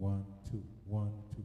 1, 2, 1, 2.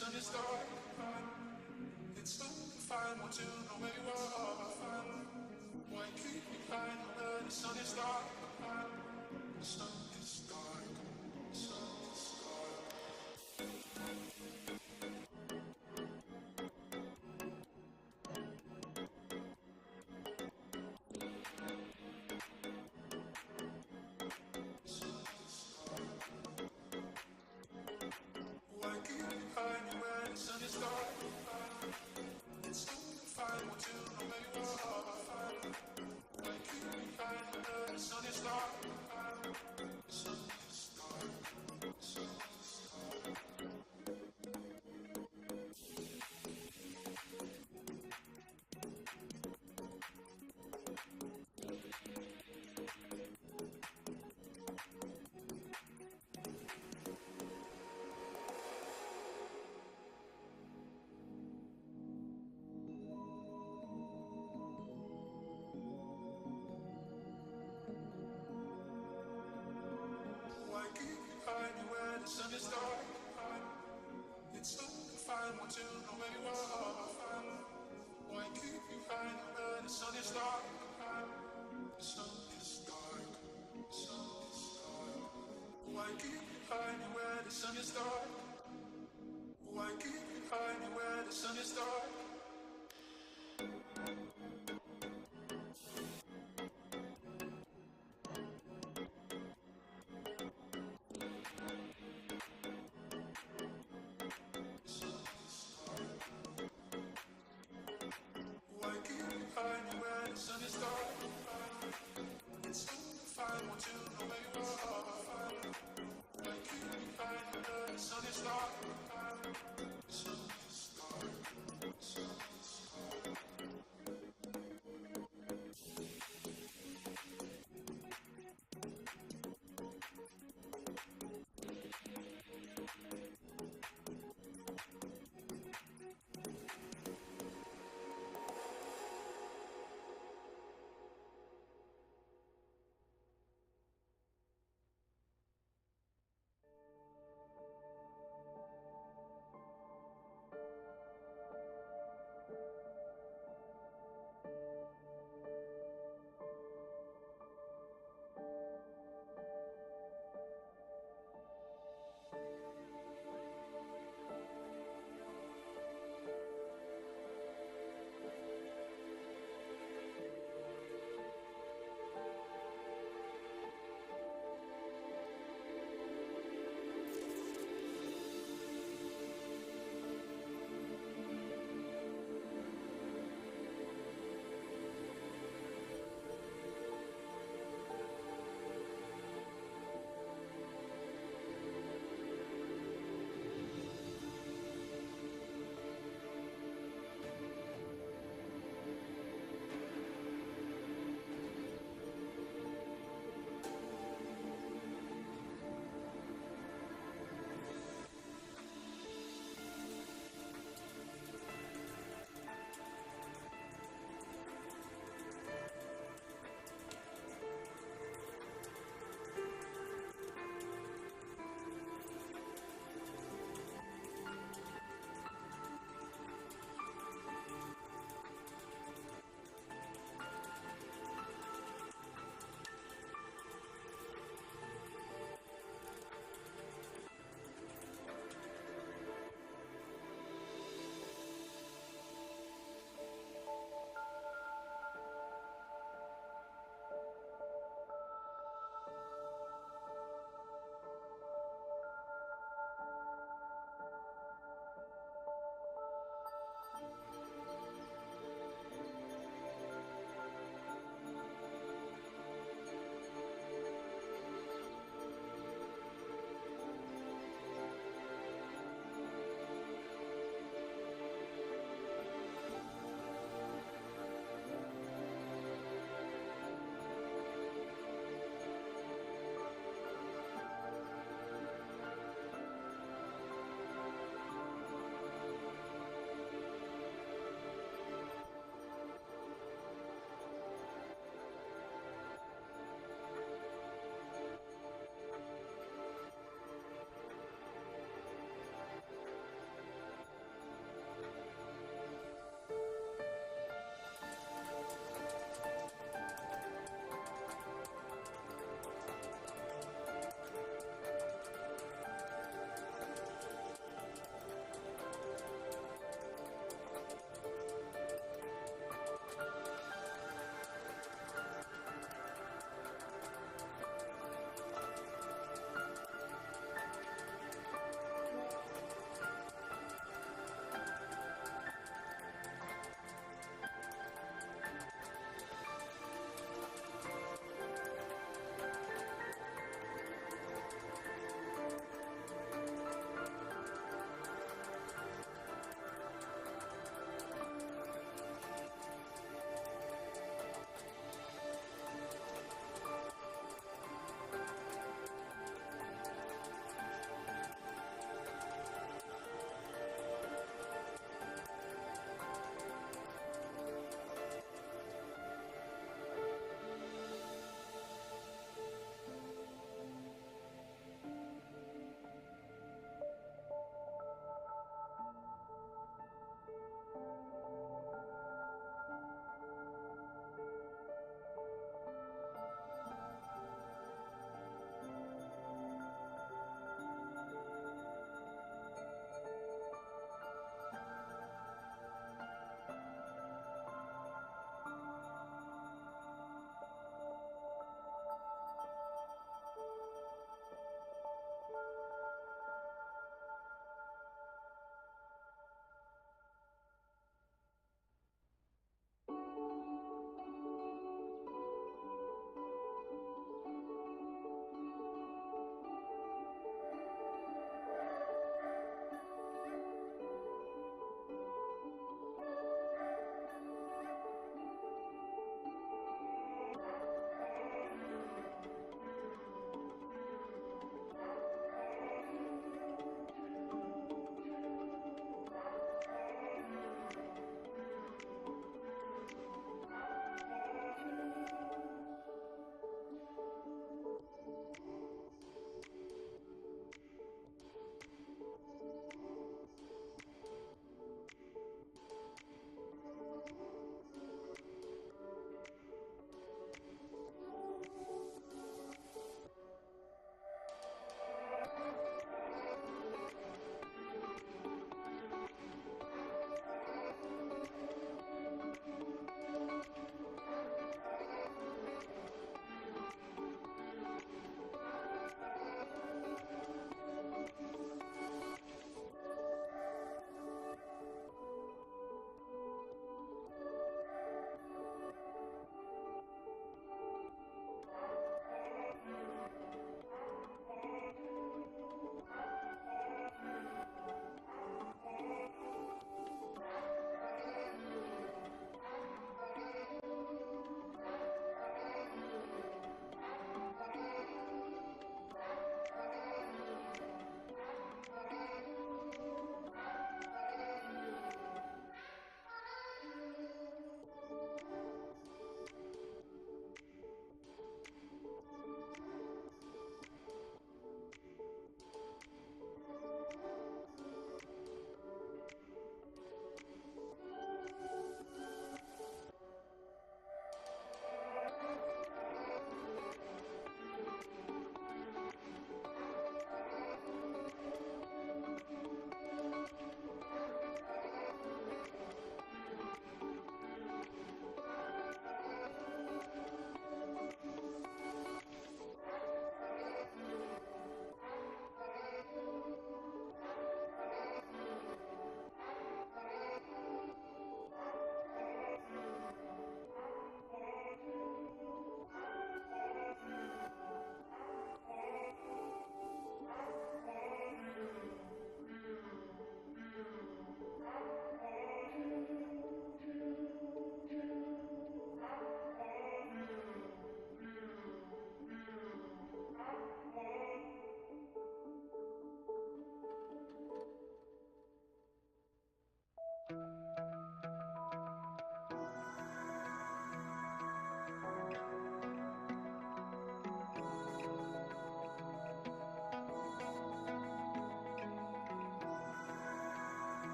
sun is dark. It's so fine, want to know where you are. Why keep me hiding where the sun is dark? The sun is dark. The sun is dark. Why keep me hiding where the sun is dark? It's so fine, want to know where you are. Why keep me hiding where the sun is dark? The sun is dark. The sun is dark. Why keep me hiding where the sun is dark? It's so fine, want to know where you are. Why keep me hiding where the sun is dark? The sun is dark. The sun is dark. Why keep me hiding where the sun is dark? Why keep me hiding where the sun is dark? Why keep me hiding where the sun is dark? It's so fine, want to know where you are. Why keep me hiding where the sun is dark? The sun is dark. The sun is dark.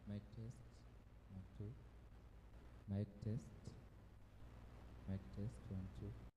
Mic test. 1, 2. Mic test. Mic test. 1, 2.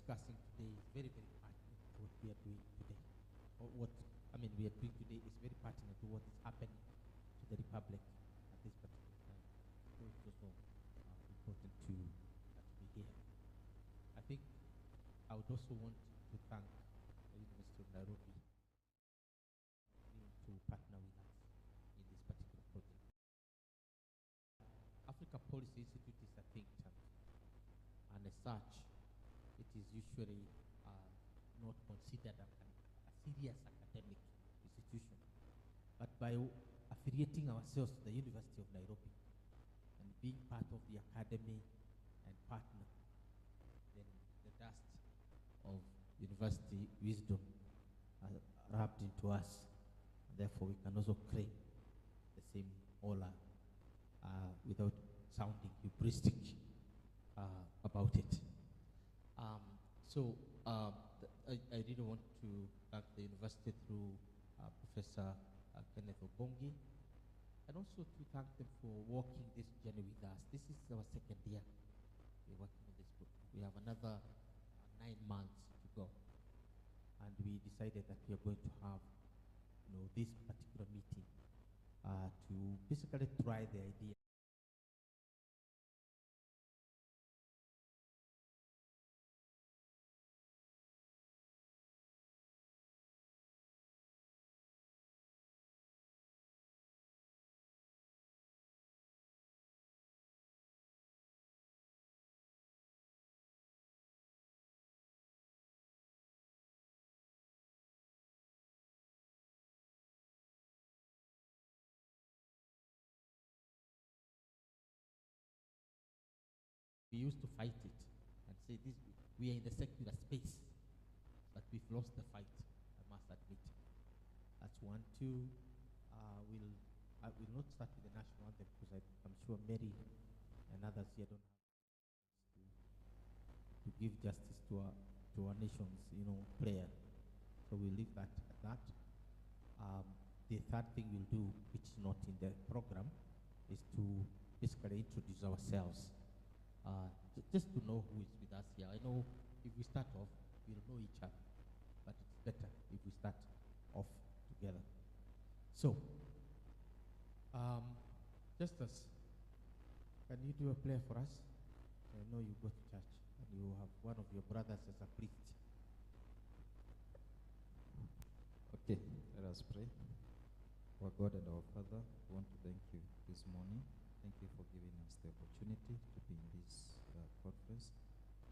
discussing today is very, very pertinent to what we are doing today. Or what, we are doing today is very pertinent to what is happening to the Republic at this particular time. So it's also important to be here. I think I would also want to thank the University of Nairobi to partner with us in this particular project. Africa Policy Institute is a think tank, and as such, it is usually not considered a serious academic institution. But by affiliating ourselves to the University of Nairobi and being part of the academy and partner, then the dust of university wisdom rubbed into us. Therefore, we can also claim the same honor without sounding hubristic about it. I really want to thank the university through Professor Kenneth Obongi, and also to thank them for walking this journey with us. This is our second year we're working on this book. We have another 9 months to go, and we decided that we are going to have this particular meeting to basically try the idea. We used to fight it and say we are in the secular space, but we've lost the fight, I must admit. That's one. Two, I will not start with the national anthem because I'm sure Mary and others here don't have to give justice to our nation's prayer. So we'll leave that at that. The third thing we'll do, which is not in the program, is to basically introduce ourselves. Just to know who is with us here. I know if we start off, we'll know each other, but it's better if we start off together. So, Justus, can you do a prayer for us? I know you go to church and you have one of your brothers as a priest. Okay, let us pray. Our God and our Father, we want to thank you this morning. Thank you for giving us the opportunity to be in this conference.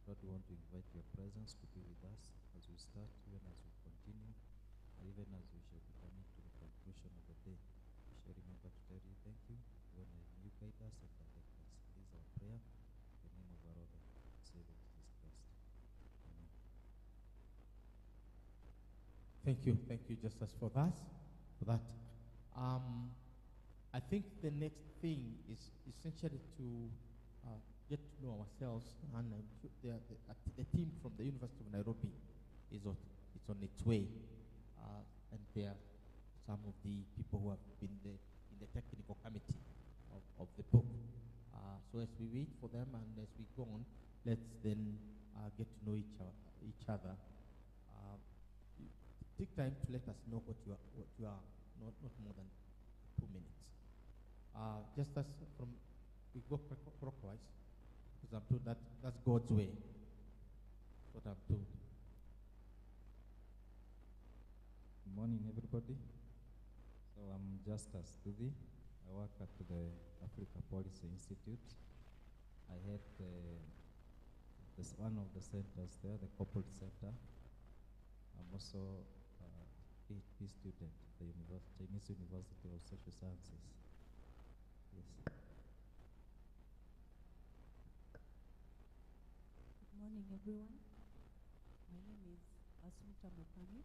Lord, we want to invite your presence to be with us as we start, even as we continue, and even as we shall be coming to the conclusion of the day. We shall remember to tell you thank you when you guide us and direct us. This is our prayer. In the name of our Lord and Savior Jesus Christ. Amen. Thank you, Justus, for that. I think the next thing is essentially to get to know ourselves, and the team from the University of Nairobi is on its way, and there are some of the people who have been in the technical committee of the book. So as we wait for them and as we go on, let's then get to know each other. Take time to let us know what you are, not more than 2 minutes. Just as we go clockwise, because I'm told that's God's way. That's what I'm told. Good morning, everybody. So I'm Justus Tuvi. I work at the Africa Policy Institute. I head one of the centers there, the corporate center. I'm also a PhD student at the Chinese University of Social Sciences. Yes. Good morning, everyone. My name is Asumta Mokami.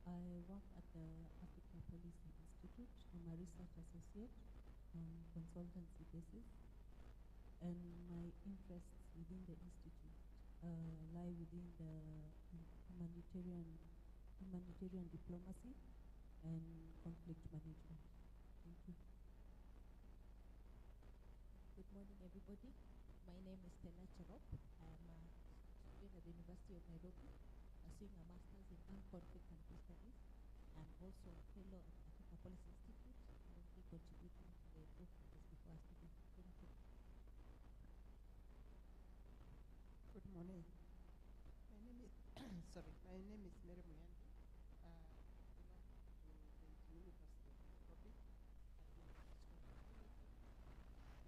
I work at the Africa Policy Institute. I'm a research associate on consultancy basis, and my interests within the institute lie within the humanitarian diplomacy and conflict management. Thank you. Good morning, everybody. My name is Stella Cherop. I am a student at the University of Nairobi, pursuing a master's in armed conflict and peace studies, and also a fellow at the Africa Policy Institute, currently contributing to the book that is before us today. Thank you. Good morning. My name is my name is Mary Muyandi. I belong to the University of Nairobi. I've been in this community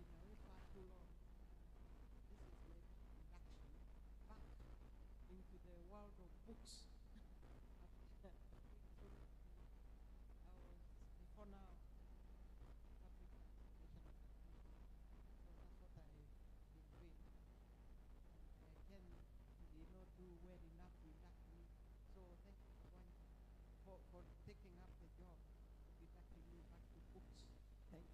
in a way far too long. This is my induction back into the world of books. After going through I was before now public information academician. So that's what I've been doing. And I can do well enough to induct me. So thank you for taking up the job of inducting me back to books. Thanks.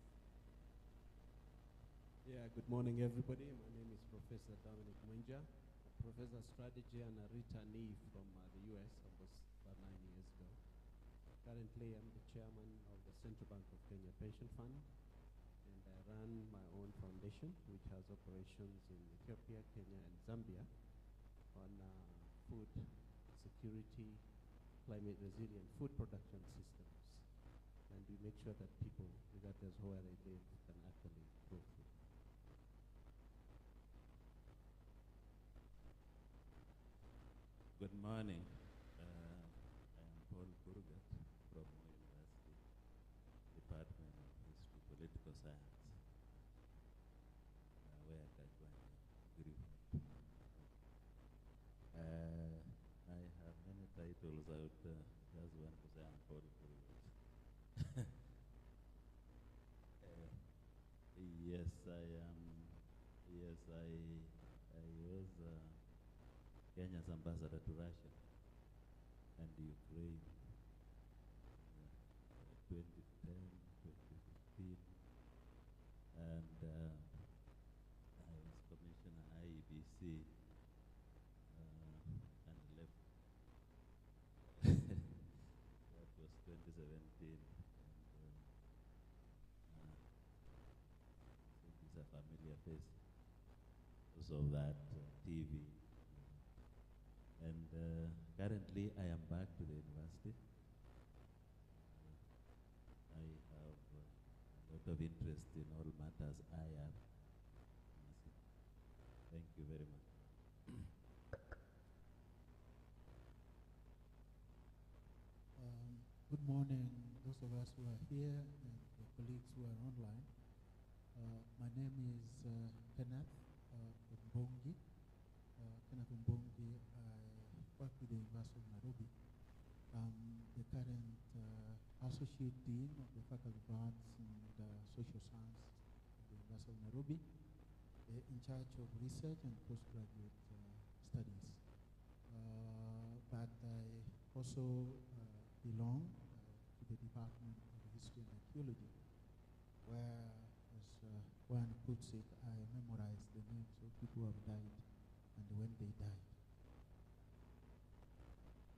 Yeah, good morning, everybody. My name is Professor Dominic Mwenja, a professor of strategy and a returnee from the US almost about 9 years ago. Currently, I'm the chairman of the Central Bank of Kenya Pension Fund, and I run my own foundation, which has operations in Ethiopia, Kenya, and Zambia on food security, climate resilient food production systems. And we make sure that people, regardless of where they live, can actually grow food. Good morning. I am Paul Kurugat from Moi University, Department of History, Political Science, where I grew up. I have many titles out there. Just one to say I'm Paul Kurugat. Yes, I am. Yes, I was Kenya's ambassador to Russia and Ukraine, 2010, 2015, and I was commissioner IEBC and left. That was 2017. And it's a familiar face because of that TV. And currently, I am back to the university. I have a lot of interest in all matters I have. Thank you very much. Good morning, those of us who are here and the colleagues who are online. My name is Kenneth Mbongi. Kenneth Mbongi. I work with the University of Nairobi. I'm the current Associate Dean of the Faculty of Arts and Social Science at the University of Nairobi, in charge of research and postgraduate studies. But I also belong to the Department of History and Archaeology, where, as one puts it, I memorize the names of people who have died and when they died.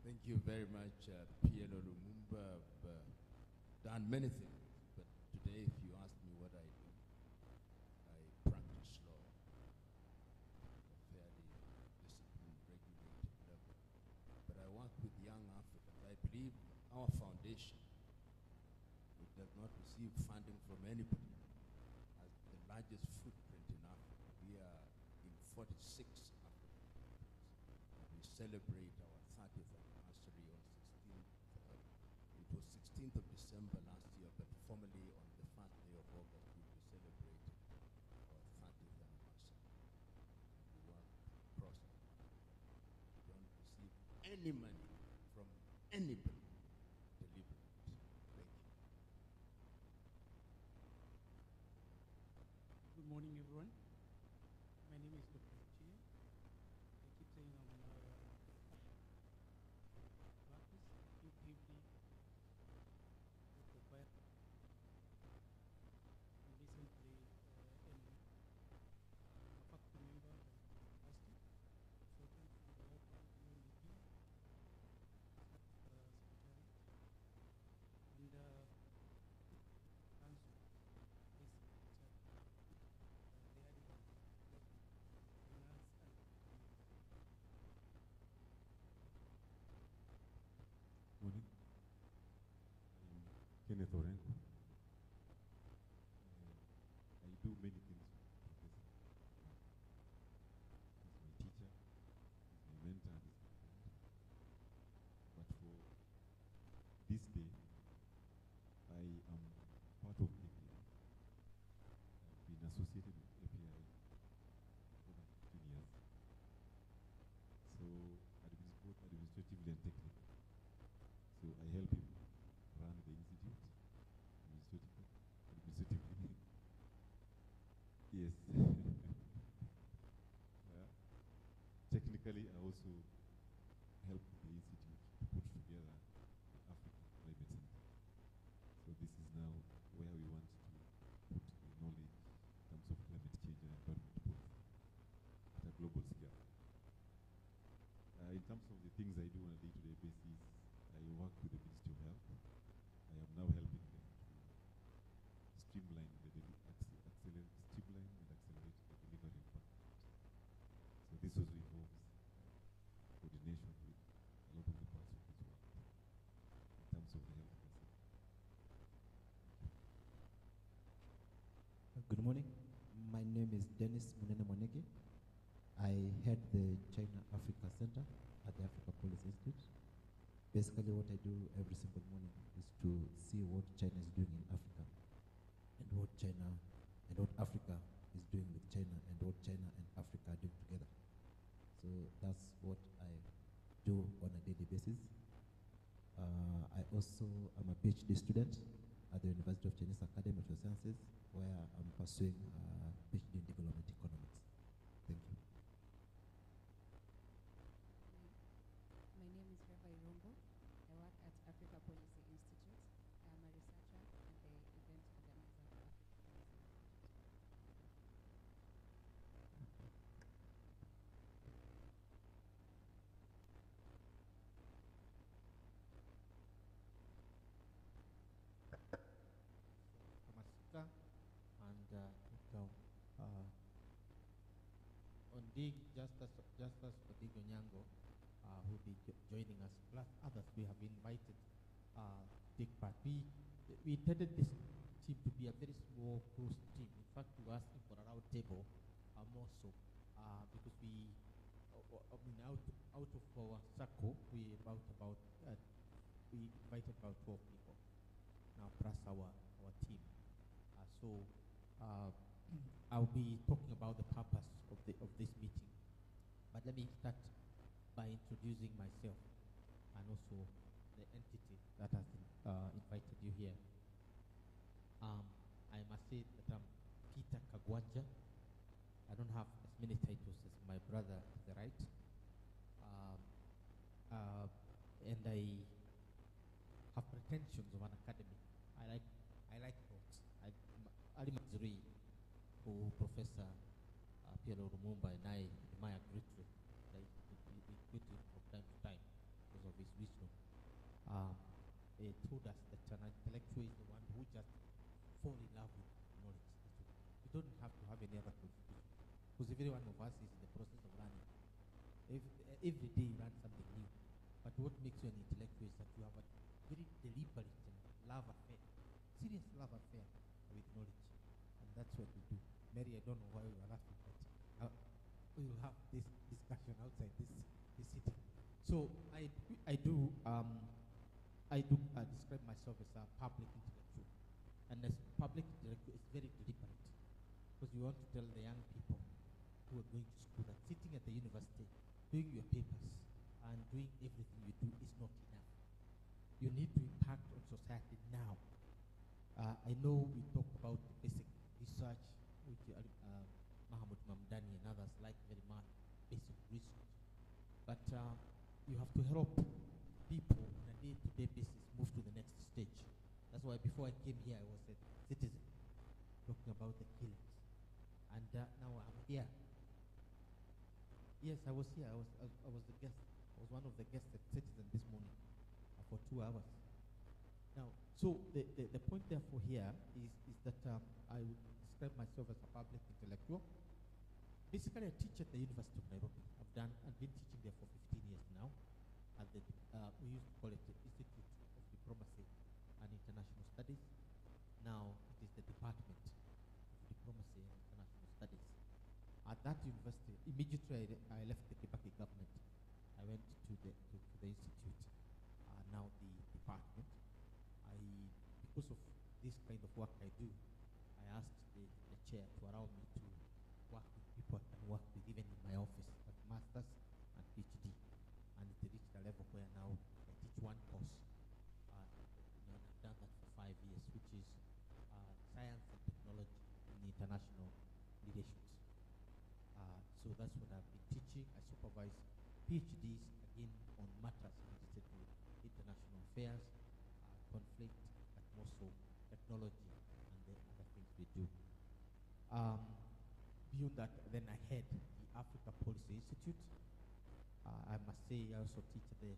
Thank you very much, P.L.O. Lumumba. I've done many things, but today, if you ask me what I do, I practice law at a fairly disciplined, regulated level. But I work with young Africans. I believe our foundation, which does not receive funding from anybody, has the largest footprint in Africa. We are in 46 African countries, and we celebrate our 30th anniversary on 16th. It was 16th of December last year, but formally on the first day of August, we celebrated our 30th anniversary. We work across the world. We don't receive any money from anybody. Good morning, everyone. My name is Dr. Chi. I keep saying I'm practice actively with the choir. And recently, I'm a faculty member at the university. So thanks for the opportunity. Kenneth Orengo. I do many things with Professor. He's my teacher, he's my mentor, and he's my friend. But for this day, I am part of API. I've been associated with API for over 15 years. So both administratively and technically. So I help him run the institute administratively. Yes. Technically, I also help the institute to put together the African Climate Center. So this is now where we want to put the knowledge in terms of climate change and environment policy at a global scale. In terms of the things I do on a day-to-day basis, I work with the Ministry of Health. I am now helping them to streamline and accelerate the delivery of vaccines. So this also involves coordination with a lot of the parts of this world in terms of the healthcare sector. Good morning. My name is Dennis Munene Moneke. I head the China-Africa Center at the Africa Policy Institute. Basically, what I do every single morning is to see what China is doing in Africa and what China and what Africa is doing with China and what China and Africa are doing together. So that's what I do on a daily basis. I also am a PhD student at the University of Chinese Academy of Sciences, where I'm pursuing a PhD in development economics. Thank you. My name is Rabbi Rombo. I work at Africa Policy Institute. I am a researcher and the event organizer for Africa Policy Institute. Kamasika and Ito, Ondig, Justice Odig Onyango, who will be joining us, plus others we have invited take part. We intended this team to be a very small, close team. In fact, we were asking for a round table more so because out of our circle, we invited about 12 people now, plus our team. I'll be talking about the purpose of this meeting. But let me start by introducing myself and also the entity that has invited you here. I must say that I'm Peter Kagwanja. I don't have as many titles as my brother to the right. And I have pretensions of an academy. I like books. Ali Mazuri, who Professor Piero Lumumba and I admire greatly. We quote him from time to time because of his wisdom. He told us that an intellectual is the one who just fall in love with knowledge. You don't have to have any other qualification. Because every one of us is in the process of learning. Every day you learn something new. But what makes you an intellectual is that you have a very deliberate love affair, serious love affair with knowledge. And that's what we do. Mary, I don't know why you are laughing, but we will have this discussion outside this city. So I do describe myself as a public intellectual. And as public intellectual, it's very deliberate. Because you want to tell the young people who are going to school that sitting at the university, doing your papers, and doing everything you do is not enough. You need to impact on society now. I know we talk about the basic research, which Mahamud Mamdani and others like very much, basic research. But you have to help people on a day-to-day basis move to the next stage. That's why before I came here, I was a citizen, talking about the killings. And now I'm here. Yes, I was here. I was the guest. I was one of the guests at Citizen this morning for 2 hours. Now, so the point therefore here is that I would describe myself as a public intellectual. Basically, I teach at the University of Nairobi. I've been teaching there for 15 years now. At the we used to call it the Institute of Diplomacy and International Studies. university, immediately I left the Kibaki government. I went to the institute, now the department. Because of this kind of work I do, I asked the chair to allow me to work with people I can work with even in my office, like masters and PhD. And it reached a level where now I teach one course. And I've done that for 5 years, which is science and technology in international relations. So that's what I've been teaching. I supervise PhDs, again, on matters related to international affairs, conflict, but also technology and the other things we do. Beyond that, then I head the Africa Policy Institute. I must say I also teach at the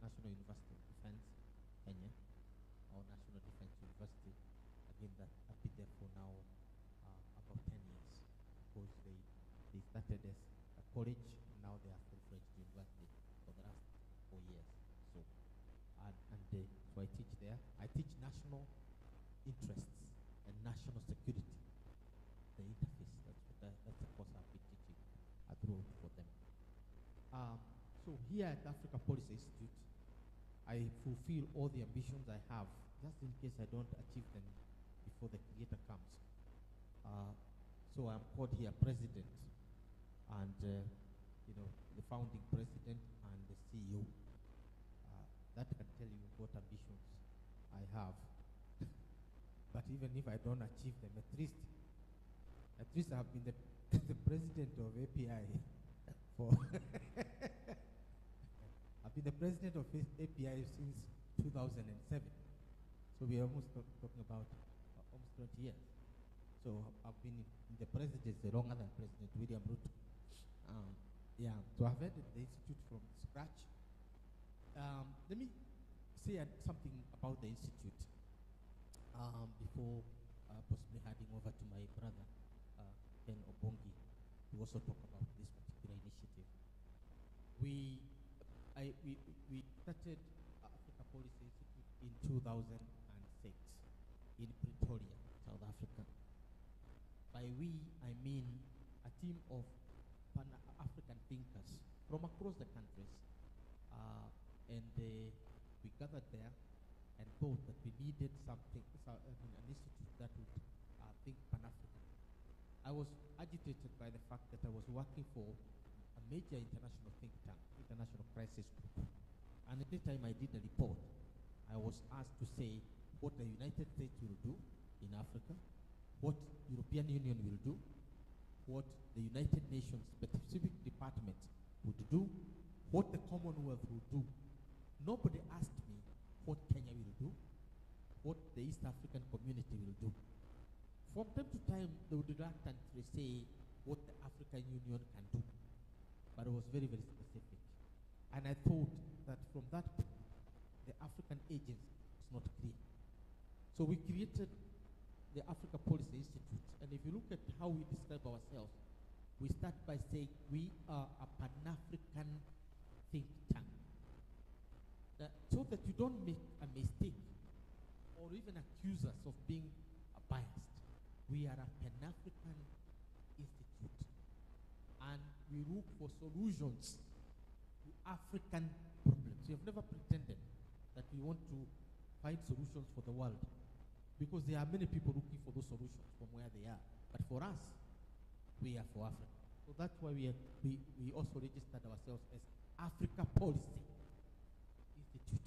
National University of Defense, Kenya, or National Defense University. Again, that I've been there for now about 10 years. Because they started as a college, and now they are full-fledged university for the last 4 years. So I teach there. I teach national interests and national security, the interface. That's the course I've been teaching abroad for them. So here at the Africa Policy Institute, I fulfill all the ambitions I have, just in case I don't achieve them before the creator comes. So I'm called here president, and the founding president and the CEO. That can tell you what ambitions I have. But even if I don't achieve them, at least I've been the president of API for I've been the president of API since 2007. So we are almost talking about almost 20 years. So I've been in the presidency longer than President William Ruto. So I've headed the institute from scratch. Let me say something about the institute before possibly handing over to my brother, Ken Obongi, to also talk about this particular initiative. We started Africa Policy Institute in 2006 in Pretoria, South Africa. By we, I mean a team of Pan-African thinkers from across the countries. And we gathered there and thought that we needed something, an institute that would think Pan-African. I was agitated by the fact that I was working for a major international think tank, International Crisis Group. And every time I did a report, I was asked to say what the United States will do in Africa, what European Union will do, what the United Nations specific department would do, what the Commonwealth will do. Nobody asked me what Kenya will do, what the East African community will do. From time to time, they would reluctantly say what the African Union can do. But it was very, very specific. And I thought that from that point, the African agency was not clear. So we created the Africa Policy Institute. And if you look at how we describe ourselves, we start by saying we are a Pan-African think tank. So that you don't make a mistake or even accuse us of being biased. We are a Pan-African institute. And we look for solutions to African problems. We have never pretended that we want to find solutions for the world, because there are many people looking for those solutions from where they are. But for us, we are for Africa. So that's why we also registered ourselves as Africa Policy Institute.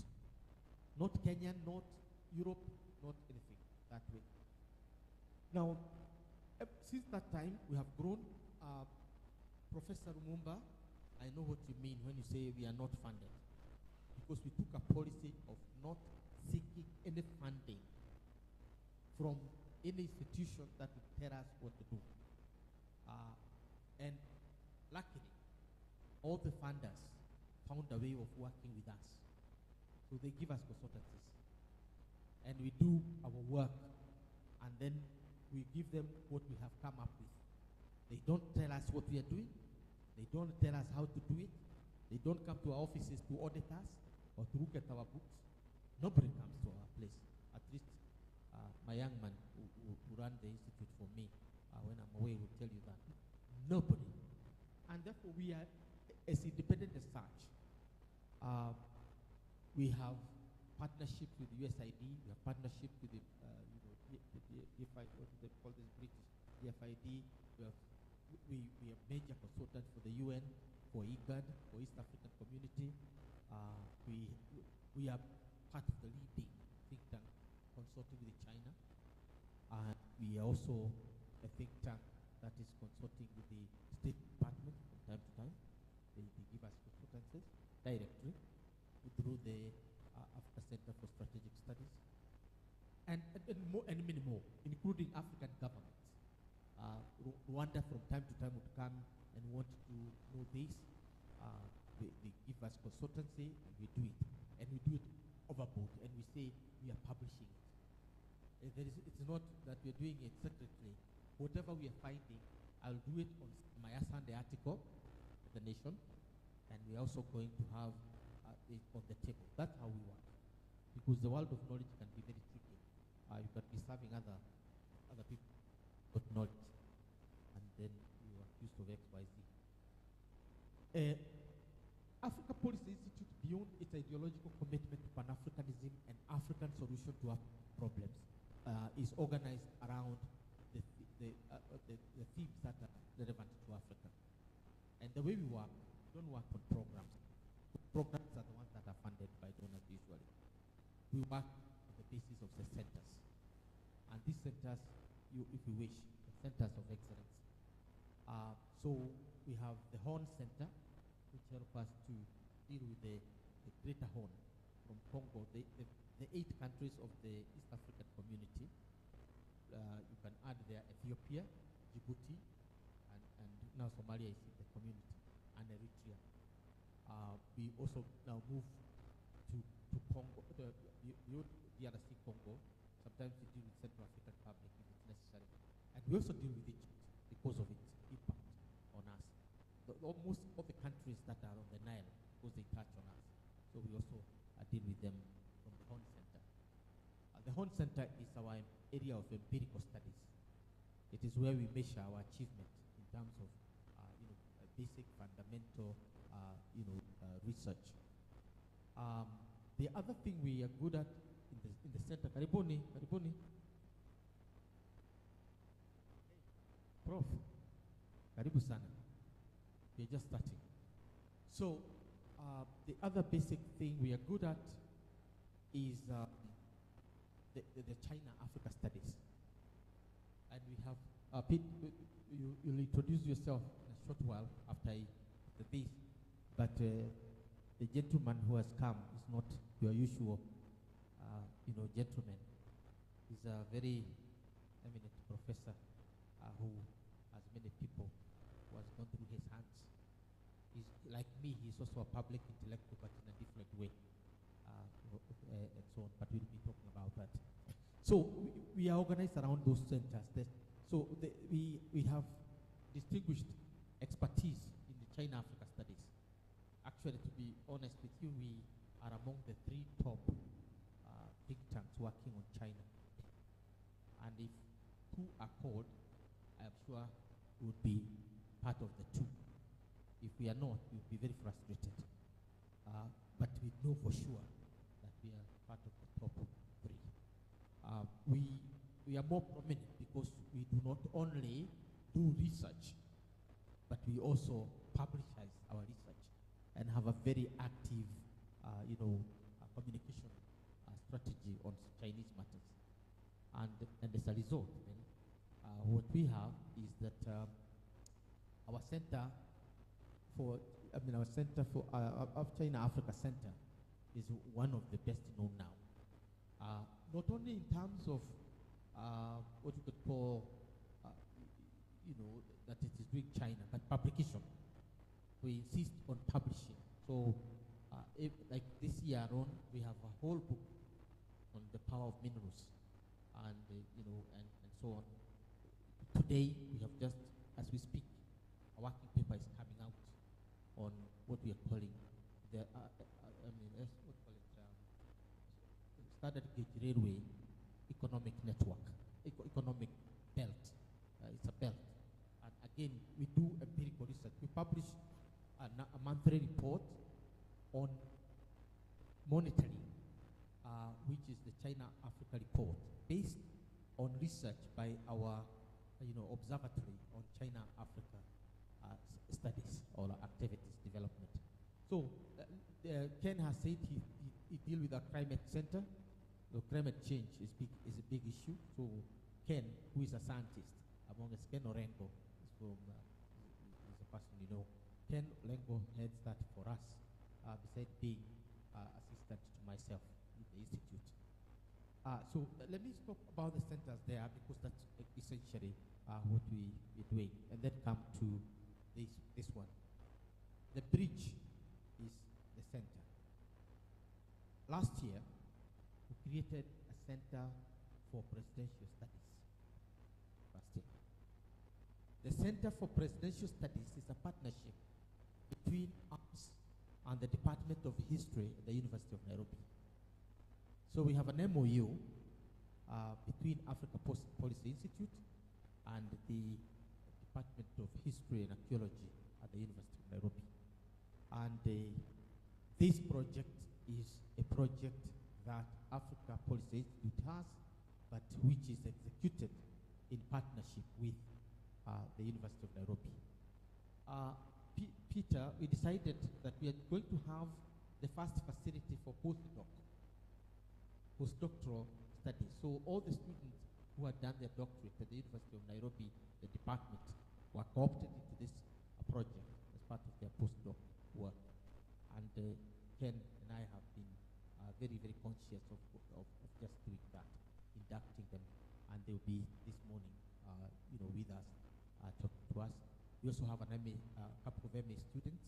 Not Kenyan, not Europe, not anything that way. Now, since that time, we have grown. Professor Lumumba, I know what you mean when you say we are not funded, because we took a policy of not seeking any funding from any institution that would tell us what to do. And luckily, all the funders found a way of working with us. So they give us consultancies. And we do our work. And then we give them what we have come up with. They don't tell us what we are doing. They don't tell us how to do it. They don't come to our offices to audit us or to look at our books. Nobody comes to our place. At least my young man who ran the institute for me, when I'm away, will tell you that Nobody. And therefore, we are as independent as such. We have partnership with USAID. We have partnership with the DFI, what do they call this, British DFID. We are major consultants for the UN, for IGAD, for East African Community. We are part of the leading think tank consulting with China. And we are also a think tank that is consulting with the State Department from time to time. They give us consultancies directly through the Africa Center for Strategic Studies. And many more, including African governments. Rwanda from time to time would come and want to know this. They give us consultancy, and we do it. And we do it overboard, and we say we are publishing it. It's not that we're doing it secretly. Whatever we are finding, I'll do it on my Sunday article, The Nation, and we're also going to have it on the table. That's how we work. Because the world of knowledge can be very tricky. You can be serving other people with knowledge, and then you are accused of X, Y, Z. Africa Policy Institute, beyond its ideological commitment to Pan-Africanism and African solution to our problems, is organized around the themes that are relevant to Africa. And the way we work, we don't work on programs. Programs are the ones that are funded by donors usually. We work on the basis of the centers. And these centers, if you wish, the centers of excellence. So we have the Horn Center, which help us to deal with the Greater Horn from Congo, the 8 countries of the East African Community. You can add there Ethiopia, Djibouti, and now Somalia is in the community, and Eritrea. We also now move to Congo, the DRC Congo. Sometimes we deal with Central African Republic if it's necessary. And we also deal with Egypt because of its impact on us. Almost all the countries that are on the Nile, because they touch on us. So we also deal with them from the Horn Center. The Horn Center is our area of empirical studies. It is where we measure our achievement in terms of basic fundamental research. The other thing we are good at in the center, Karibuni. Prof, Karibu sana. We're just starting. So, the other basic thing we are good at is the China-Africa studies. And we have, Pete, you'll introduce yourself in a short while after this. But the gentleman who has come is not your usual, gentleman. He's a very eminent professor who has many people who has gone through his hands. He's like me. He's also a public intellectual, but in a different way, and so on. But we'll be talking about that. So we are organized around those centers. We have distinguished expertise in the China-Africa studies. Actually, to be honest with you, we are among the 3 top think tanks working on China. And if 2 are called, I am sure we would be part of the 2. If we are not, we would be very frustrated. But we know for sure that we are part of the top 3. We are more prominent because we do not only do research, but we also publicize our research and have a very active, communication strategy on Chinese matters. And as a result, what we have is that our center for China-Africa Center is one of the best known now. Not only in terms of what you could call, that it is doing China, but publication. We insist on publishing. So, like this year on, we have a whole book on the power of minerals, and so on. Today, we have just, as we speak, a working paper is coming out on what we are calling the, standard gauge railway economic network, economic belt. It's a belt. And again, we do empirical research. We publish a monthly report on monitoring, which is the China-Africa report, based on research by our, observatory on China-Africa studies or activities development. So Ken has said he deal with our climate center. So climate change is a big issue. So Ken, who is a scientist, among us, Ken Orengo, is a person you know. Ken Orengo heads that for us, besides being assistant to myself in the institute. So let me talk about the centers there, because that's essentially what we're doing, and then come to this one. The bridge is the center. Last year, we created a center for presidential studies. Last year. The Center for Presidential Studies is a partnership between us and the Department of History at the University of Nairobi. So we have an MOU between Africa Policy Institute and the Department of History and Archaeology at the University of Nairobi. And this project is a project that Africa Policy Institute has, but which is executed in partnership with the University of Nairobi. Peter, we decided that we are going to have the first facility for postdoctoral studies. So all the students who had done their doctorate at the University of Nairobi, the department, were co-opted into this project as part of their postdoc work. And Ken and I have been very, very conscious of just doing that, inducting them, and they'll be this morning, with us, talking to us. We also have a couple of MA students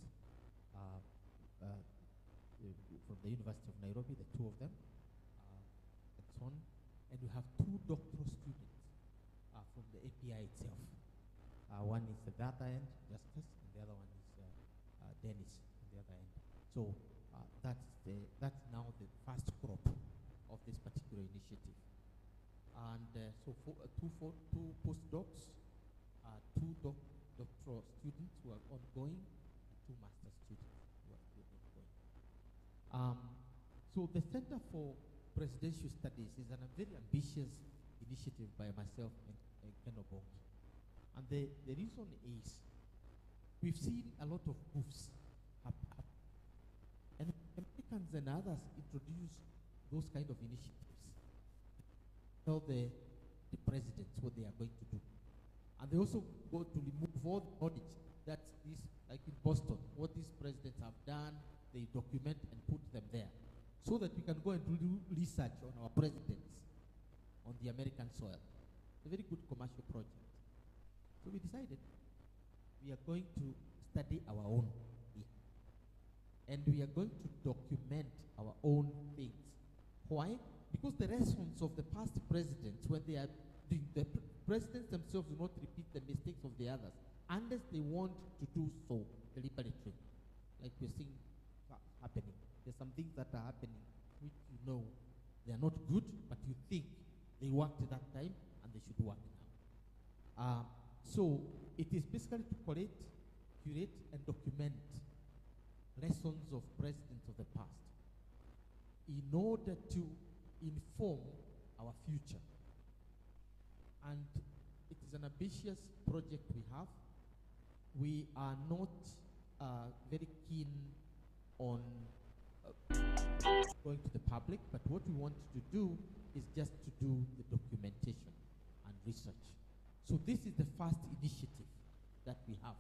from the University of Nairobi, the two of them, and so on. And we have two doctoral students from the API itself. One is at the other end, Justice, and the other one is Dennis on the other end. So that's now the first crop of this particular initiative. And so two postdocs, two doctoral students who are ongoing, and two master students who are still ongoing. So the Center for Presidential Studies is a very ambitious initiative by myself and Ken Obongi. And the reason is, we've seen a lot of moves happen. And Americans and others introduce those kind of initiatives. Tell the presidents what they are going to do. And they also go to remove all the knowledge that is, like in Boston, what these presidents have done, they document and put them there, so that we can go and do research on our presidents on the American soil. It's a very good commercial project. So we decided we are going to study our own here. And we are going to document our own things. Why? Because the lessons of the past presidents, when they are doing, the presidents themselves do not repeat the mistakes of the others, unless they want to do so deliberately, like we're seeing happening. There's some things that are happening which they are not good, but you think they worked at that time and they should work now. So it is basically to collect, curate, and document lessons of presidents of the past in order to inform our future. And it is an ambitious project we have. We are not very keen on going to the public, but what we want to do is just to do the documentation and research. So this is the first initiative that we have,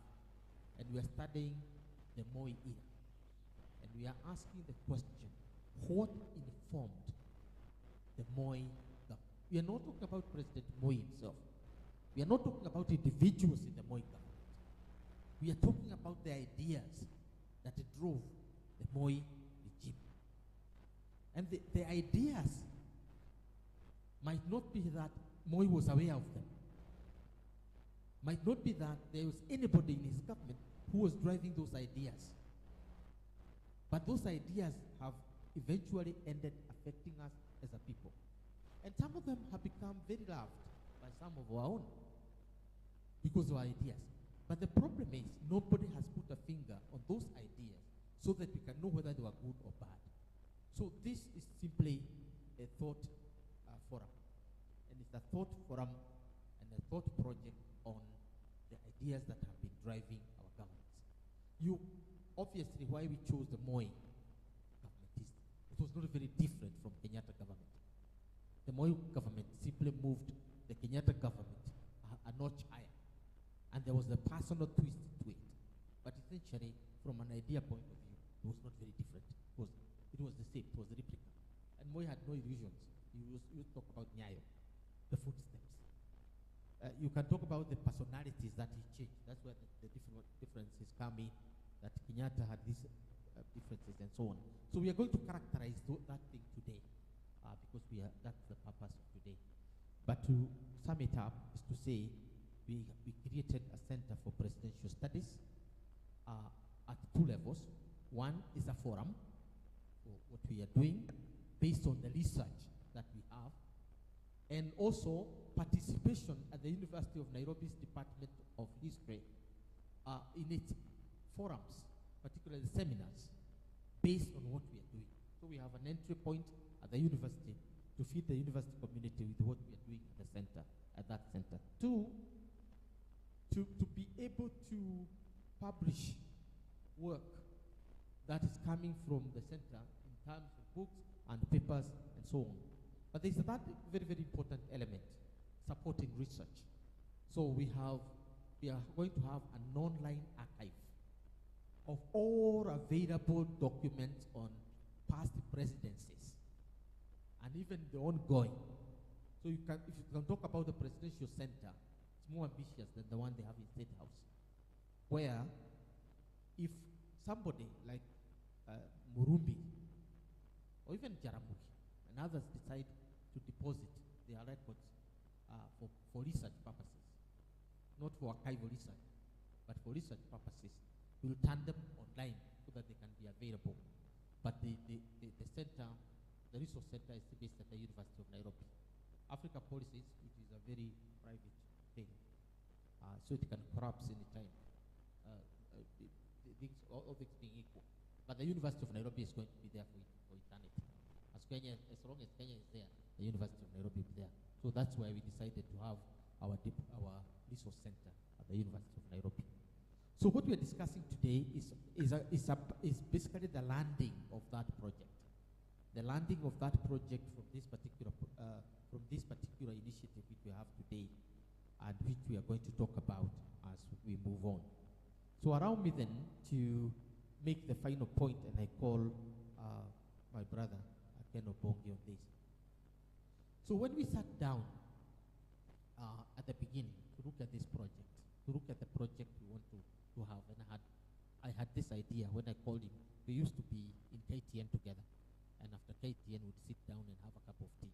and we are studying the Moi era. And we are asking the question, what informed the Moi government? We are not talking about President Moi himself. We are not talking about individuals in the Moi government. We are talking about the ideas that drove the Moi regime. And the ideas might not be that Moi was aware of them. Might not be that there was anybody in his government who was driving those ideas. But those ideas have eventually ended affecting us as a people. And some of them have become very loved by some of our own because of our ideas. But the problem is nobody has put a finger on those ideas so that we can know whether they were good or bad. So this is simply a thought forum. And it's a thought forum and a thought project on the ideas that have been driving our governments. You, obviously, why we chose the Moi government is it was not very different from Kenyatta government. The Moi government simply moved the Kenyatta government a notch higher. And there was a personal twist to it. But essentially, from an idea point of view, it was not very different. It was the same, it was the replica. And Moi had no illusions. He used to talk about Nyayo, the footsteps. You can talk about the personalities that he changed. That's where the differences come in, that Kenyatta had these differences and so on. So we are going to characterize that thing today because that's the purpose of today. But to sum it up is to say we created a center for presidential studies at two levels. One is a forum for what we are doing based on the research that we have, and also participation at the University of Nairobi's Department of History in its forums, particularly seminars, based on what we are doing. So we have an entry point at the university to feed the university community with what we are doing at the center, at that center. Two, to be able to publish work that is coming from the center in terms of books and papers and so on. But there's that very, very important element, supporting research. So we are going to have an online archive of all available documents on past presidencies and even the ongoing. So if you can talk about the presidential center, it's more ambitious than the one they have in State House, where if somebody like Murumbi or even Jaramogi and others decide to deposit their records for research purposes, not for archival research, but for research purposes, we'll turn them online so that they can be available. But the center, the resource center is based at the University of Nairobi. Africa Policies, which is a very private thing, so it can collapse any time. All things being equal. But the University of Nairobi is going to be there for eternity. As long as Kenya is there, the University of Nairobi will be there. So that's why we decided to have our resource center at the University of Nairobi. So what we're discussing today is basically the landing of that project. The landing of that project from this particular initiative which we have today, and which we are going to talk about as we move on. So allow me then to make the final point, and I call my brother Ken Obongi on this. So when we sat down at the beginning to look at this project, to look at the project we want to have, and I had this idea when I called him. We used to be in KTN together, and after KTN we'd sit down and have a cup of tea.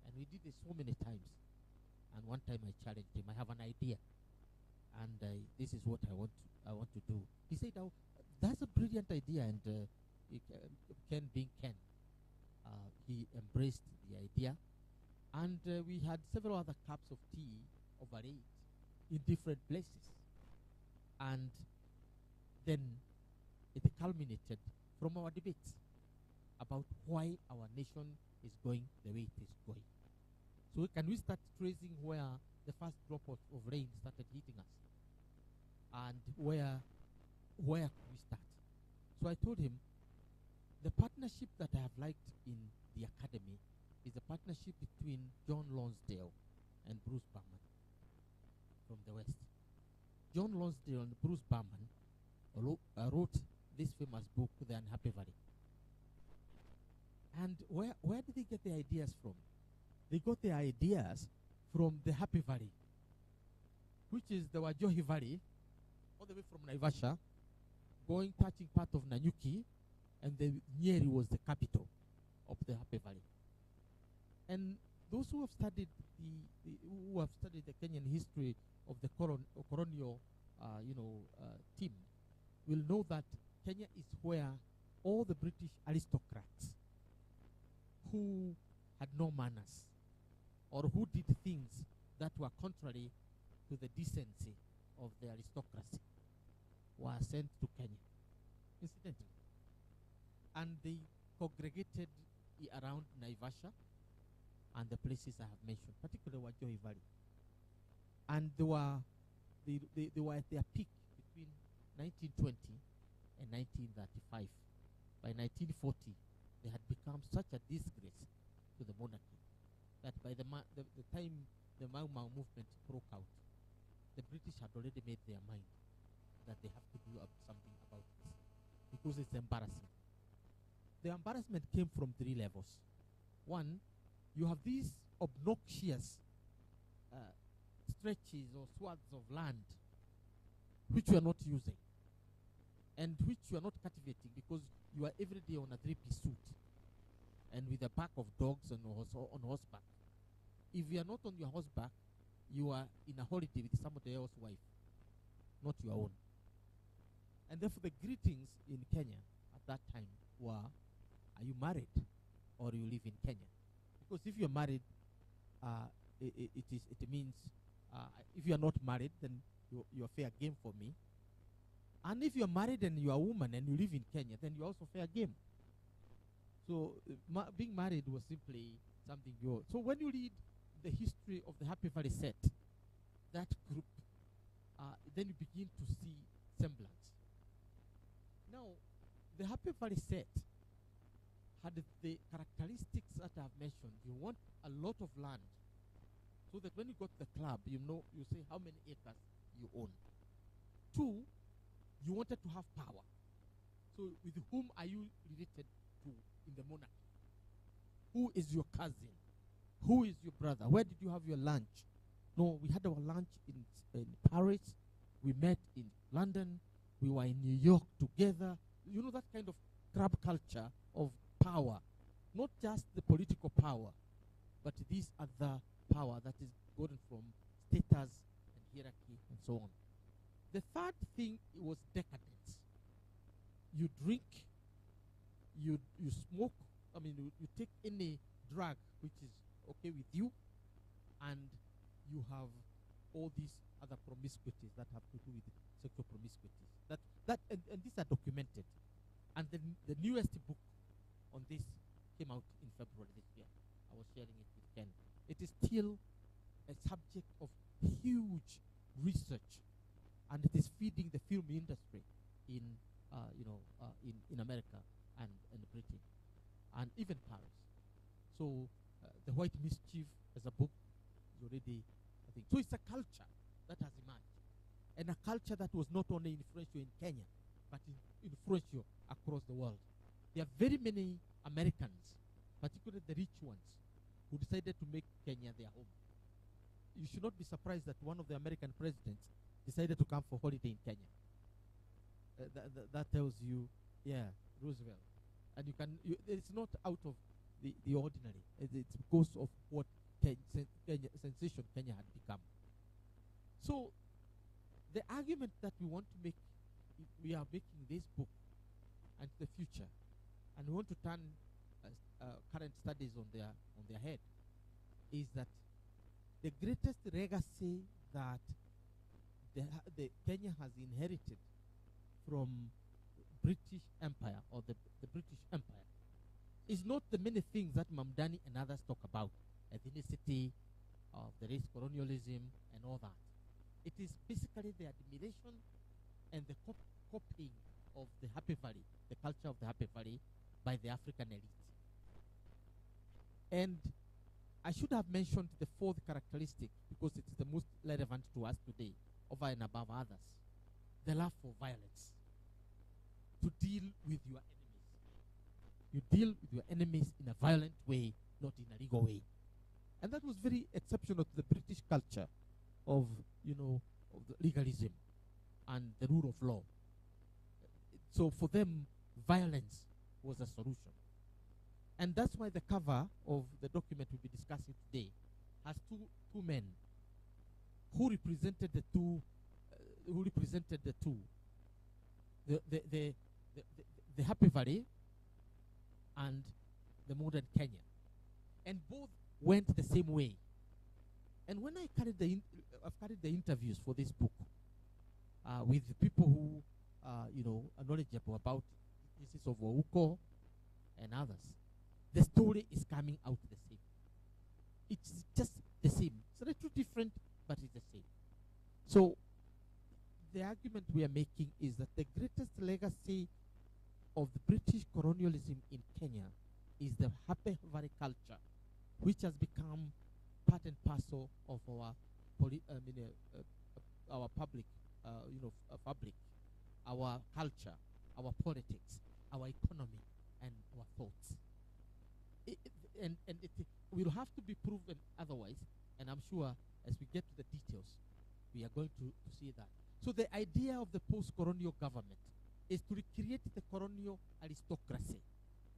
And we did this so many times. And one time I challenged him, I have an idea, and this is what I want to do. He said, oh, that's a brilliant idea, and Ken being Ken, he embraced the idea. And we had several other cups of tea over 8 in different places. And then it culminated from our debates about why our nation is going the way it is going. So can we start tracing where the first drop of rain started hitting us? And where could we start? So I told him, the partnership that I have liked in the academy is a partnership between John Lonsdale and Bruce Berman from the West. John Lonsdale and Bruce Berman wrote this famous book, The Unhappy Valley. And where did they get the ideas from? They got their ideas from the Happy Valley, which is the Wajohi Valley, all the way from Naivasha, touching part of Nanyuki, and the Nyeri was the capital of the Happy Valley. And those who have studied the Kenyan history of the colonial, team, will know that Kenya is where all the British aristocrats who had no manners or who did things that were contrary to the decency of the aristocracy were sent to Kenya, incidentally. And they congregated around Naivasha and the places I have mentioned, particularly Wajoi Valley. And they were at their peak between 1920 and 1935. By 1940, they had become such a disgrace to the monarchy that by the time the Mau Mau movement broke out, the British had already made their mind that they have to do something about this because it's embarrassing. The embarrassment came from three levels. One, you have these obnoxious stretches or swaths of land which you are not using and which you are not cultivating because you are every day on a three-piece suit and with a pack of dogs on horseback. If you are not on your horseback, you are in a holiday with somebody else's wife, not your own. And therefore the greetings in Kenya at that time were, are you married or you live in Kenya? Because if you're married, it means if you are not married, then you're fair game for me. And if you're married and you're a woman and you live in Kenya, then you're also fair game. So being married was simply something you. So when you read the history of the Happy Valley set, that group, then you begin to see semblance. Now, the Happy Valley set had the characteristics that I've mentioned. You want a lot of land, so that when you go to the club, you say how many acres you own. Two, you wanted to have power. So with whom are you related to in the monarchy? Who is your cousin? Who is your brother? Where did you have your lunch? No, we had our lunch in Paris. We met in London. We were in New York together. You know, that kind of club culture of power. Not just the political power, but this other power that is gotten from status and hierarchy and so on. The third thing was decadence. You drink, you smoke, you take any drug which is okay with you, and you have all these other promiscuities that have to do with sexual promiscuities. And these are documented. And the newest book on this came out in February this year. I was sharing it with Ken. It is still a subject of huge research, and it is feeding the film industry in America and Britain, and even Paris. So the White Mischief as a book is already, I think. So it's a culture that has emerged, and a culture that was not only influential in Kenya, but influential across the world. There are very many Americans, particularly the rich ones, who decided to make Kenya their home. You should not be surprised that one of the American presidents decided to come for holiday in Kenya. That tells you, yeah, Roosevelt. And it's not out of the ordinary. It's because of what sensation Kenya had become. So the argument that we want to make, we are making this book and the future, and we want to turn current studies on their head, is that the greatest legacy that the Kenya has inherited from British Empire or the British Empire is not the many things that Mamdani and others talk about, ethnicity, the race colonialism, and all that. It is basically the admiration and the copying of the Happy Valley, the culture of the Happy Valley, by the African elite. And I should have mentioned the fourth characteristic because it's the most relevant to us today, over and above others. The love for violence. To deal with your enemies. You deal with your enemies in a violent way, not in a legal way. And that was very exceptional to the British culture of the legalism and the rule of law. So for them, violence was a solution. And that's why the cover of the document we'll be discussing today has two men who represented the two, the Happy Valley and the modern Kenya. And both went the same way. And when I've carried the interviews for this book, with the people who, are knowledgeable about the cases of Ouko and others, the story is coming out the same. It's just the same. It's a little different, but it's the same. So the argument we are making is that the greatest legacy of the British colonialism in Kenya is the Happy Valley culture, which has become part and parcel of our our public, fabric, our culture, our politics, our economy, and our thoughts. And it will have to be proven otherwise, and I'm sure as we get to the details, we are going to see that. So the idea of the post-colonial government is to recreate the colonial aristocracy,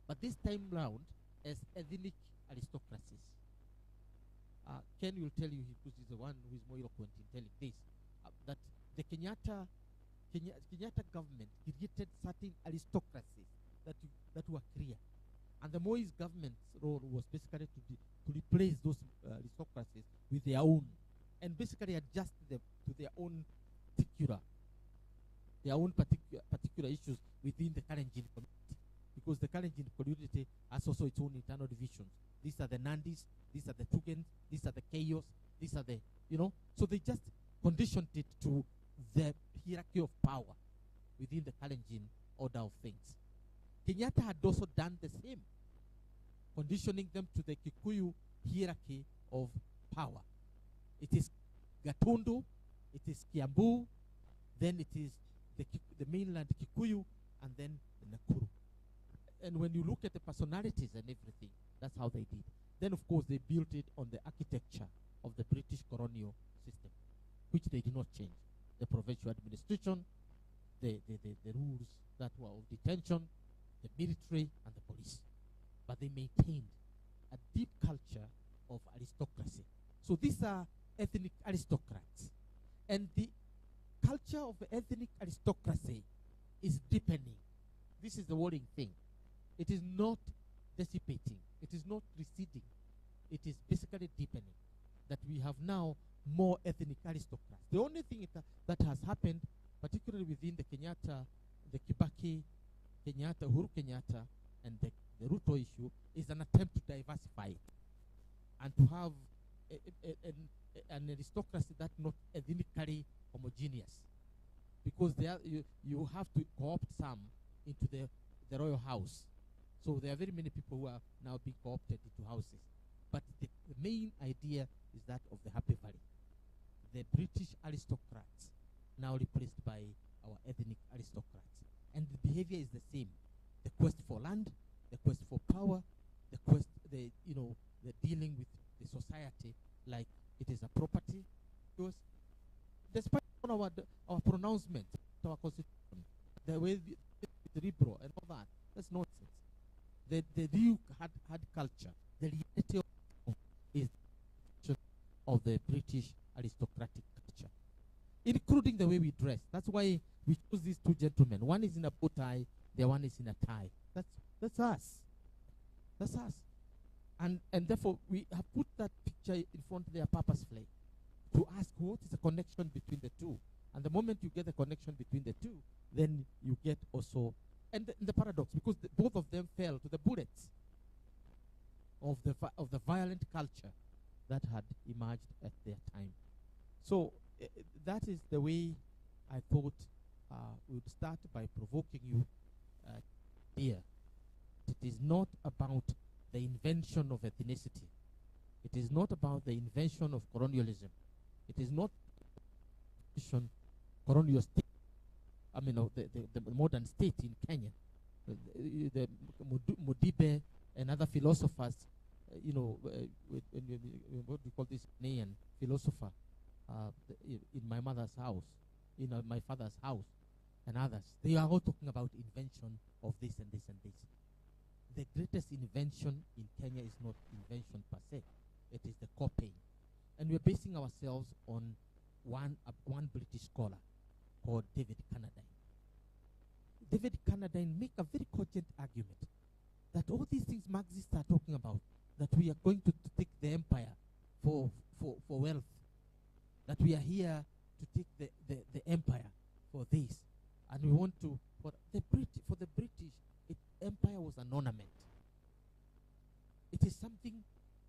but this time round as ethnic aristocracies. Ken will tell you, because he's the one who is more eloquent in telling this, that the Kenyatta government created certain aristocracies that were clear. And the Moise government's role was basically to replace those aristocracies with their own, and basically adjust them to their own particular issues within the Kalenjin community. Because the Kalenjin community has also its own internal divisions. These are the Nandis, these are the Tugens, these are the Kayos, these are the, so they just conditioned it to the hierarchy of power within the Kalenjin order of things. Kenyatta had also done the same, conditioning them to the Kikuyu hierarchy of power. It is Gatundu, it is Kiambu, then it is the mainland Kikuyu, and then the Nakuru. And when you look at the personalities and everything, that's how they did. Then, of course, they built it on the architecture of the British colonial system, which they did not change. The provincial administration, the rules that were of detention, the military, and the police. But they maintained a deep culture of aristocracy. So these are ethnic aristocrats. And the culture of the ethnic aristocracy is deepening. This is the worrying thing. It is not dissipating. It is not receding. It is basically deepening. That we have now more ethnic aristocrats. The only thing that has happened, particularly within the Kenyatta, the Kibaki, Kenyatta, Uhuru Kenyatta, and the Ruto issue, is an attempt to diversify it and to have an aristocracy that's not ethnically homogeneous. Because you have to co-opt some into the royal house. So there are very many people who are now being co-opted into houses. But the main idea is that of the Happy Valley. The British aristocrats now replaced by our ethnic aristocrats. And the behavior is the same. The quest for land, the quest for power, the dealing with the society like it is a property. Because despite our pronouncement, our constitution, the way the Libro and all that, that's nonsense. The real hard culture, the reality of the British aristocratic culture, including the way we dress. That's why we chose these two gentlemen. One is in a bow tie, the one is in a tie. That's us. That's us. And therefore we have put that picture in front there purposefully to ask what is the connection between the two. And the moment you get the connection between the two, then you get also, and the paradox, because both of them fell to the bullets of the violent culture that had emerged at their time. So that is the way I thought we would start by provoking you here. It is not about the invention of ethnicity. It is not about the invention of colonialism. It is not colonial state. I mean, the modern state in Kenya. The Mudibe and other philosophers, what we call this Ghanaian philosopher, in my mother's house, in my father's house, and others, they are all talking about invention of this and this and this. The greatest invention in Kenya is not invention per se. It is the copying. And we're basing ourselves on one British scholar called David Carnadine. David Carnadine make a very cogent argument that all these things Marxists are talking about, that we are going to take the empire for wealth, that we are here to take the empire for this, and we want to, for the British, empire was an ornament. It is something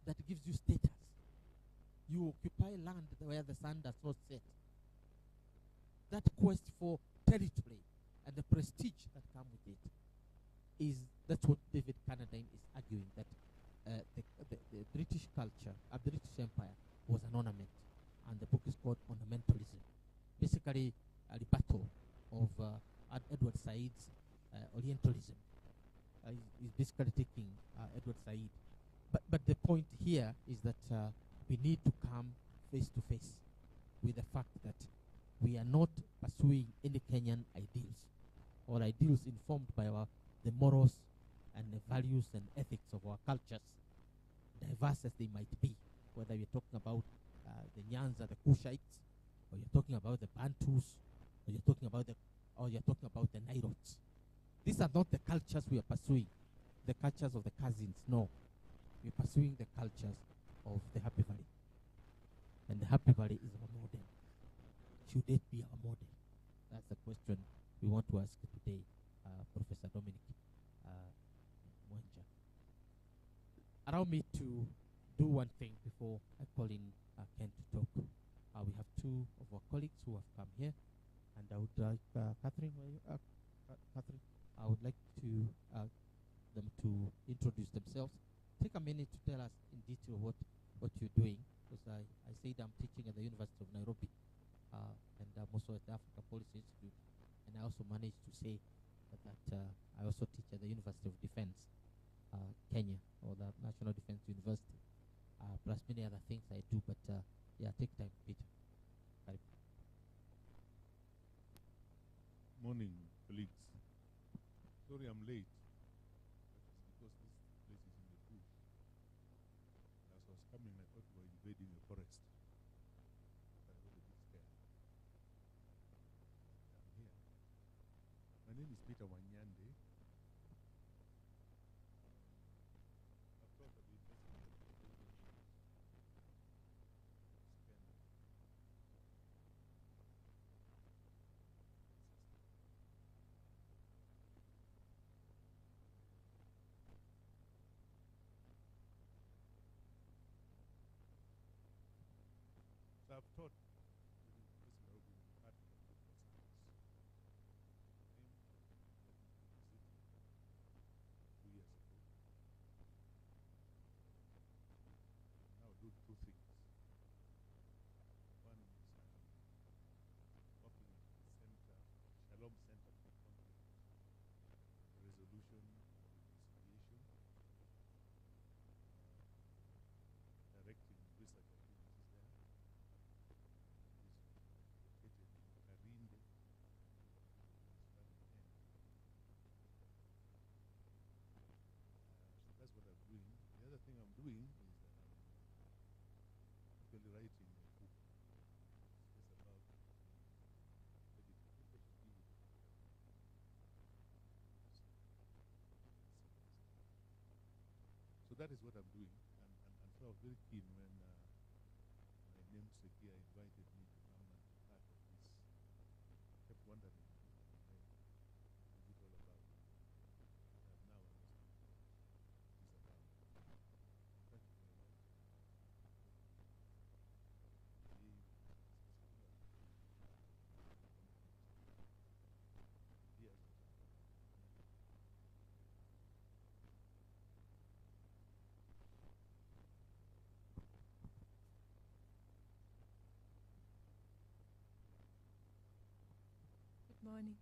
that gives you status. You occupy land where the sun does not set. That quest for territory and the prestige that come with it that's what David Carradine is arguing, that the British culture, a British Empire, was an ornament, and the book is called Ornamentalism. Basically, a rebuttal of Edward Said's Orientalism. He's basically taking Edward Said. But the point here is that we need to come face to face with the fact that we are not pursuing any Kenyan ideals or ideals informed by the morals and the values and ethics of our cultures, diverse as they might be, whether you're talking about the Nyanza, the Kushites, or you're talking about the Bantus, or you're talking about the Nilotes. These are not the cultures we are pursuing, the cultures of the cousins. No, we're pursuing the cultures of the Happy Valley, and the Happy Valley is our model. Should it be our model? That's the question we want to ask today, Professor Dominic Mwenja. Allow me to do one thing before I call in Ken to talk. We have two of our colleagues who have come here, and I would like Catherine. Catherine, I would like to them to introduce themselves. Take a minute to tell us in detail what you're doing, because I said I'm teaching at the University of Nairobi, and I'm also at the Africa Policy Institute, and I also managed to say that I also teach at the University of Defense, Kenya, or the National Defense University, plus many other things I do. But yeah, take time, Peter. Morning, colleagues. Sorry I'm late. But it's because this place is in the bush. As I was coming, I thought we were invading a forest. I got a bit scared. I'm here. My name is Peter Wanyande. I've thought of investigating scandal. So I've taught the University of Nairobi in the Department of Political Science. Came from the city 2 years ago. Now do two things. One is working at the center, Shalom Center for Conflict Resolution and Reconciliation, directing research activities there. Is located in Karinde, so that's what I'm doing. The other thing I'm doing is that I'm actually writing a book. It's about so that is what I'm doing, and so I was very keen when my namesake here invited me to come and be part of this. I kept wondering what is it all about. But I've now understood what it's about. Thank you very much. Yes. Good morning.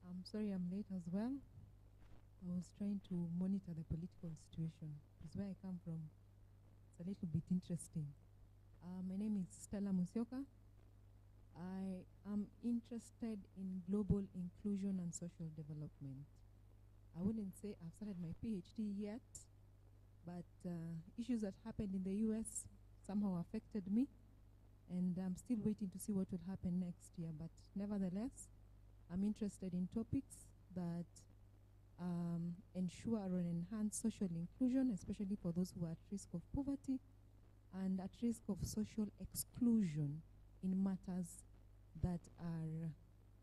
I'm sorry I'm late as well. I was trying to monitor the political situation. Because where I come from, it's a little bit interesting. My name is Stella Musioka. I am interested in global inclusion and social development. I wouldn't say I've started my PhD yet, but issues that happened in the US somehow affected me, and I'm still waiting to see what will happen next year. But nevertheless, I'm interested in topics that ensure or enhance social inclusion, especially for those who are at risk of poverty and at risk of social exclusion in matters that are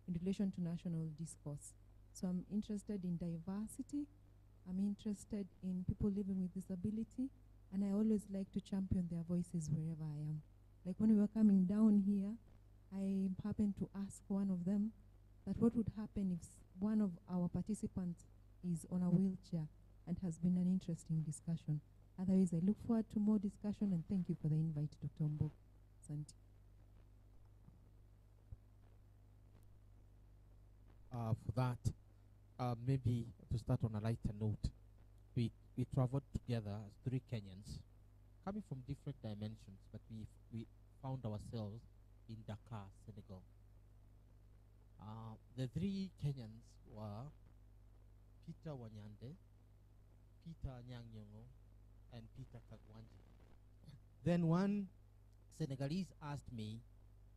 in relation to national discourse. So I'm interested in diversity. I'm interested in people living with disability, and I always like to champion their voices wherever I am. Like when we were coming down here, I happened to ask one of them that what would happen if one of our participants is on a wheelchair, and has been an interesting discussion. Otherwise, I look forward to more discussion, and thank you for the invite, Dr. Mbok. Santi. For that, maybe to start on a lighter note, we traveled together as three Kenyans, coming from different dimensions, but we found ourselves in Dakar, Senegal. The three Kenyans were Peter Wanyande, Peter Nyang'nyongo, and Peter Kagwanji. Then one Senegalese asked me,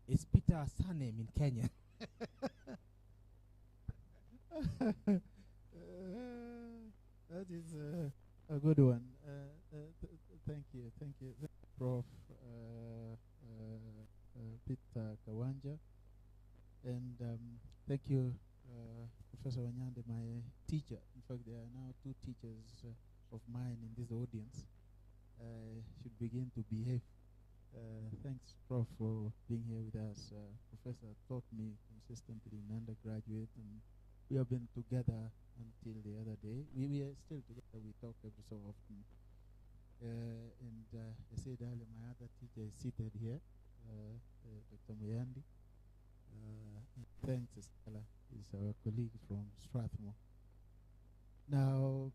"Is Peter a surname in Kenya?" That is a good one. Thank you, Prof. Peter Kawanja, and thank you, Professor Wanyande, my teacher. In fact, there are now two teachers of mine in this audience. Should begin to behave. Thanks, Prof, for being here with us. Professor taught me consistently in undergraduate, and we have been together until the other day. We are still together. We talk every so often. And I said earlier, my other teacher is seated here, Dr. Muyandi. Thanks, Stella. He's our colleague from Strathmore. Now,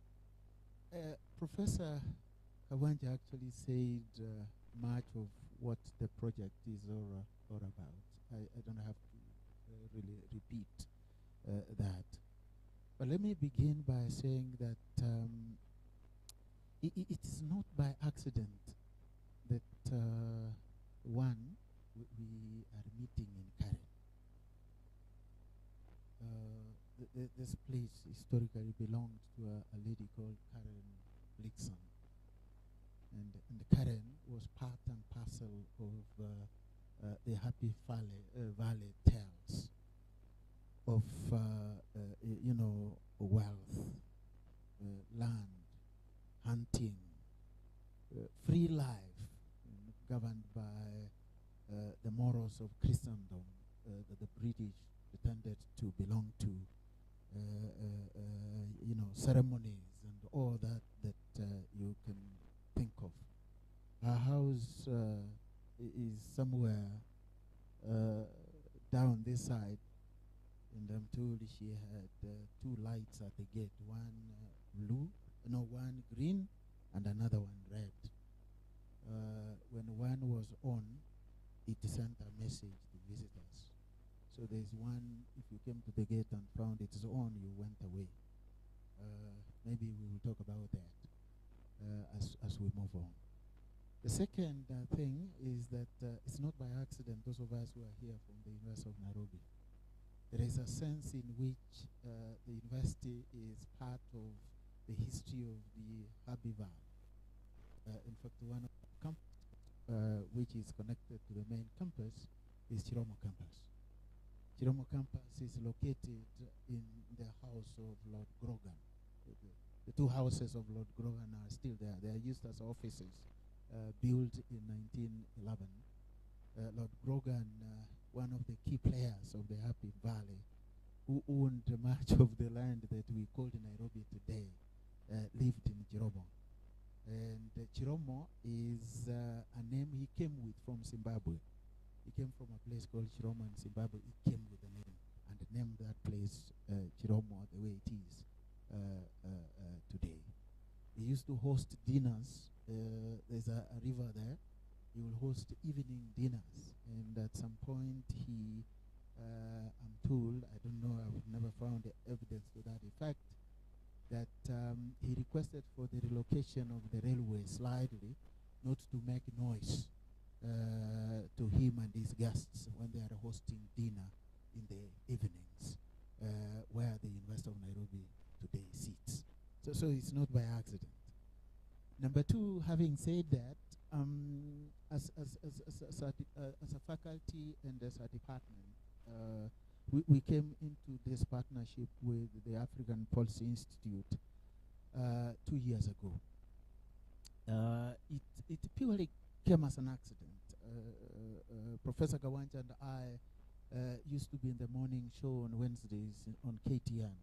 Professor Kawanja actually said much of what the project is all about. I don't have to really repeat that. But let me begin by saying that it is not by accident that we are meeting in Karen. This place historically belonged to a lady called Karen Blixen. And Karen was part and parcel of the Happy Valley tales of, wealth, land, hunting, free life, governed by the morals of Christendom that the British pretended to belong to, ceremonies and all that you can think of. Our house is somewhere down this side, and I'm told she had two lights at the gate, one green and another one red. When one was on, it sent a message to visitors. So there's one, if you came to the gate and found it is on, you went away. Maybe we will talk about that as we move on. The second thing is that it's not by accident, those of us who are here from the University of Nairobi. There is a sense in which the university is part of the history of the Happy Valley. In fact, one of the campuses which is connected to the main campus is Chiromo campus. Chiromo campus is located in the house of Lord Grogan. The two houses of Lord Grogan are still there. They are used as offices, built in 1911. Lord Grogan, one of the key players of the Happy Valley, who owned much of the land that we call Nairobi today, lived in Chiromo. And Chiromo is a name he came with from Zimbabwe. He came from a place called Chiromo in Zimbabwe. He came with a name and named that place Chiromo the way it is today. He used to host dinners. There's a river there. He will host evening dinners. And at some point he, I'm told, I don't know, I've never found the evidence to that effect, that he requested for the relocation of the railway slightly, not to make noise to him and his guests when they are hosting dinner in the evenings, where the University of Nairobi today sits. So it's not by accident. Number two, having said that, as a faculty and as a department, we came into this partnership with the African Policy Institute 2 years ago. It purely came as an accident. Professor Kawanja and I used to be in the morning show on Wednesdays on KTN.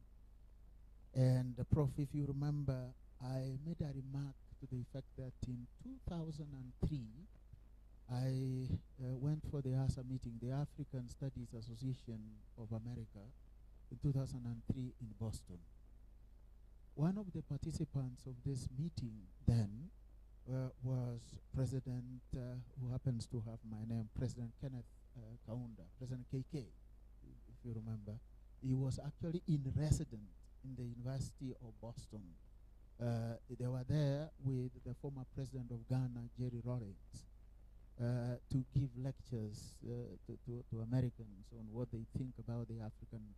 And Prof, if you remember, I made a remark to the effect that in 2003, I went for the ASA meeting, the African Studies Association of America, in 2003 in Boston. One of the participants of this meeting then was President, who happens to have my name, President Kenneth Kaunda, President KK, if you remember. He was actually in residence in the University of Boston. They were there with the former president of Ghana, Jerry Rawlings, to give lectures to Americans on what they think about the African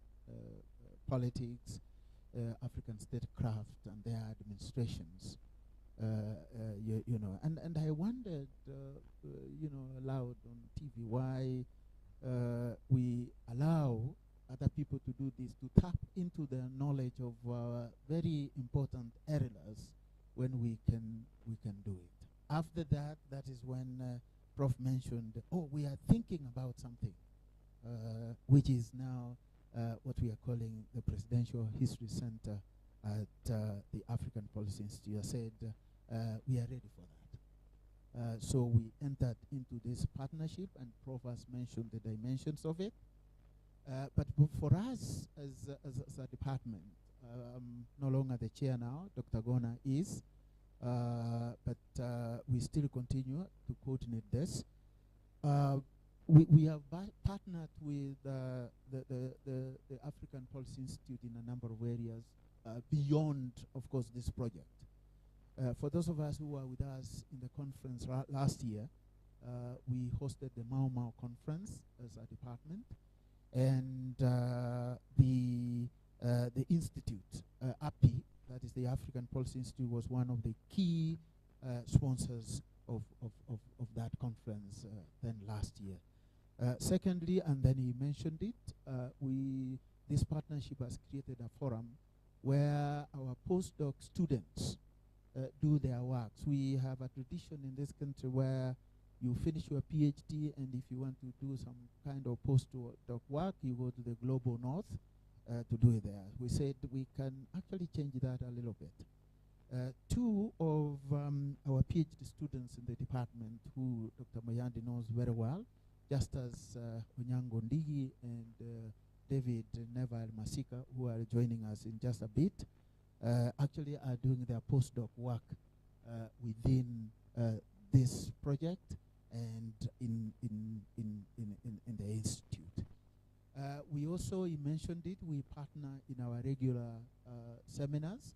politics, African statecraft, and their administrations. You know, and I wondered, you know, aloud on TV why we allow other people to do this, to tap into the knowledge of very important areas when we can do it. After that, that is when Prof mentioned, oh, we are thinking about something, which is now what we are calling the Presidential History Center at the African Policy Institute. I said, we are ready for that. So we entered into this partnership, and Prof has mentioned the dimensions of it. But for us as a department, I'm no longer the chair now, Dr. Gona is, but we still continue to coordinate this. We have partnered with the African Policy Institute in a number of areas beyond, of course, this project. For those of us who were with us in the conference last year, we hosted the Mau Mau conference as a department, and the institute, API, that is the African Policy Institute, was one of the key sponsors of that conference then last year. Secondly, and then he mentioned it, this partnership has created a forum where our postdoc students do their works. We have a tradition in this country where you finish your PhD, and if you want to do some kind of postdoc work, you go to the global north to do it there. We said we can actually change that a little bit. Two of our PhD students in the department, who Dr. Mayandi knows very well, just as Onyango Ndigi and David Neville Masika, who are joining us in just a bit, actually are doing their postdoc work within this project and in the institute. We also, he mentioned it, we partner in our regular seminars.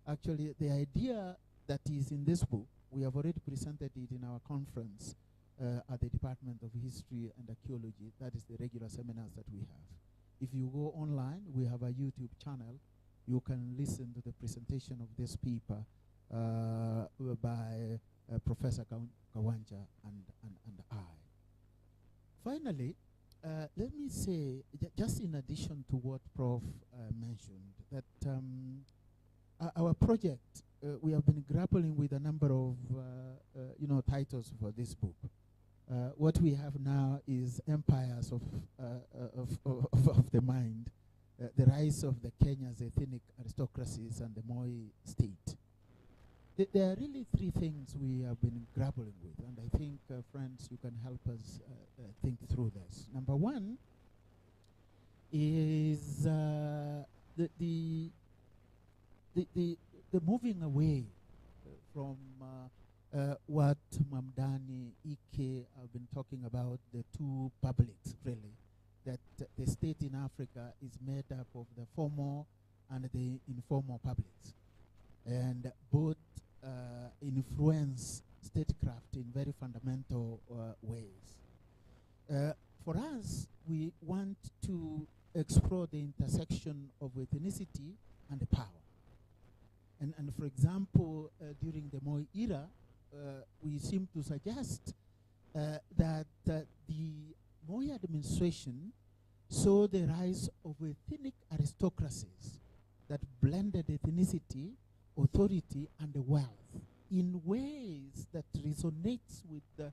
Actually, the idea that is in this book, we have already presented it in our conference at the Department of History and Archaeology. That is the regular seminars that we have. If you go online, we have a YouTube channel. You can listen to the presentation of this paper by Professor Kawanja and I. Finally, let me say, just in addition to what Prof mentioned, that our project, we have been grappling with a number of titles for this book. What we have now is Empires of the Mind, the rise of the Kenya's ethnic aristocracies and the Moi state. There are really three things we have been grappling with, and I think, friends, you can help us think through this. Number one is the moving away from what Mamdani, Ike have been talking about, the two publics, really, that the state in Africa is made up of the formal and the informal publics. And both influence statecraft in very fundamental ways. For us, we want to explore the intersection of ethnicity and power. And for example, during the Moi era, we seem to suggest that the Moi administration saw the rise of ethnic aristocracies that blended ethnicity, authority, and wealth in ways that resonates with the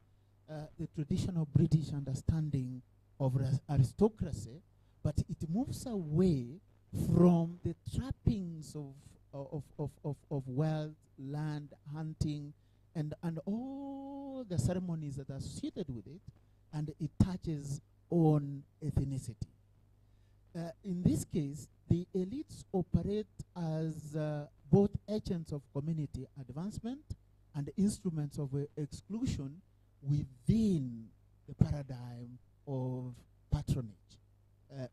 traditional British understanding of aristocracy, but it moves away from the trappings of wealth, land, hunting, and all the ceremonies that are associated with it, and it touches on ethnicity. In this case, the elites operate as both agents of community advancement and instruments of exclusion within the paradigm of patronage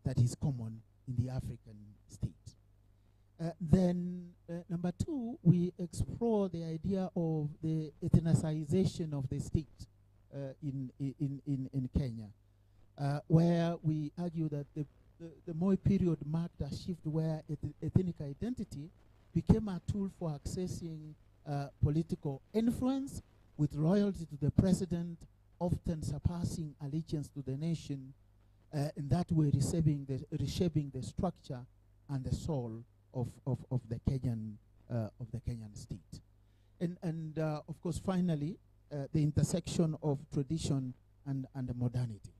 that is common in the African state. Then, number two, we explore the idea of the ethnicization of the state in Kenya, where we argue that the Moi period marked a shift where ethnic identity became a tool for accessing political influence, with loyalty to the president often surpassing allegiance to the nation, in that way reshaping the structure and the soul of the Kenyan state. And of course, finally, the intersection of tradition and modernity,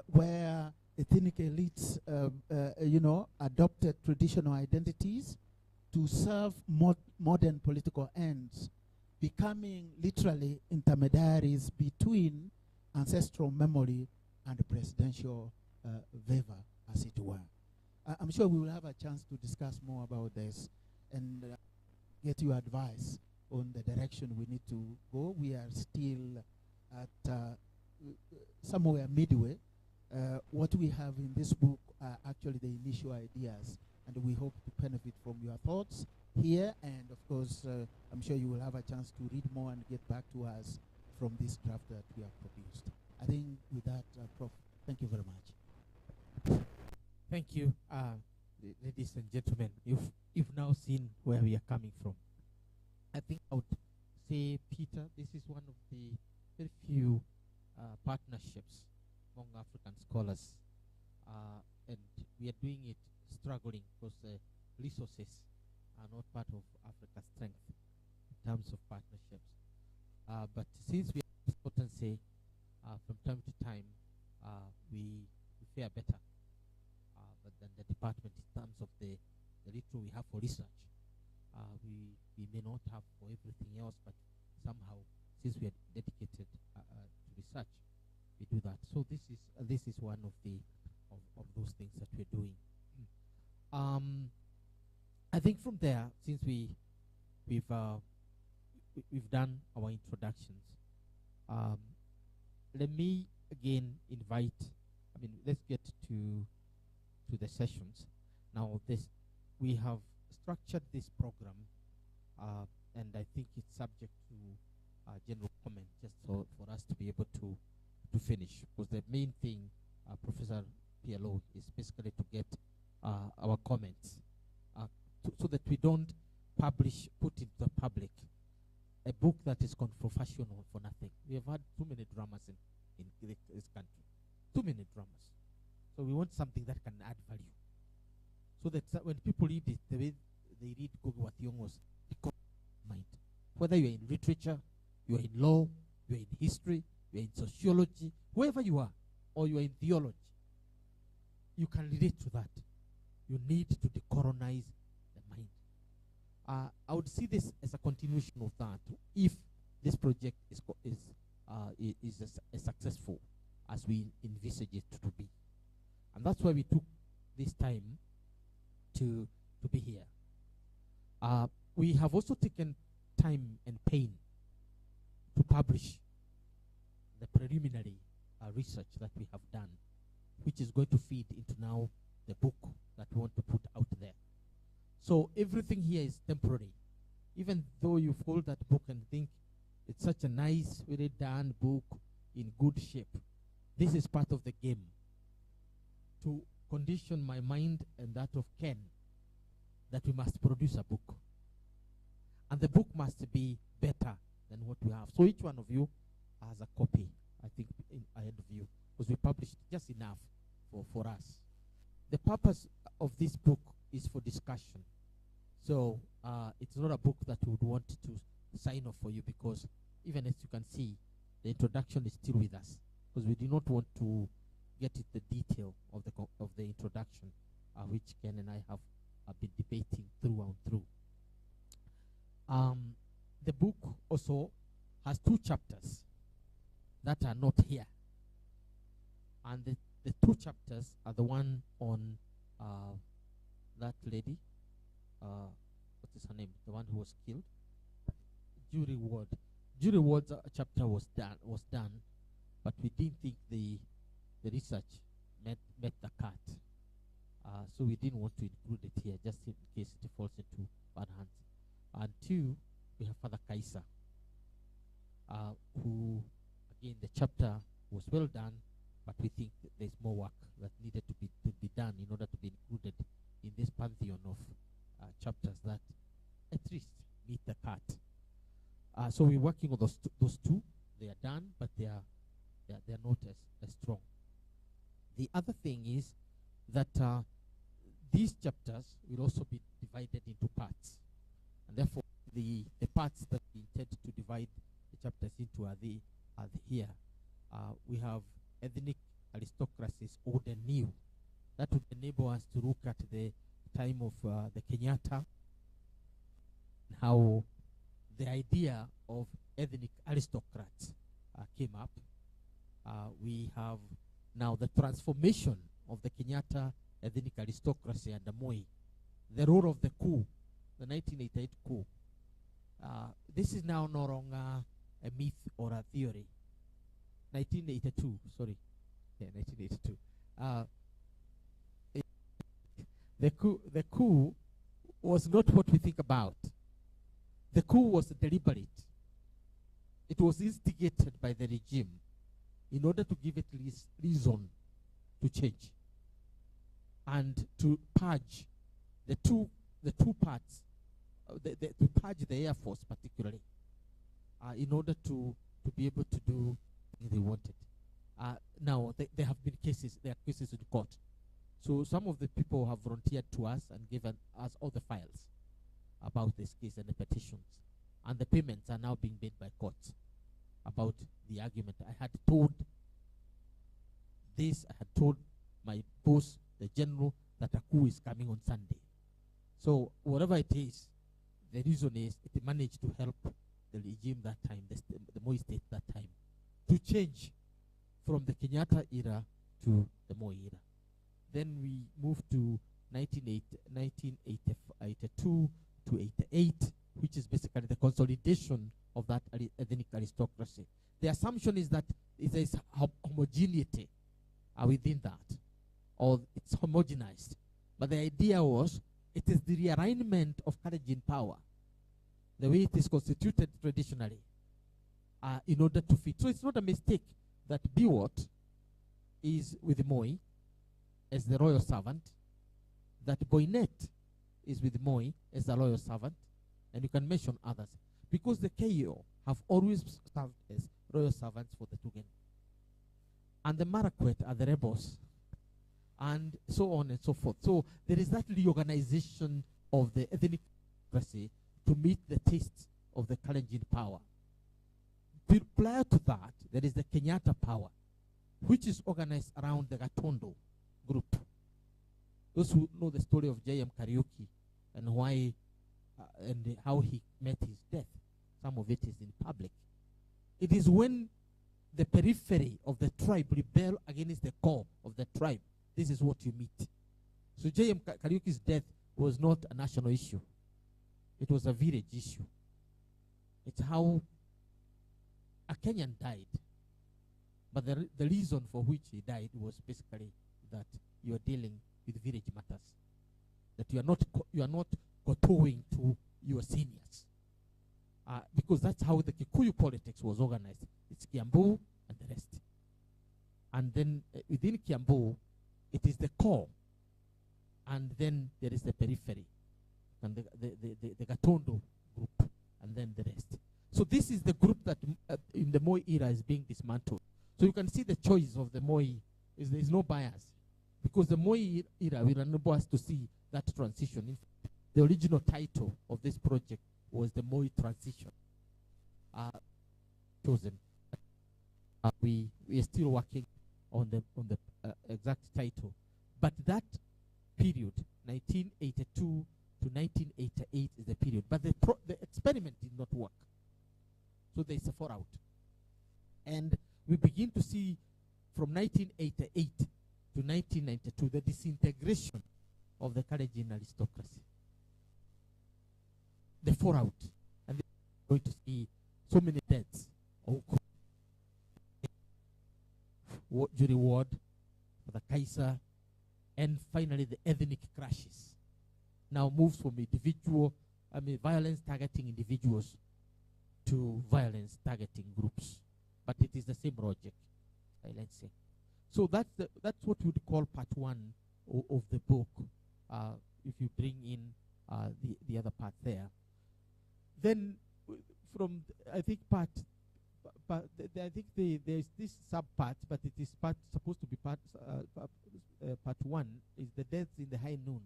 where ethnic elites, adopted traditional identities to serve modern political ends, becoming literally intermediaries between ancestral memory and presidential favor, as it were. I'm sure we will have a chance to discuss more about this and get your advice on the direction we need to go. We are still at somewhere midway. What we have in this book are actually the initial ideas, and we hope to benefit from your thoughts here, and of course, I'm sure you will have a chance to read more and get back to us from this draft that we have produced. I think with that, Prof, thank you very much. Thank you, ladies and gentlemen. You've now seen where we are coming from. I think I would say, Peter, this is one of the very few partnerships among African scholars, and we are doing it struggling because resources are not part of Africa's strength in terms of partnerships. But since we have potency, from time to time, we fare better than the department in terms of the little we have for research. We may not have for everything else, but somehow, since we are dedicated to research, we do that. So this is one of those things that we're doing. I think from there, since we've done our introductions, let me again invite. Let's get to the sessions. Now, we have structured this program, and I think it's subject to general comment, just for us to be able to finish. Because the main thing, Professor PLO, is basically to get our comments, so that we don't put into the public a book that is controversial for nothing. We have had too many dramas in this country, too many dramas. So we want something that can add value, so that when people read it, the way they read Gogo Wathiongo's mind, whether you're in literature, you're in law, you're in history, you're in sociology, wherever you are, or you're in theology, you can relate to that. You need to decolonize the mind. I would see this as a continuation of that if this project is as successful as we envisage it to be. And that's why we took this time to be here. We have also taken time and pain to publish the preliminary research that we have done, which is going to feed into now the book that we want to put out there. So everything here is temporary. Even though you fold that book and think it's such a nice, very done book in good shape, this is part of the game to condition my mind and that of Ken that we must produce a book. And the book must be better than what we have. So each one of you has a copy, I think, ahead of you, because we published just enough for us. The purpose of this book is for discussion. So it's not a book that we would want to sign off for you, because even as you can see, the introduction is still with us, because we do not want to get into the detail of the introduction, which Ken and I have been debating through and through. The book also has 2 chapters that are not here, and the 2 chapters are the one on that lady, what is her name, the one who was killed, Jury Ward. Jury Ward's chapter was done, but we didn't think the research met the cut, so we didn't want to include it here, just in case it falls into bad hands. And 2, we have Father Kaisa, who, again, the chapter was well done, but we think that there's more work that needed to be done in order to be included in this pantheon of chapters that at least meet the cut. So we're working on those 2. They are done, but they are not as strong. The other thing is that these chapters will also be divided into parts, and therefore the parts that we intend to divide the chapters into are here. We have ethnic aristocracies, old and new. That would enable us to look at the time of the Kenyatta, how the idea of ethnic aristocrats came up. We have now the transformation of the Kenyatta ethnic aristocracy under Moi, the role of the coup, the 1988 coup. This is now no longer a myth or a theory. 1982, sorry. Yeah, 1982. The coup was not what we think about. The coup was deliberate. It was instigated by the regime in order to give it reason to change and to purge the two parts, to purge the Air Force particularly, in order to be able to do what they wanted. Now, there have been cases, there are cases in court. So some of the people have volunteered to us and given us all the files about this case and the petitions. And the payments are now being made by courts about the argument. I had told my boss, the general, that a coup is coming on Sunday. So whatever it is, the reason is it managed to help the regime that time, the Moi state that time, to change from the Kenyatta era to the Moi era. Then we moved to 1982 to 88, which is basically the consolidation of that ethnic aristocracy. The assumption is that there is homogeneity within that, or it's homogenized. But the idea was it is the realignment of Kalenjin power, the way it is constituted traditionally, in order to fit. So it's not a mistake that Biwott is with Moi as the royal servant, that Boynet is with Moi as the royal servant, and you can mention others, because the KO have always served as royal servants for the Tugen. And the Marakwet are the rebels, and so on and so forth. So there is that reorganization of the ethnic democracy to meet the tastes of the Kalenjin power. Prior to that, there is the Kenyatta power, which is organized around the Gatondo group. Those who know the story of J.M. Kariuki and why and how he met his death, some of it is in public. It is when the periphery of the tribe rebel against the core of the tribe. This is what you meet. So J.M. Kariuki's death was not a national issue. It was a village issue. It's how a Kenyan died. But the reason for which he died was basically that you are dealing with village matters. That you are not kowtowing to your seniors. Because that's how the Kikuyu politics was organized. It's Kiambu and the rest. And then within Kiambu, it is the core. And then there is the periphery. And the Gatondo group. And then the rest. So this is the group that in the Moi era is being dismantled. So you can see the choice of the Moi is there is no bias. because the Moi era will enable us to see that transition. In fact, the original title of this project was the Moi transition. Chosen. We are still working on the exact title, but that period, 1982 to 1988, is the period. But the experiment did not work, so there is a fallout, and we begin to see from 1988 to 1992 the disintegration of the Kalenjin aristocracy, the fallout, and we're going to see so many deaths. Jury Ward, for the Kaiser, and finally the ethnic crashes. Now moves from violence targeting individuals to violence targeting groups. But it is the same project, let's say. So that's what we would call part one of the book. If you bring in the other part there, then from I think there's this sub part, but it is supposed to be part one is the deaths in the high noon,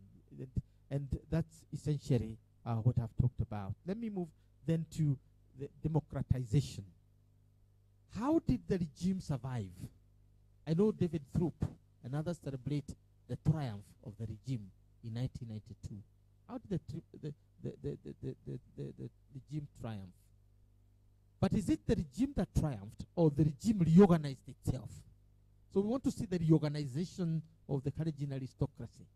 and that's essentially what I've talked about. Let me move then to the democratization. How did the regime survive? I know David Thorpe and others celebrate the triumph of the regime in 1992. How did the regime triumph? But is it the regime that triumphed, or the regime reorganized itself? So we want to see the reorganization of the Kalenjin aristocracy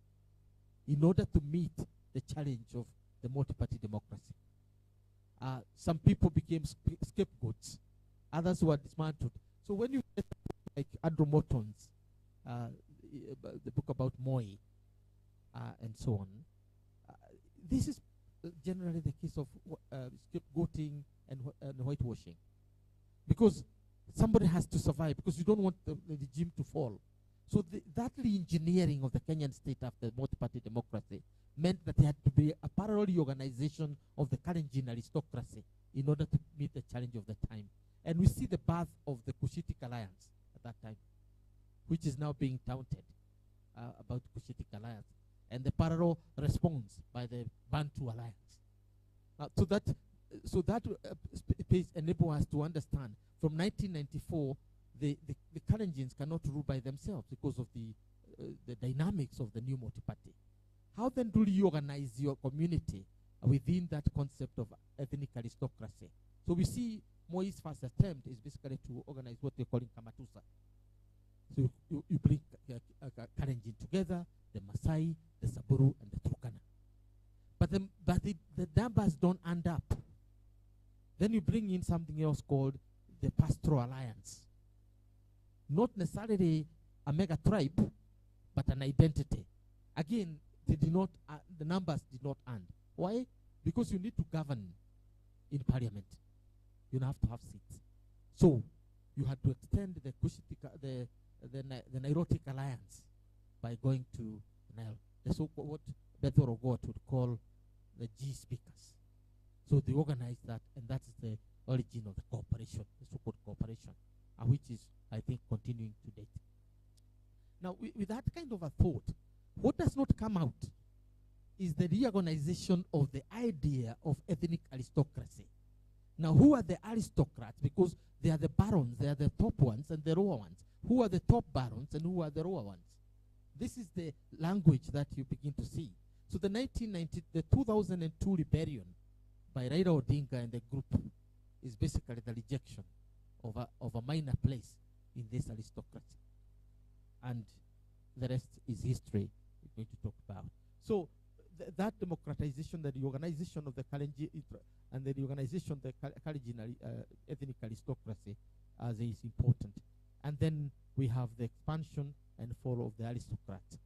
in order to meet the challenge of the multi-party democracy. Some people became scapegoats. Others were dismantled. So when you get like Andrew Morton's, the book about Moi, and so on, this is generally the case of scapegoating and whitewashing, because somebody has to survive, because you don't want the regime to fall. So that re-engineering of the Kenyan state after multi-party democracy meant that there had to be a parallel reorganization of the Kalenjin aristocracy in order to meet the challenge of the time. And we see the birth of the Cushitic Alliance at that time, which is now being touted about Cushitic Alliance, and the parallel response by the Bantu Alliance. So that space enables us to understand from 1994 the Kalenjins cannot rule by themselves because of the dynamics of the new multi-party. How then do you organize your community within that concept of ethnic aristocracy? So we see Moi's first attempt is basically to organize what they're calling Kamatusa. So you bring Kalenjin together, the Masai, the Saburu, and the Turkana. But the numbers don't end up. Then you bring in something else called the Pastoral Alliance. Not necessarily a mega tribe, but an identity. Again, the numbers did not end. Why? Because you need to govern in parliament. You don't have to have seats. So you had to extend the Nilotic Alliance by going to Nile. So what Bethel Ogot would call the G speakers. So they organized that, and that's the origin of the cooperation, the so-called cooperation, which is, I think, continuing to date. Now, with that kind of a thought, what does not come out is the reorganization of the idea of ethnic aristocracy. Now, who are the aristocrats? Because they are the barons, they are the top ones and the lower ones. Who are the top barons and who are the lower ones? This is the language that you begin to see. So the 2002 rebellion by Raila Odinga and the group is basically the rejection of a minor place in this aristocracy. And the rest is history we're going to talk about. So that democratization, the reorganization of the Kalenjin and the reorganization of the Kalenjin ethnic aristocracy is important. And then we have the expansion and fall of the aristocrats.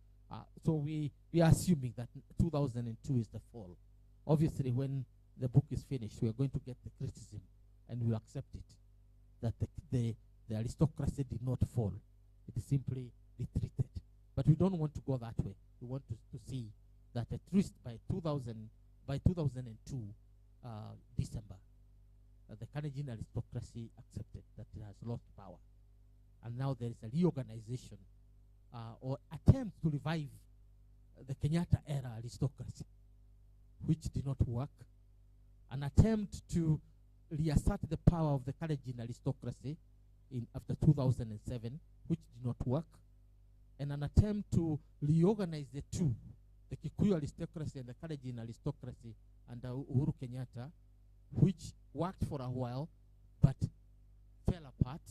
So we are assuming that 2002 is the fall. Obviously, when the book is finished, we are going to get the criticism, and we accept it, that the aristocracy did not fall. It is simply retreated. But we don't want to go that way. We want to see that at least by 2002 December, the Kalenjin aristocracy accepted that it has lost power. And now there is a reorganization or attempts to revive the Kenyatta era aristocracy, which did not work. An attempt to reassert the power of the Kalenjin aristocracy after 2007, which did not work. And an attempt to reorganize the two, the Kikuyu aristocracy and the Kalenjin aristocracy under Uhuru Kenyatta, which worked for a while but fell apart,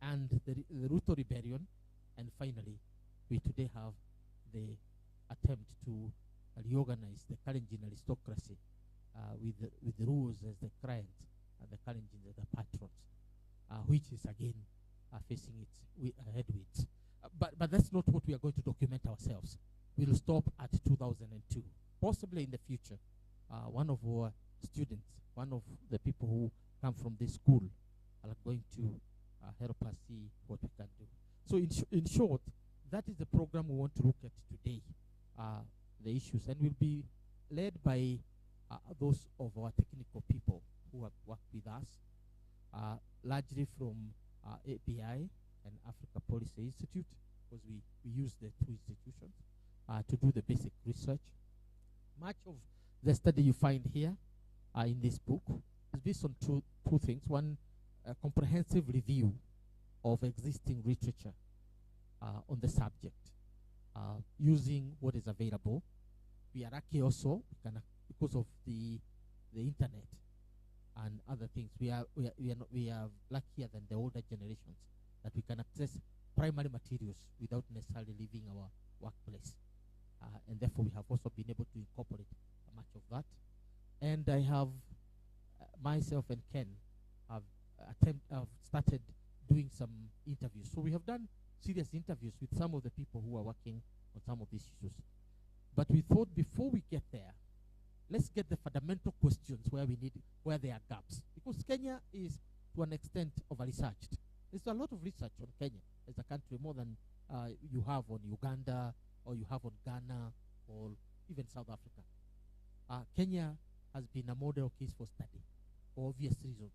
and the Ruto rebellion, and finally, we today have the attempt to reorganize the Kalenjin aristocracy with the rules as the clients and the Kalenjin as the patrons, which is again facing its headwinds. But that's not what we are going to document ourselves. We'll stop at 2002. Possibly in the future, one of our students, one of the people who come from this school, are going to help us see what we can do. So in short, that is the program we want to look at today, the issues, and will be led by those of our technical people who have worked with us, largely from API and Africa Policy Institute, because we use the two institutions to do the basic research. Much of the study you find here in this book is based on two things. One, a comprehensive review of existing literature on the subject, using what is available. We are lucky also, because of the internet and other things. We are luckier than the older generations, that we can access primary materials without necessarily leaving our workplace. And therefore, we have also been able to incorporate much of that. And I have, myself and Ken, have started doing some interviews. So we have done serious interviews with some of the people who are working on some of these issues. But we thought before we get there, let's get the fundamental questions where there are gaps. Because Kenya is, to an extent, over-researched. There's a lot of research on Kenya as a country, more than you have on Uganda, or you have on Ghana, or even South Africa. Kenya has been a model case for study, for obvious reasons,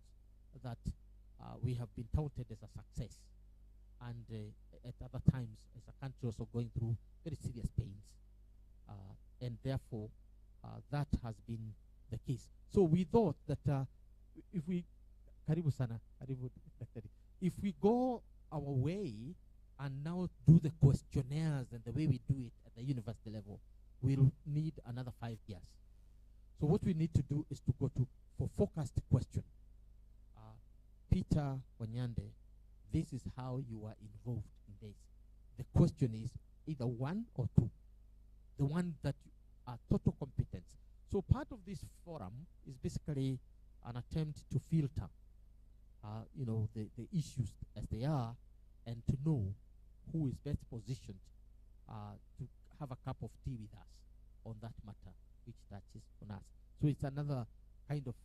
that we have been touted as a success, and at other times as a country also going through very serious pains, and therefore that has been the case. So we thought that if we go our way and now do the questionnaires and the way we do it at the university level, we'll need another 5 years. So what we need to do is to go for focused question. Peter Wanyande, this is how you are involved in this. The question is either 1 or 2. The one that are total competence. So part of this forum is basically an attempt to filter, the issues as they are, and to know who is best positioned to have a cup of tea with us on that matter, which touches on us. So it's another kind of,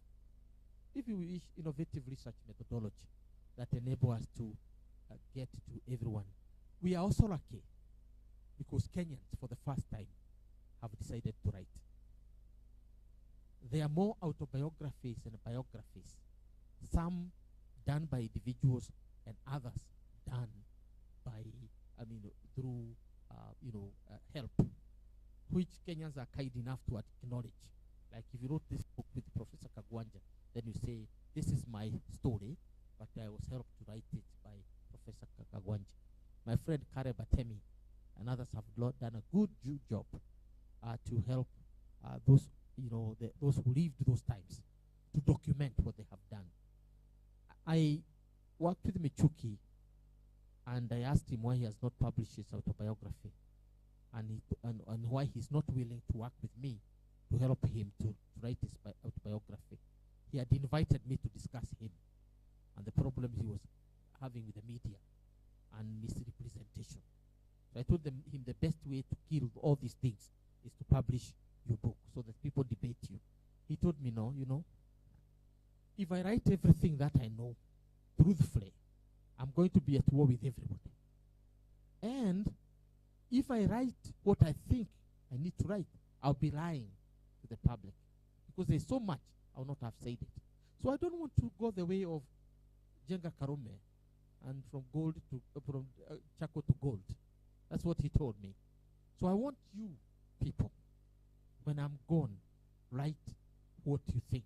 if you wish, innovative research methodology that enable us to get to everyone. We are also lucky because Kenyans, for the first time, have decided to write. There are more autobiographies and biographies, some done by individuals and others done by, through, help, which Kenyans are kind enough to acknowledge. Like if you wrote this book with Professor Kagwanja, then you say, this is my story, but I was helped to write it by Professor Kagwanja. My friend Kare Batemi and others have done a good job to help those, those who lived those times, to document what they have done. I worked with Michuki, and I asked him why he has not published his autobiography, and why he's not willing to work with me to help him to write his autobiography. He had invited me to discuss him and the problems he was having with the media and misrepresentation. So I told him the best way to kill all these things is to publish your book so that people debate you. He told me, no, if I write everything that I know truthfully, I'm going to be at war with everybody. And if I write what I think I need to write, I'll be lying to the public, because there's so much I will not have said it. So I don't want to go the way of Jenga Karume and from charcoal to gold. That's what he told me. So I want you people, when I'm gone, write what you think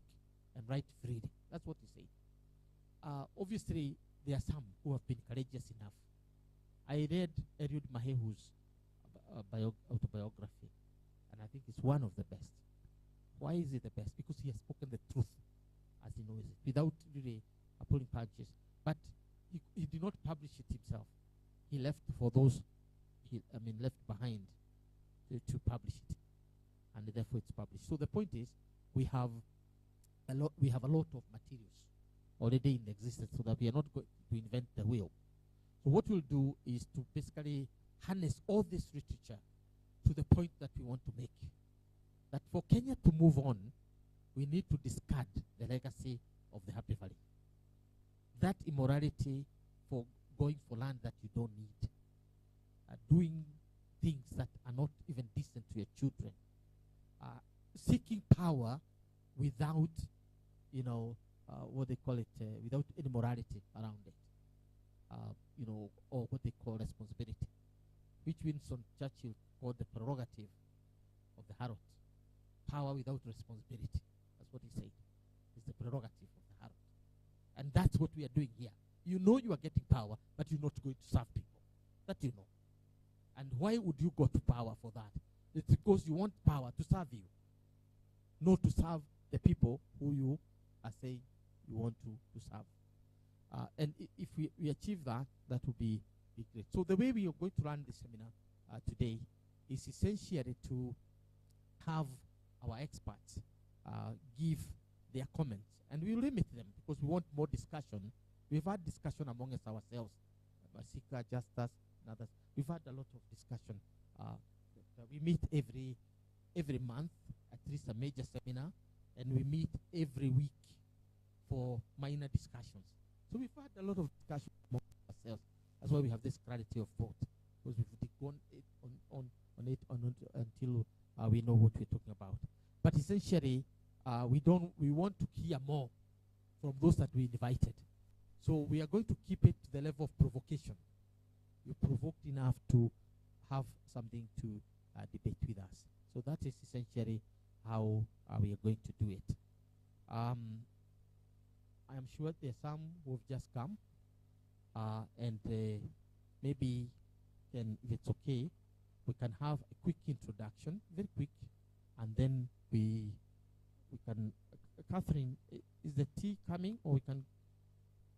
and write freely. That's what he said. Obviously, there are some who have been courageous enough. I read Eliud Mahehu's autobiography, and I think it's one of the best. Why is it the best? Because he has spoken the truth as he knows it, without really pulling punches. But he did not publish it himself. He left for those left behind to publish it, and therefore it's published. So the point is, we have a lot of materials already in existence, so that we are not going to invent the wheel. So what we'll do is to basically harness all this literature to the point that we want to make. That for Kenya to move on, we need to discard the legacy of the Happy Valley. That immorality for going for land that you don't need, doing things that are not even decent to your children, seeking power without, what they call it, without any morality around it, or what they call responsibility, which Winston Churchill called the prerogative of the harlot. Power without responsibility. That's what he said. It's the prerogative of the harlot. And that's what we are doing here. You know you are getting power, but you're not going to serve people. That you know. And why would you go to power for that? It's because you want power to serve you, not to serve the people who you are saying you want to serve. And if we achieve that, that would be great. So the way we are going to run this seminar today is essentially to have our experts give their comments. And we limit them because we want more discussion. We've had discussion among us ourselves, Masika, Justus, and others. We've had a lot of discussion. We meet every month, at least a major seminar, and we meet every week for minor discussions. So we've had a lot of discussion among ourselves. That's why we have this clarity of thought, because we've gone on it until we know what we're talking about. But essentially, we want to hear more from those that we invited. So we are going to keep it to the level of provocation. You're provoked enough to have something to debate with us. So that is essentially how we are going to do it. I am sure there are some who have just come, and maybe if it's okay, we can have a quick introduction, very quick, and then we can. Catherine, is the tea coming, or we can?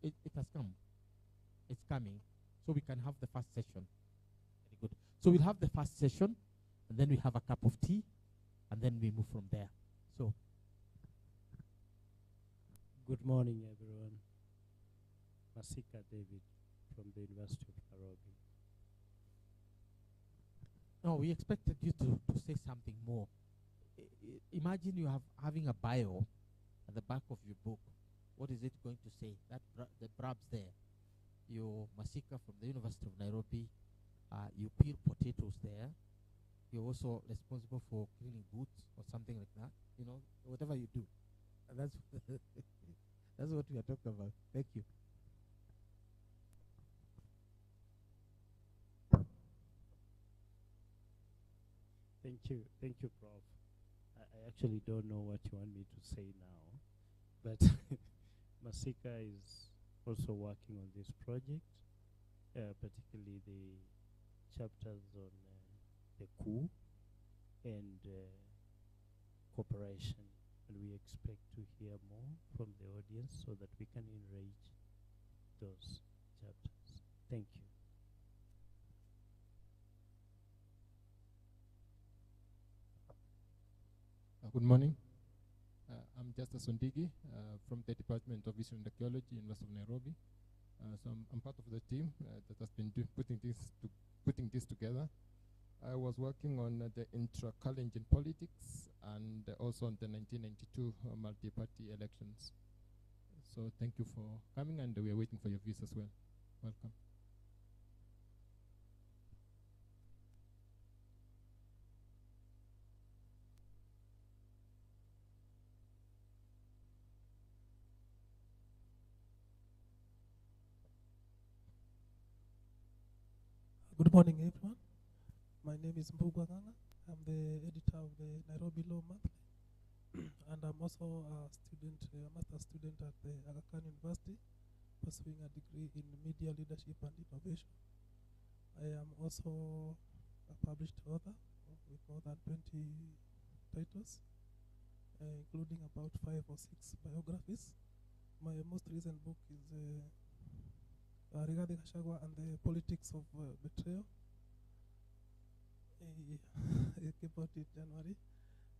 It has come. It's coming, so we can have the first session. Very good. So we'll have the first session, and then we have a cup of tea, and then we move from there. So. Good morning, everyone. Masika David from the University of Nairobi. No, we expected you to say something more. Imagine you having a bio at the back of your book. What is it going to say? The brabs there. You're Masika from the University of Nairobi. You peel potatoes there. You're also responsible for cleaning boots or something like that. Whatever you do. And that's that's what we are talking about. Thank you. Thank you, Prof. I actually don't know what you want me to say now, but Masika is also working on this project, particularly the chapters on the coup and cooperation, and we expect to hear more from the audience so that we can enrich those chapters. Thank you. Good morning. I'm Justus Ondigi from the Department of History and Archaeology, University of Nairobi. So I'm part of the team that has been putting this together. I was working on the intra-Kalenjin politics and also on the 1992 multi-party elections. So thank you for coming, and we are waiting for your views as well. Welcome. Good morning, everyone. My name is Mbugwa Nganga. I'm the editor of the Nairobi Law Monthly. And I'm also a student, a master's student at the Aga Khan University, pursuing a degree in media leadership and innovation. I am also a published author with more than 20 titles, including about 5 or 6 biographies. My most recent book is Rigathi Gachagua and the Politics of Betrayal. It came out in January.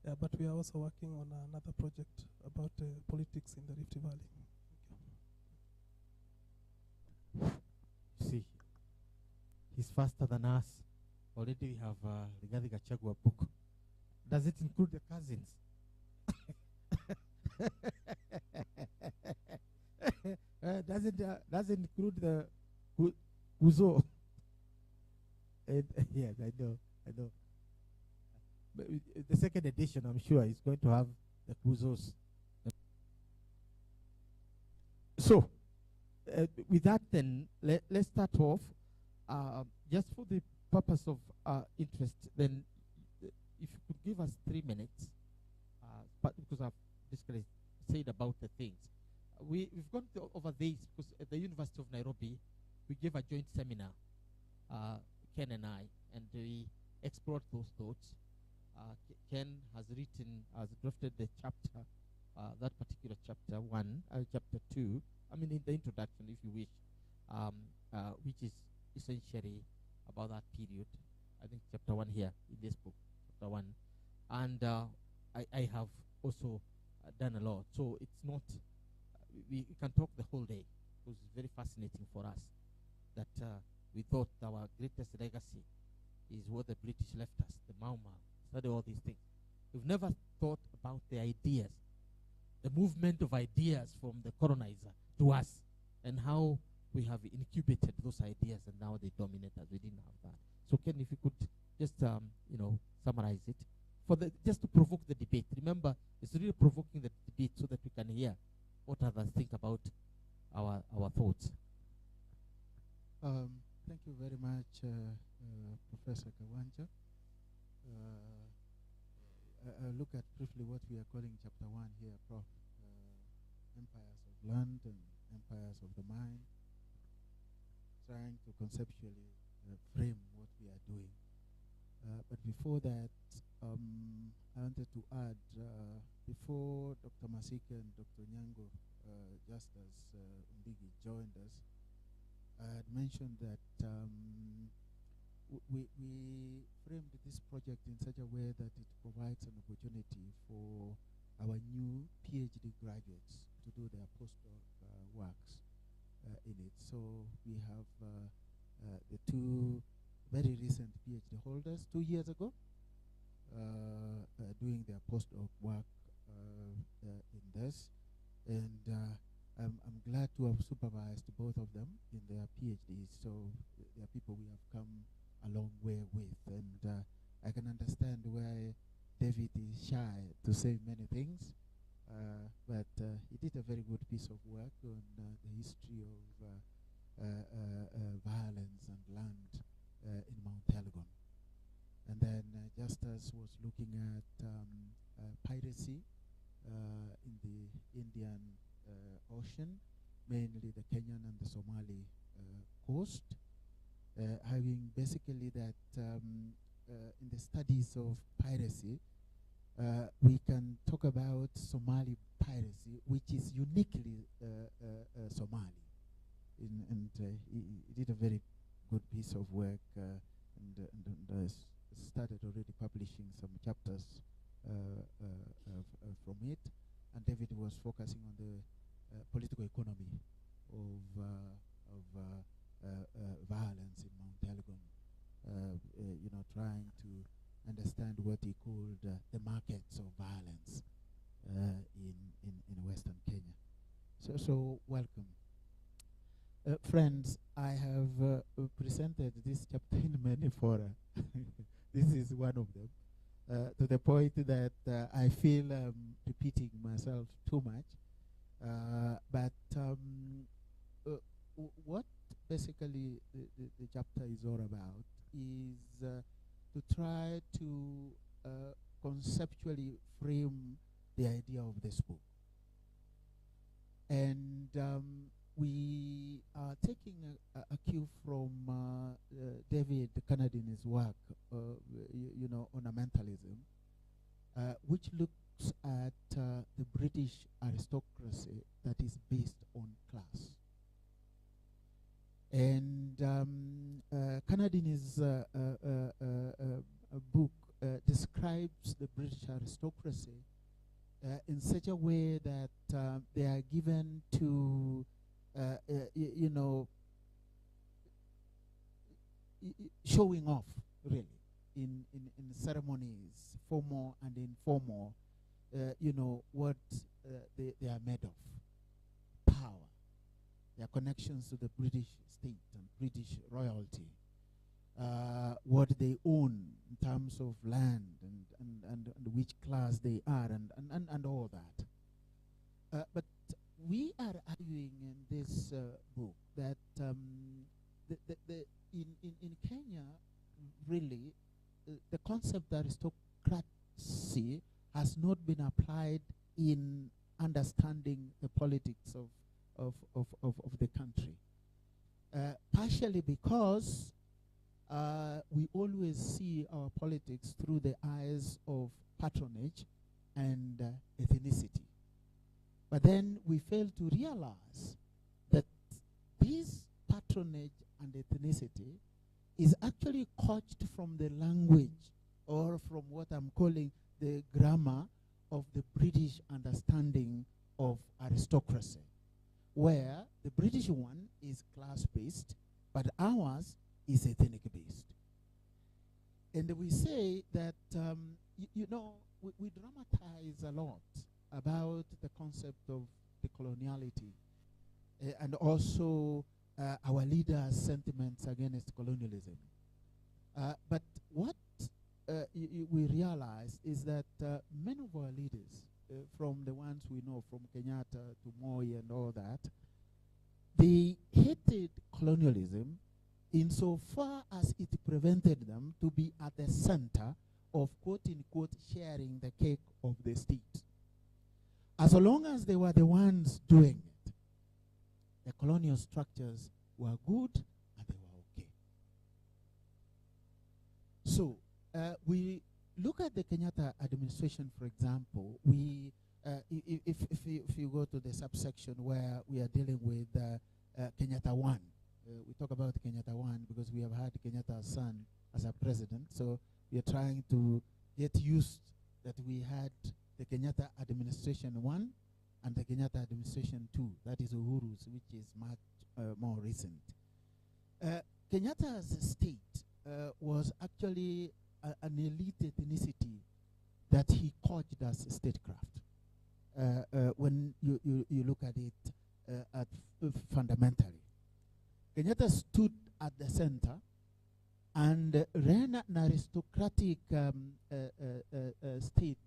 Yeah, but we are also working on another project about politics in the Rift Valley. See, he's faster than us. Already we have Rigathi Gachagua book. Does it include the cousins? Doesn't include the Uzo. Yes, I know. But the second edition, I'm sure, is going to have the Kuzos. So, with that, then let's start off. Just for the purpose of interest, then, if you could give us 3 minutes, but because I've basically said about the things, we've gone over this because at the University of Nairobi, we gave a joint seminar, Ken and I, and we explored those thoughts. Ken has drafted the chapter, that particular chapter 1, chapter 2, I mean in the introduction if you wish, which is essentially about that period. I think chapter 1 here in this book, chapter 1. And I have also done a lot. So it's not, we can talk the whole day because it's very fascinating for us that we thought our greatest legacy is what the British left us, the Mau Mau. Study all these things. We've never thought about the ideas, the movement of ideas from the colonizer to us, and how we have incubated those ideas, and now they dominate us. We didn't have that. So, Ken, if you could just, summarize it, just to provoke the debate. Remember, it's really provoking the debate so that we can hear what others think about our thoughts. Thank you very much, Professor Kawanja. I'll look at briefly what we are calling chapter 1 here, Prof. Empires of land and empires of the mind, trying to conceptually frame what we are doing. But before that, I wanted to add, before Dr. Masika and Dr. Nyango, just as Mbigi joined us, I had mentioned that we framed this project in such a way that it provides an opportunity for our new PhD graduates to do their postdoc works in it. So we have the 2 very recent PhD holders 2 years ago doing their postdoc work in this. And I'm glad to have supervised both of them in their PhDs. So they are people we have come a long way with, and I can understand why David is shy to say many things, but he did a very good piece of work on the history of violence and land in Mount Elgon. And then Justus was looking at piracy in the Indian Ocean, mainly the Kenyan and the Somali coast. Having basically that in the studies of piracy, we can talk about Somali piracy, which is uniquely Somali. And he did a very good piece of work and started already publishing some chapters from it. And David was focusing on the political economy of violence in Mount Elgon, trying to understand what he called the markets of violence in Western Kenya. So welcome. Friends, I have presented this chapter in many fora. This is one of them, to the point that I feel repeating myself too much. But what basically the chapter is all about is to try to conceptually frame the idea of this book. And we are taking a cue from David Carnadine's work, you know, ornamentalism, which looks at the British aristocracy that is based on class. And Carnadine's book describes the British aristocracy in such a way that they are given to, you know, showing off, really, in ceremonies, formal and informal, you know, what they are made of. Power, their connections to the British state and British royalty, what they own in terms of land and which class they are and all that. But we are arguing in this book that in Kenya, really, the concept of aristocracy has not been applied in understanding the politics of the country. Partially because we always see our politics through the eyes of patronage and ethnicity. But then we fail to realize that this patronage and ethnicity is actually coached from the language, or from what I'm calling the grammar of the British understanding of aristocracy, where the British one is class-based, but ours is ethnic-based. And we say that, you know, we dramatize a lot about the concept of decoloniality and also our leaders' sentiments against colonialism. But what we realize is that many of our leaders, from the ones we know, from Kenyatta to Moi and all that, they hated colonialism insofar as it prevented them to be at the center of quote-unquote sharing the cake of the state. As long as they were the ones doing it, the colonial structures were good and they were okay. So we look at the Kenyatta administration, for example. We, if you go to the subsection where we are dealing with Kenyatta 1, we talk about Kenyatta 1 because we have had Kenyatta's son as a president. So we are trying to get used that we had the Kenyatta administration 1 and the Kenyatta administration 2. That is Uhuru's, which is much more recent. Kenyatta's state was actually an elite ethnicity that he coached as statecraft. When you look at it fundamentally. Kenyatta stood at the center and ran an aristocratic state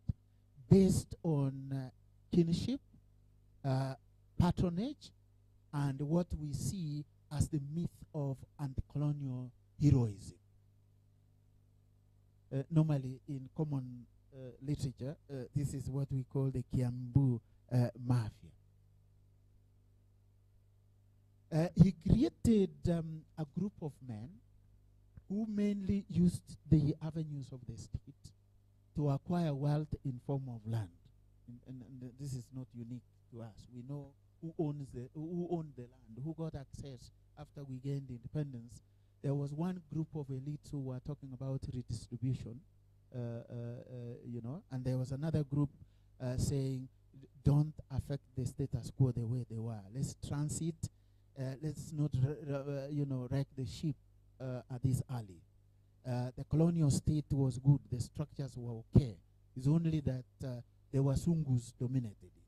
based on kinship, patronage, and what we see as the myth of anti-colonial heroism. Normally, in common literature, this is what we call the Kiambu Mafia. He created a group of men who mainly used the avenues of the state to acquire wealth in form of land. And this is not unique to us. We know who owned the land, who got access after we gained independence. There was one group of elites who were talking about redistribution, you know, and there was another group saying, don't affect the status quo the way they were. Let's transit. Let's not, you know, wreck the ship at this alley. The colonial state was good. The structures were okay. It's only that the Wasungus dominated it.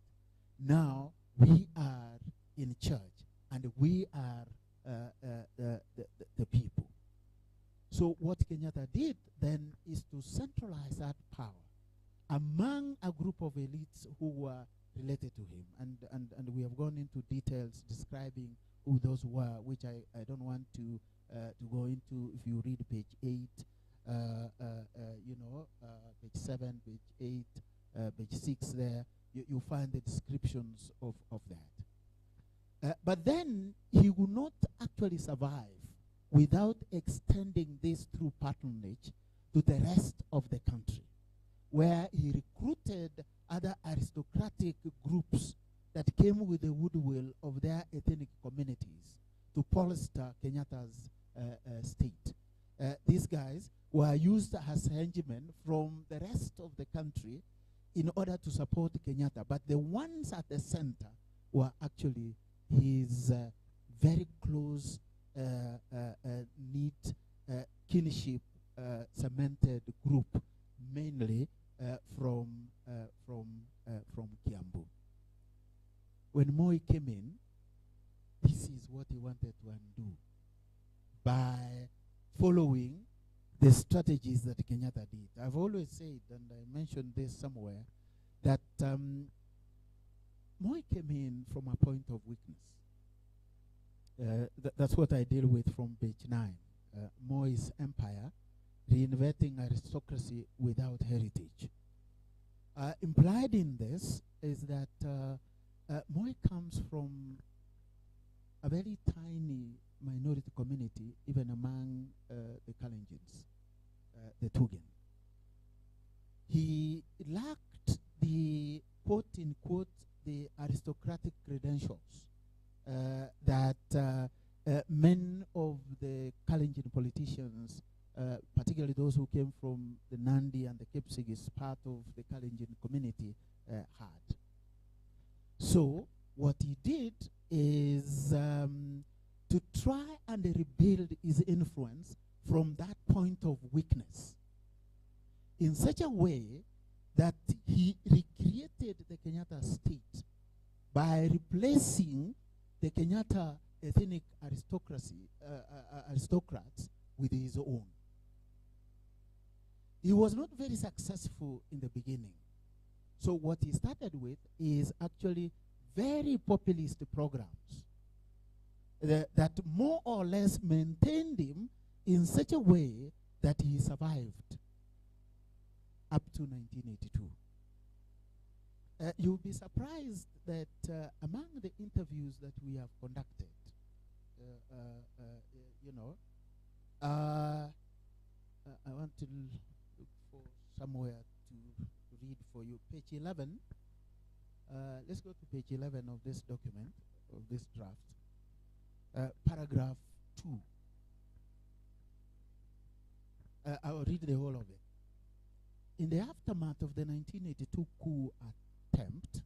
Now we are in charge, and we are the people. So what Kenyatta did then is to centralize that power among a group of elites who were related to him. And we have gone into details describing who those were, which I don't want to go into. If you read page 8 page 7, page 8, page 6 there, you find the descriptions of that. But then he would not actually survive without extending this through patronage to the rest of the country, where he recruited other aristocratic groups that came with the goodwill of their ethnic communities to bolster Kenyatta's state. These guys were used as henchmen from the rest of the country in order to support Kenyatta. But the ones at the center were actually his very close, neat, kinship cemented group, mainly from Kiambu. When Moi came in, this is what he wanted to undo by following the strategies that Kenyatta did. I've always said, and I mentioned this somewhere, that Moi came in from a point of weakness. That's what I deal with from page 9. Moi's empire, reinventing aristocracy without heritage. Implied in this is that Moi comes from a very tiny minority community, even among the Kalenjins, the Tugen. He lacked the quote-unquote the aristocratic credentials that men of the Kalenjin politicians, particularly those who came from the Nandi and the Kipsigis part of the Kalenjin community, had. So what he did is to try and rebuild his influence from that point of weakness in such a way that he recreated the Kenyatta state by replacing the Kenyatta ethnic aristocrats with his own. He was not very successful in the beginning. So what he started with is actually very populist programs that more or less maintained him in such a way that he survived up to 1982. You'll be surprised that among the interviews that we have conducted, I want to look for somewhere to read for you. Page 11. Let's go to page 11 of this document, of this draft. Paragraph 2. I'll read the whole of it. In the aftermath of the 1982 coup attempt,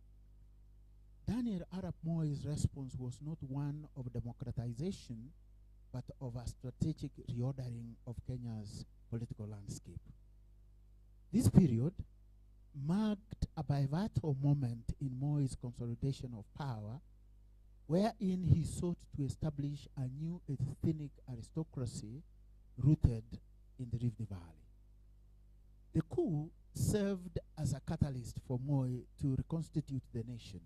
Daniel Arap Moi's response was not one of democratization, but of a strategic reordering of Kenya's political landscape. This period marked a pivotal moment in Moi's consolidation of power, wherein he sought to establish a new ethnic aristocracy rooted in the Rift Valley. The coup served as a catalyst for Moi to reconstitute the nation,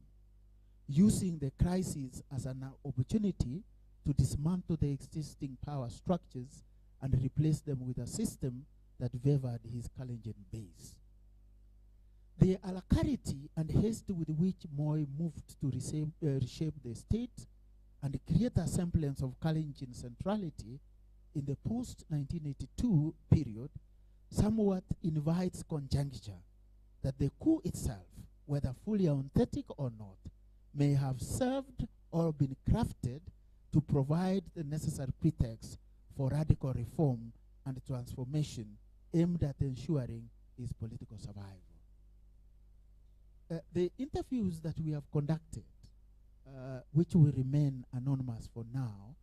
using the crisis as an opportunity to dismantle the existing power structures and replace them with a system that favored his Kalenjin base. The alacrity and haste with which Moi moved to reshape the state and create a semblance of Kalenjin centrality in the post-1982 period somewhat invites conjecture that the coup itself, whether fully authentic or not, may have served or been crafted to provide the necessary pretext for radical reform and transformation aimed at ensuring his political survival. The interviews that we have conducted, which will remain anonymous for now,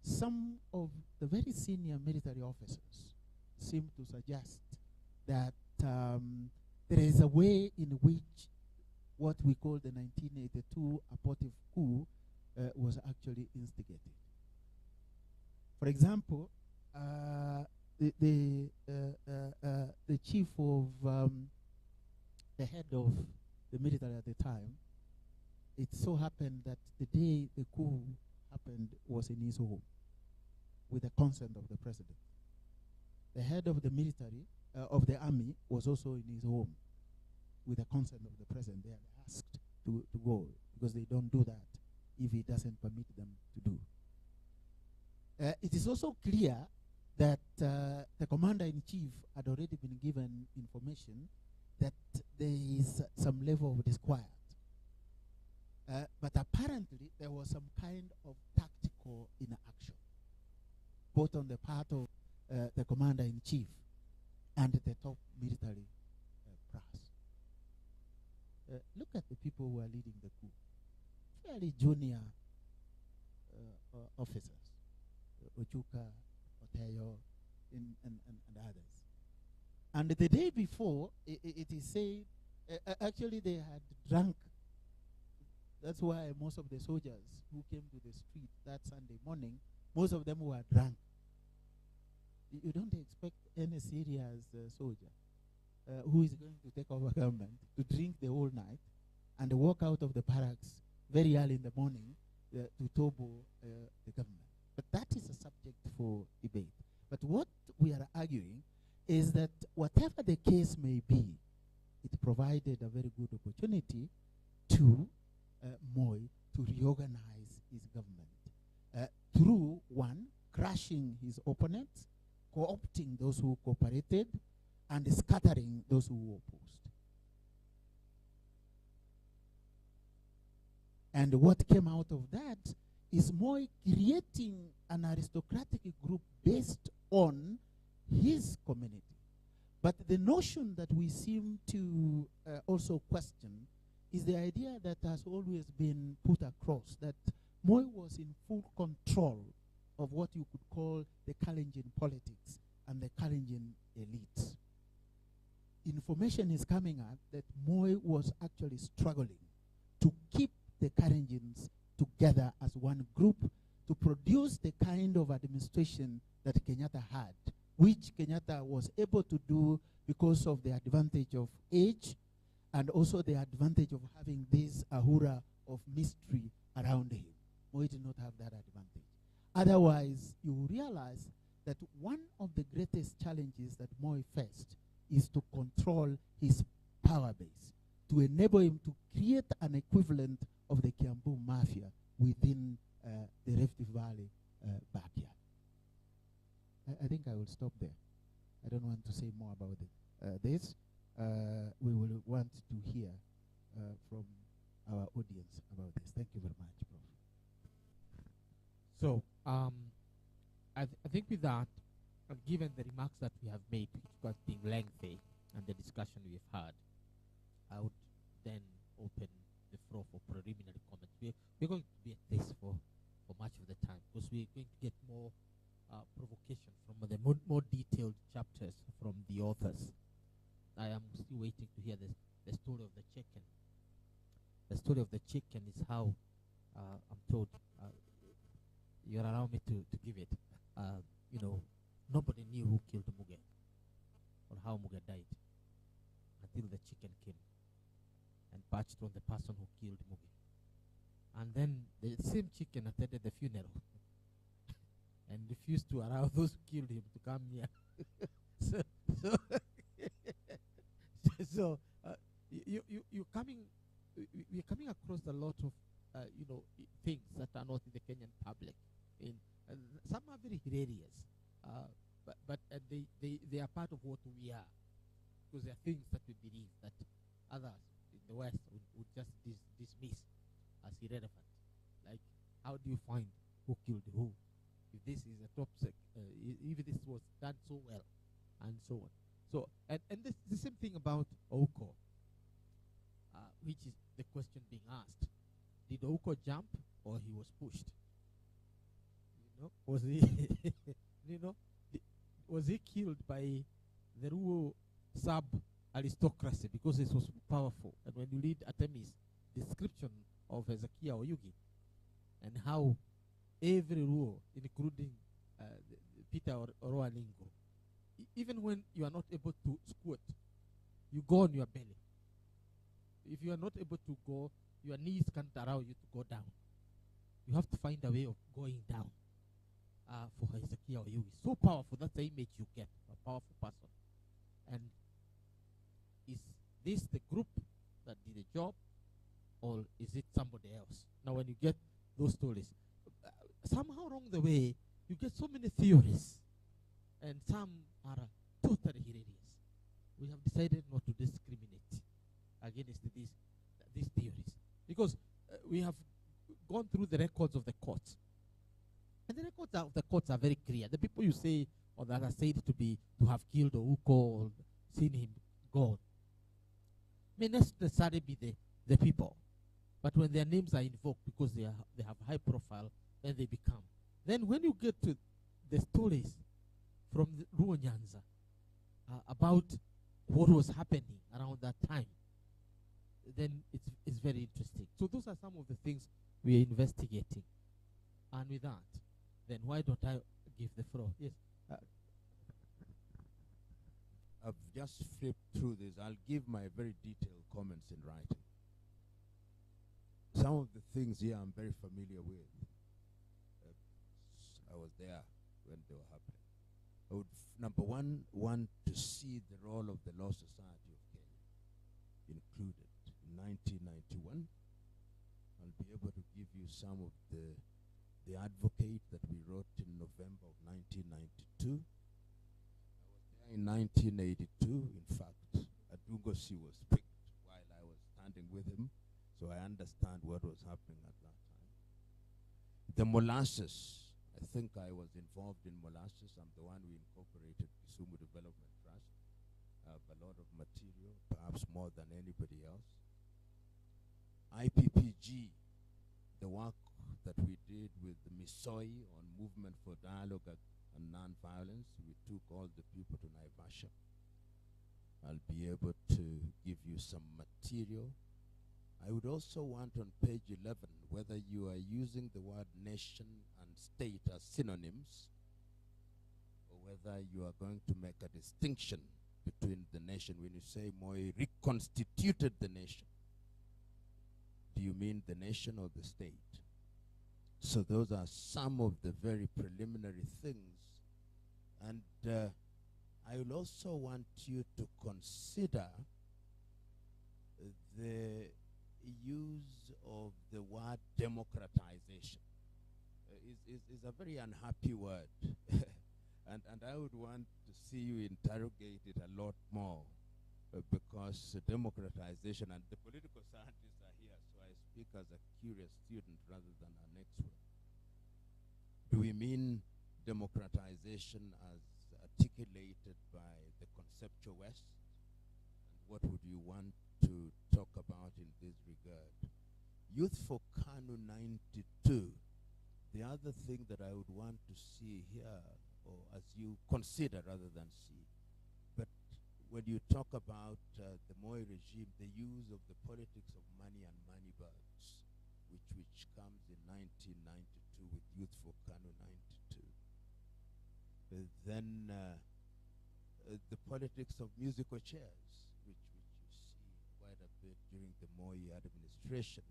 some of the very senior military officers seem to suggest that there is a way in which what we call the 1982 abortive coup was actually instigated. For example, the chief of the head of the military at the time, it so happened that the day the coup happened was in his home with the consent of the president. the head of the military, of the army, was also in his home with the consent of the president. They are asked to go because they don't do that if he doesn't permit them to do. It is also clear that the commander-in-chief had already been given information that there is some level of disquiet. But apparently there was some kind of tactical inaction, both on the part of the commander-in-chief and the top military brass. Look at the people who are leading the coup. Fairly junior officers, Ochuka, Oteyo, and others. And the day before, it is said, actually they had drunk. That's why most of the soldiers who came to the street that Sunday morning, most of them were drunk. You don't expect any serious soldier who is going to take over government to drink the whole night and walk out of the barracks very early in the morning to topple the government. But that is a subject for debate. But what we are arguing is that whatever the case may be, it provided a very good opportunity to Moi to reorganize his government through, one, crushing his opponents, co-opting those who cooperated, and scattering those who opposed. And what came out of that is Moi creating an aristocratic group based on his community. But the notion that we seem to also question is the idea that has always been put across, that Moi was in full control of what you could call the Kalenjin politics and the Kalenjin elites. Information is coming out that Moi was actually struggling to keep the Kalenjins together as one group to produce the kind of administration that Kenyatta had, which Kenyatta was able to do because of the advantage of age and also the advantage of having this ahura of mystery around him. Moi did not have that advantage. Otherwise, you realize that one of the greatest challenges that Moi faced is to control his power base, to enable him to create an equivalent of the Kiambu Mafia within the Rift Valley backyard. I think I will stop there. I don't want to say more about this. We will want to hear from our audience about this. Thank you very much, Prof. So, I think with that, given the remarks that we have made, which was being lengthy, and the discussion we've had, I would then open the floor for preliminary comments. We're going to be at this for much of the time, because we're going to get more provocation from the more detailed chapters from the authors. I am still waiting to hear the story of the chicken. The story of the chicken is how, I'm told, you'll allow me to give it. Nobody knew who killed Muge or how Muge died until the chicken came and perched on the person who killed Muge. And then the same chicken attended the funeral and refused to allow those who killed him to come near. We're coming across a lot of things that are not in the Kenyan public. Some are very hilarious, but they are part of what we are, because they are things that we believe that others in the West would just dismiss as irrelevant. Like, how do you find who killed who? If this is a top if this was done so well, and so on. So, and the same thing about Ouko, which is the question being asked. Did Ouko jump or he was pushed? Was he, was he killed by the Ruo sub-aristocracy because it was powerful? And when you read Atemi's description of Hezekiah Oyugi and how every Ruo, including Peter Oroalingo, even when you are not able to squat, you go on your belly. If you are not able to go, your knees can't allow you to go down. You have to find a way of going down for Hezekiah Oyugi. So powerful, that's the image you get. A powerful person. And is this the group that did the job, or is it somebody else? Now, when you get those stories, somehow along the way, you get so many theories, and some are totally hilarious. We have decided not to discriminate against these theories, because we have gone through the records of the courts, and the records of the courts are very clear. The people you say or that are said to have killed Ouko or seen him gone may not necessarily be the people, but when their names are invoked because they have high profile, then they become. Then when you get to the stories from Luo Nyanza about what was happening around that time, then it's very interesting. So those are some of the things we are investigating. And with that, then why don't I give the floor? Yes. I've just flipped through this. I'll give my very detailed comments in writing. Some of the things here I'm very familiar with. I was there when they were happening. I would, number one, want to see the role of the Law Society of Kenya included. In 1991, I'll be able to give you some of the advocate that we wrote in November of 1992. I was there in 1982. In fact, Adungosi was picked while I was standing with him, so I understand what was happening at that time. The molasses, I think I was involved in molasses. I'm the one who incorporated Kisumu Development Trust. I have a lot of material, perhaps more than anybody else. IPPG, the work that we did with the Misoi on Movement for Dialogue and Nonviolence, we took all the people to Naivasha. I'll be able to give you some material. I would also want on page 11 whether you are using the word nation and state as synonyms, or whether you are going to make a distinction between the nation. When you say Moi reconstituted the nation, do you mean the nation or the state? So those are some of the very preliminary things. And I will also want you to consider the use of the word democratization. Is a very unhappy word. and I would want to see you interrogate it a lot more, because democratization, and the political scientists are here, so I speak as a curious student rather than an expert. Do we mean democratization as articulated by the conceptual West? And what would you want to talk about in this regard? Youth for KANU 92. The other thing that I would want to see here, or as you consider rather than see, but when you talk about the Moi regime, the use of the politics of money and money bags, which comes in 1992 with Youth for KANU 92. Then the politics of musical chairs, which you see quite a bit during the Moi administration,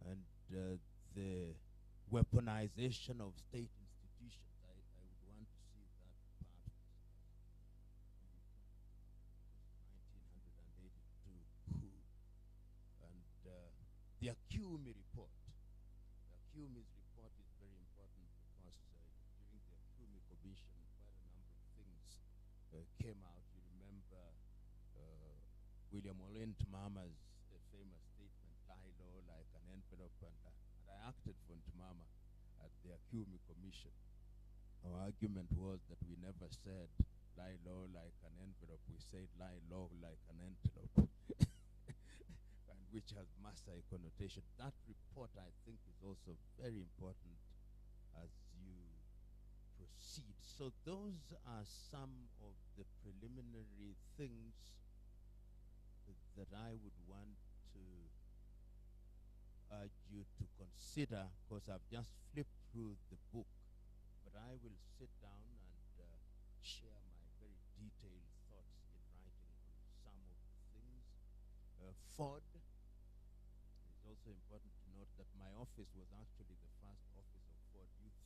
and the weaponization of state institutions. I would want to see that part. 1982 coup. And the Acumi report. The Acumi's report is very important because during the Acumi Commission, quite a number of things came out. You remember William Ole Ntimama's famous statement, lie low like an envelope, and I acted for Ntimama at the Acumi Commission. Our argument was that we never said lie low like an envelope, we said lie low like an antelope, and which has Maasai connotation. That report, I think, is also very important as you proceed. So those are some of the preliminary things that I would want to urge you to consider, because I've just flipped through the book, but I will sit down and share my very detailed thoughts in writing on some of the things. Ford, it's also important to note that my office was actually the first office of Ford Youth.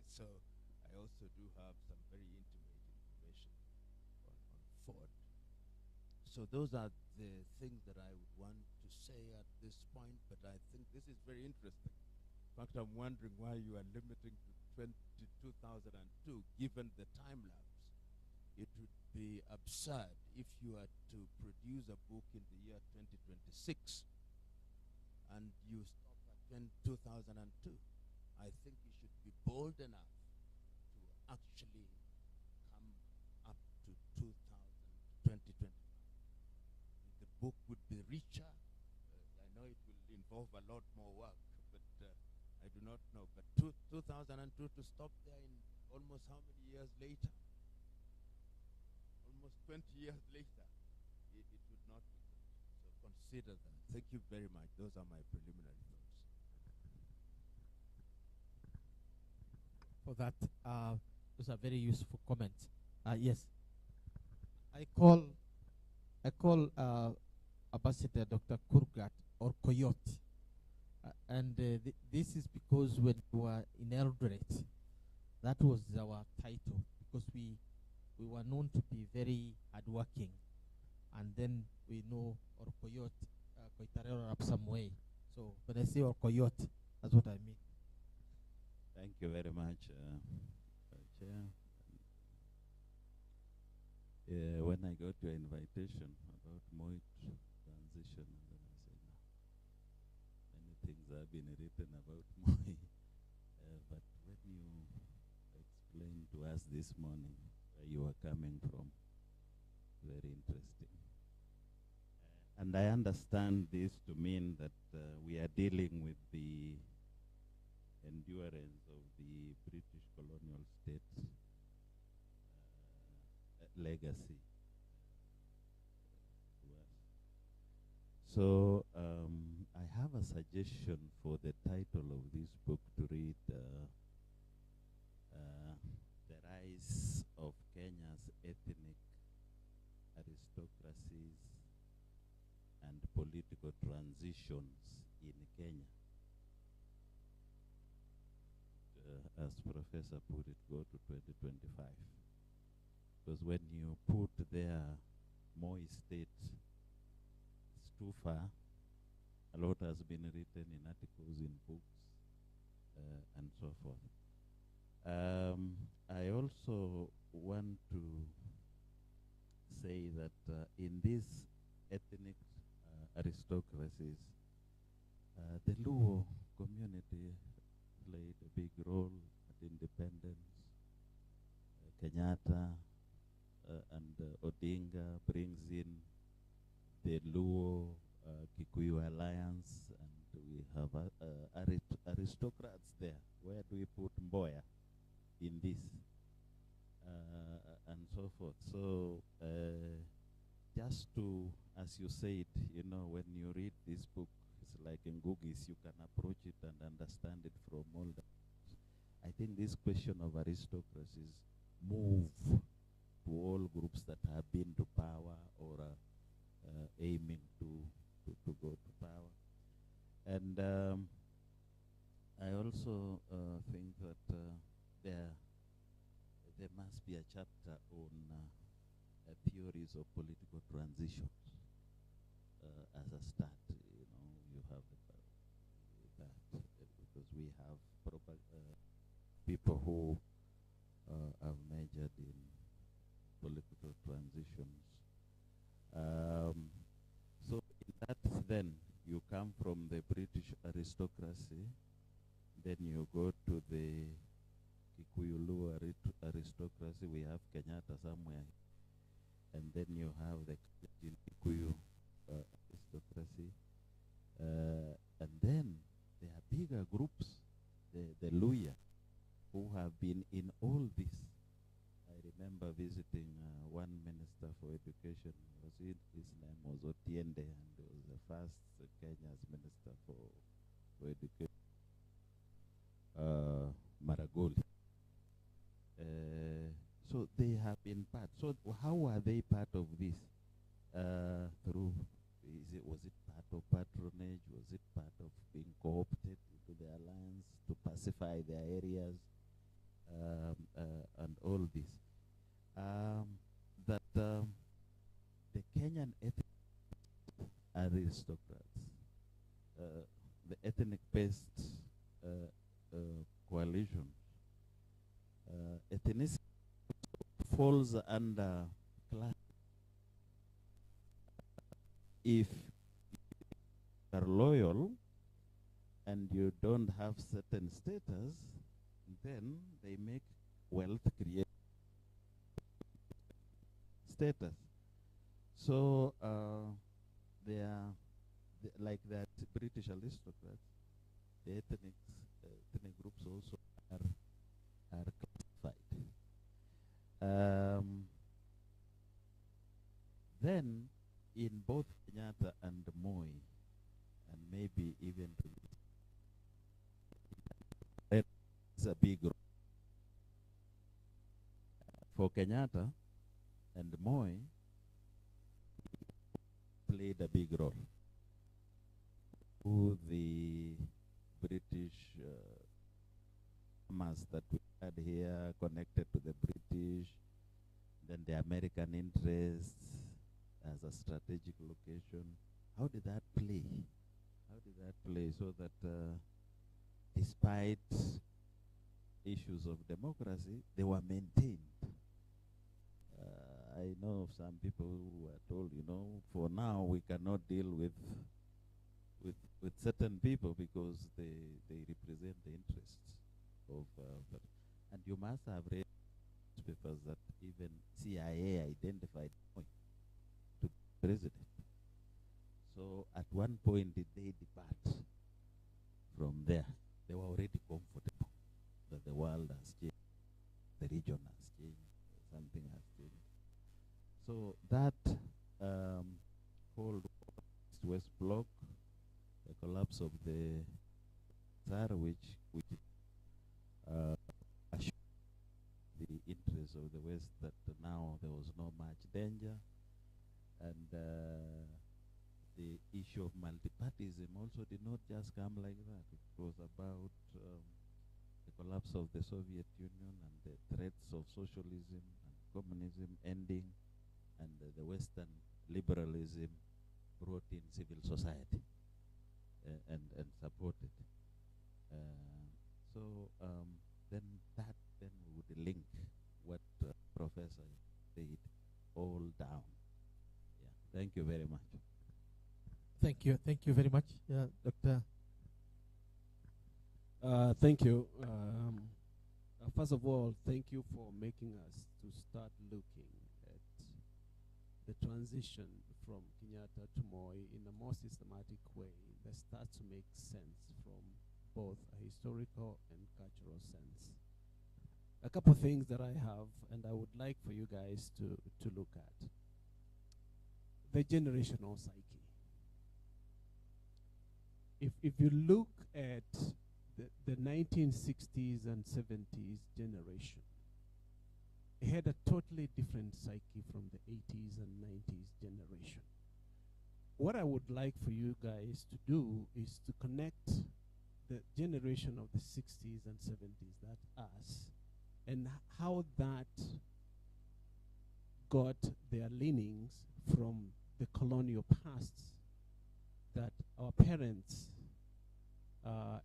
So I also do have some very intimate information on Ford. So those are the things that I would want to say at this point, but I think this is very interesting. In fact, I'm wondering why you are limiting to 2002, given the time lapse. It would be absurd if you are to produce a book in the year 2026 and you stop at 2002. I think you should be bold enough to actually come up to 2025. The book would be richer. I know it will involve a lot more work, but I do not know. But 2002 to stop there in almost how many years later? Almost 20 years later, it would not be good. So consider that. Thank you very much. Those are my preliminary thoughts. For that, those are very useful comments. Yes, I call Ambassador Dr. Kurgat or Coyote, and this is because when we were in Eldoret, that was our title, because we were known to be very hardworking, and then we know or Coyote, Koitarero up some way. So when I say or Coyote, that's what I mean. Thank you very much, Chair. When I got your invitation about Moit transition, and then I said, no, many things have been written about Moi. But when you explained to us this morning where you are coming from, very interesting. And I understand this to mean that we are dealing with the endurance of the British colonial states legacy to us. So I have a suggestion for the title of this book to read The Rise of Kenya's Ethnic Aristocracies and Political Transitions in Kenya. As Professor put it, go to 2025. Because when you put there Moi State, it's too far. A lot has been written in articles, in books, and so forth. I also want to say that in these ethnic aristocracies, the Luo community played a big role at independence. Kenyatta and Odinga brings in the Luo Kikuyu alliance, and we have aristocrats there. Where do we put Mboya in this? And so forth. So just to, as you said, when you read this book, it's like in Googies, you can approach it and understand it from all the. I think this question of aristocracies move to all groups that have been to power or aiming to go to power. And I also think that there must be a chapter on theories of political transitions as a start. You have that because we have people who have majored in political transitions. So in that, then you come from the British aristocracy, then you go to the Kikuyu Luo aristocracy. We have Kenyatta somewhere, and then you have the Kikuyu aristocracy, and then there are bigger groups, the Luya, who have been in all this. I remember visiting one minister for education. His name was Otiende, and he was the first Kenya's minister for education. Maragoli. So they have been part. So how are they part of this? Through was it part of patronage? Was it part of being co-opted into the alliance to pacify their areas? and all this. That the Kenyan ethnic aristocrats, the ethnic-based coalition, ethnicity falls under class. If you are loyal and you don't have certain status, then they make wealth create status. So they are like that British aristocrats, the ethnic groups also are classified. Then in both Kenyatta and Moi, and maybe even it's a big role. For Kenyatta and Moi played a big role. Who the British mass that we had here connected to the British, then the American interests as a strategic location. How did that play? How did that play so that despite issues of democracy, they were maintained? I know of some people who were told, you know, for now we cannot deal with certain people because they represent the interests of and you must have read papers that even CIA identified Moi to president. So at one point did they depart from there? They were already comfortable that the world has changed, the region has changed, something has changed. So that whole West Bloc, the collapse of the Tsar, which assured the interests of the West that now there was no much danger, and the issue of multipartyism also did not just come like that. It was about the collapse of the Soviet Union and the threats of socialism and communism ending, and the Western liberalism brought in civil society and supported. So then we would link what Professor said all down. Yeah. Thank you very much. Thank you very much, Dr. Thank you. First of all, thank you for making us to start looking at the transition from Kenyatta to Moi in a more systematic way that starts to make sense from both a historical and cultural sense. A couple of things that I have and I would like for you guys to look at. The generational psyche. If you look at the 1960s and 70s generation, it had a totally different psyche from the 80s and 90s generation. What I would like for you guys to do is to connect the generation of the 60s and 70s, that us, and how that got their leanings from the colonial pasts that our parents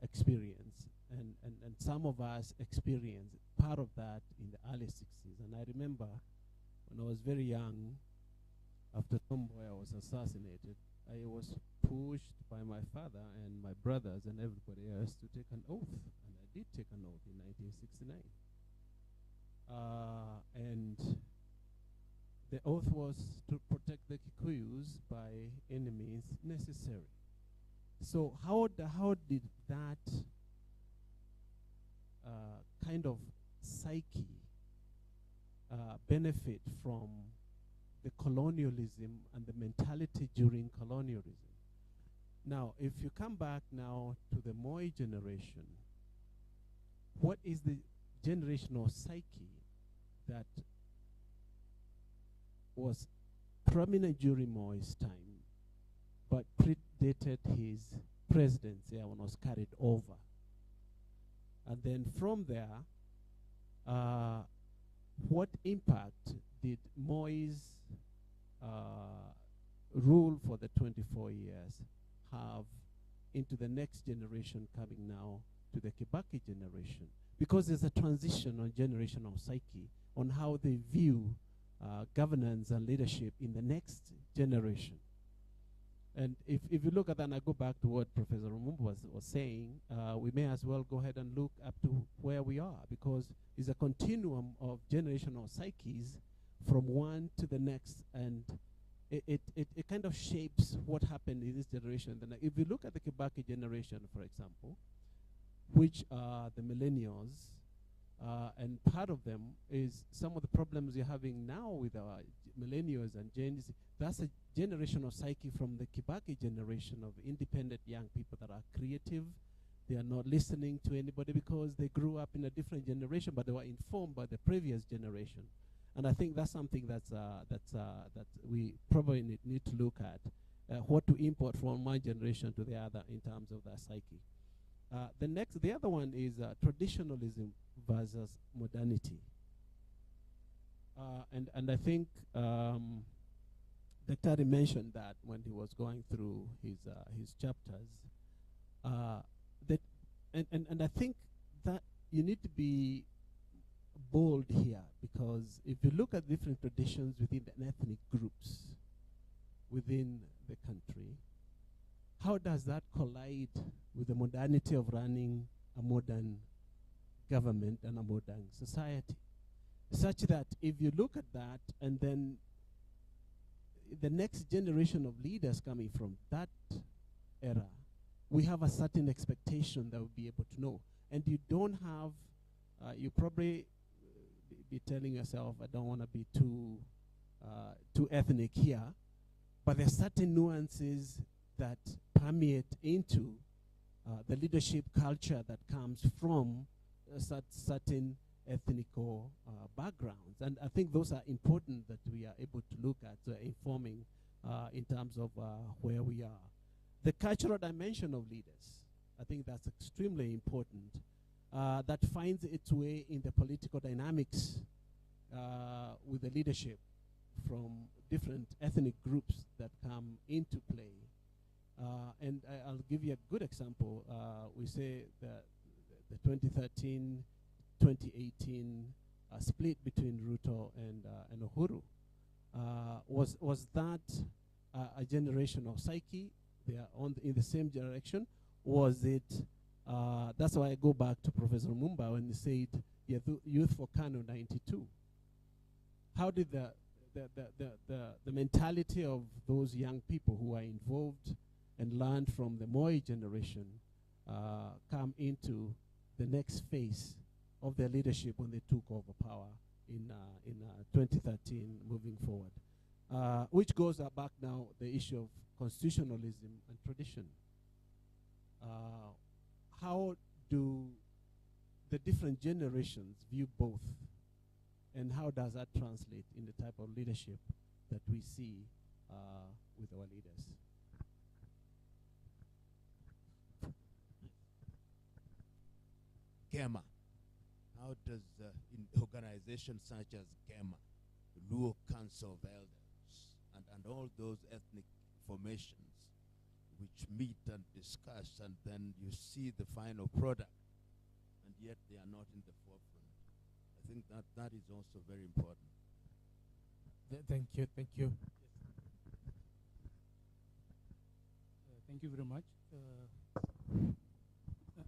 experienced, and some of us experienced part of that in the early 60s. And I remember when I was very young, after Tomboy was assassinated, I was pushed by my father and my brothers and everybody else to take an oath, and I did take an oath in 1969. And the oath was to protect the Kikuyus by any means necessary. So how did that kind of psyche benefit from the colonialism and the mentality during colonialism? Now, if you come back now to the Moi generation, what is the generational psyche that was prominent during Moi's time, but predated his presidency and was carried over? And then from there, what impact did Moi's rule for the 24 years have into the next generation coming now to the Kibaki generation? Because there's a transition on generational psyche on how they view governance and leadership in the next generation. And if you look at that, and I go back to what Professor Rumumbu was saying, we may as well go ahead and look up to where we are, because it's a continuum of generational psyches from one to the next, and it kind of shapes what happened in this generation. Then if you look at the Kibaki generation, for example, which are the millennials, and part of them is some of the problems you're having now with our millennials and Gen Z. That's a generational psyche from the Kibaki generation of independent young people that are creative. They are not listening to anybody because they grew up in a different generation, but they were informed by the previous generation. And I think that's something that we probably need to look at, what to import from one generation to the other in terms of that psyche. The other one is traditionalism versus modernity. And I think Dr. mentioned that when he was going through his chapters. And I think that you need to be bold here, because if you look at different traditions within the ethnic groups within the country, how does that collide with the modernity of running a modern government and a modern society? Such that if you look at that, and then the next generation of leaders coming from that era, we have a certain expectation that we'll be able to know. And you don't have, you probably be telling yourself, I don't want to be too ethnic here, but there are certain nuances that permeate into the leadership culture that comes from certain ethnical backgrounds. And I think those are important that we are able to look at informing in terms of where we are. The cultural dimension of leaders, I think that's extremely important. That finds its way in the political dynamics with the leadership from different ethnic groups that come into play. And I'll give you a good example. We say that the 2013, 2018 split between Ruto and Uhuru. Was that a generational psyche? They are in the same direction. Was it? That's why I go back to Professor Mumba when he said, Youth for Kano 92. How did the mentality of those young people who are involved and learned from the Moi generation come into the next phase of their leadership when they took over power in 2013 moving forward? Which goes back now the issue of constitutionalism and tradition. How do the different generations view both? And how does that translate in the type of leadership that we see with our leaders? GEMA. How does in organizations such as GEMA, Luo Council of Elders, and all those ethnic formations which meet and discuss, and then you see the final product, and yet they are not in the forefront. I think that is also very important. Thank you. Thank you very much.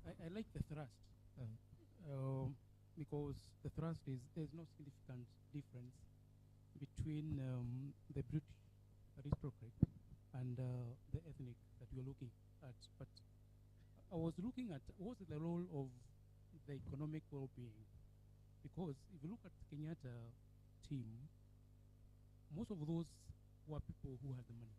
I like the thrust because the thrust is there's no significant difference between the British aristocrat and the ethnic that you're looking at. But I was looking at what's the role of the economic well-being, because if you look at Kenyatta team, most of those were people who had the money.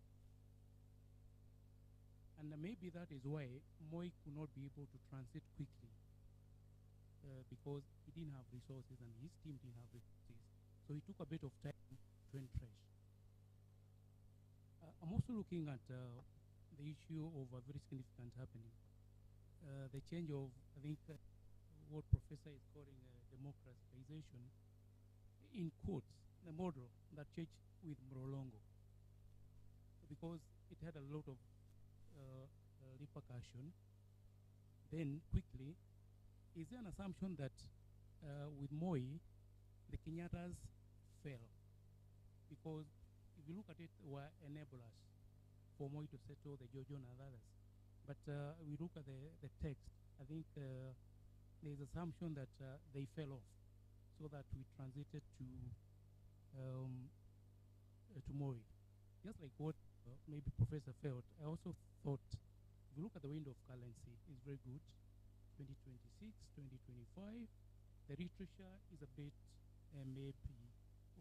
And maybe that is why Moi could not be able to transit quickly because he didn't have resources and his team didn't have resources. So he took a bit of time to entrench. I'm also looking at the issue of a very significant happening. The change of, I think, what Professor is calling the democratization, in quotes, the model that changed with Mlolongo, because it had a lot of repercussion. Then quickly, is there an assumption that with Moi, the Kenyatas fell? Because if you look at it, were enablers for Moi to settle the Jojo and others. But we look at the text, I think there's assumption that they fell off, so that we transited to Moi. Just like what maybe Professor felt, I also thought, if you look at the window of currency, it's very good. 2026, 2025, the literature is a bit maybe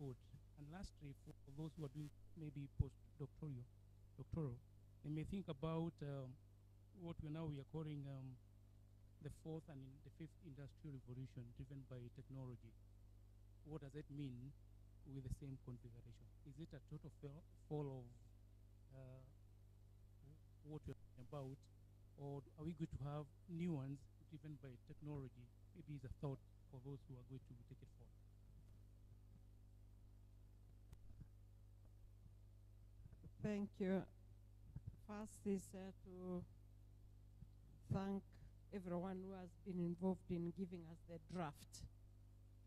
odd. And lastly, for those who are doing maybe doctoral, they may think about what we are calling the fourth and the fifth industrial revolution driven by technology. What does it mean with the same configuration? Is it a total fall of what we're talking about, or are we going to have new ones driven by technology? Maybe it's a thought for those who are going to take it forward. Thank you. First is to thank everyone who has been involved in giving us the draft.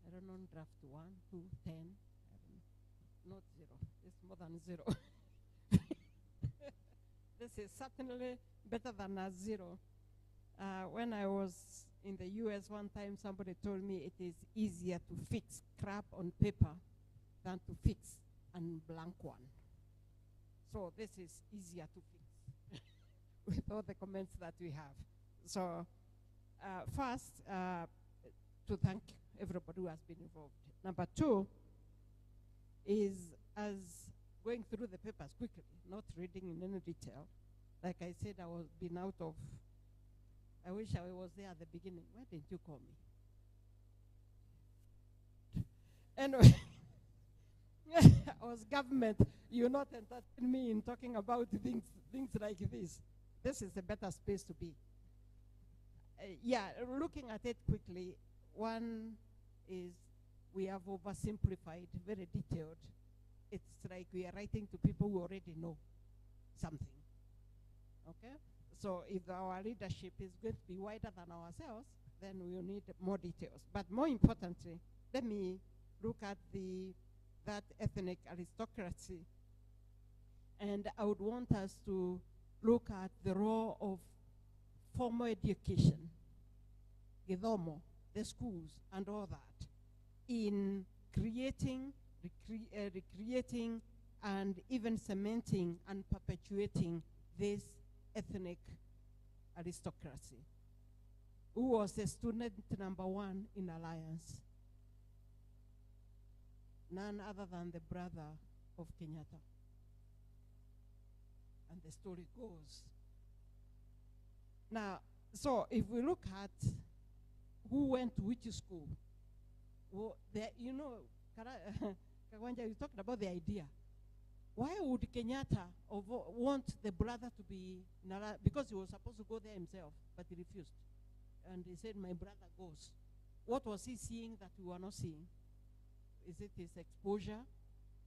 I don't know, draft 1, 2, 10. Not 0. It's more than 0. This is certainly better than a 0. When I was in the US one time, somebody told me it is easier to fix crap on paper than to fix a blank one. So this is easier to fix with all the comments that we have. So first, to thank everybody who has been involved. Number 2 is as going through the papers quickly, not reading in any detail. Like I said, I was been out of, I wish I was there at the beginning. Why didn't you call me? Anyway, I was government. You not entertain me in talking about things like this. This is a better space to be. Yeah, looking at it quickly, one is we have oversimplified, very detailed. It's like we are writing to people who already know something. Okay? So if our leadership is going to be wider than ourselves, then we'll need more details. But more importantly, let me look at that ethnic aristocracy. And I would want us to look at the role of formal education, Githomo, the schools, and all that, in creating, recreating, and even cementing and perpetuating this ethnic aristocracy. Who was the student number 1 in Alliance? None other than the brother of Kenyatta. And the story goes. Now, so if we look at who went to which school, well, you know, Kawanja, you talked about the idea. Why would Kenyatta want the brother to be Nara? Because he was supposed to go there himself, but he refused. And he said, my brother goes. What was he seeing that we were not seeing? Is it his exposure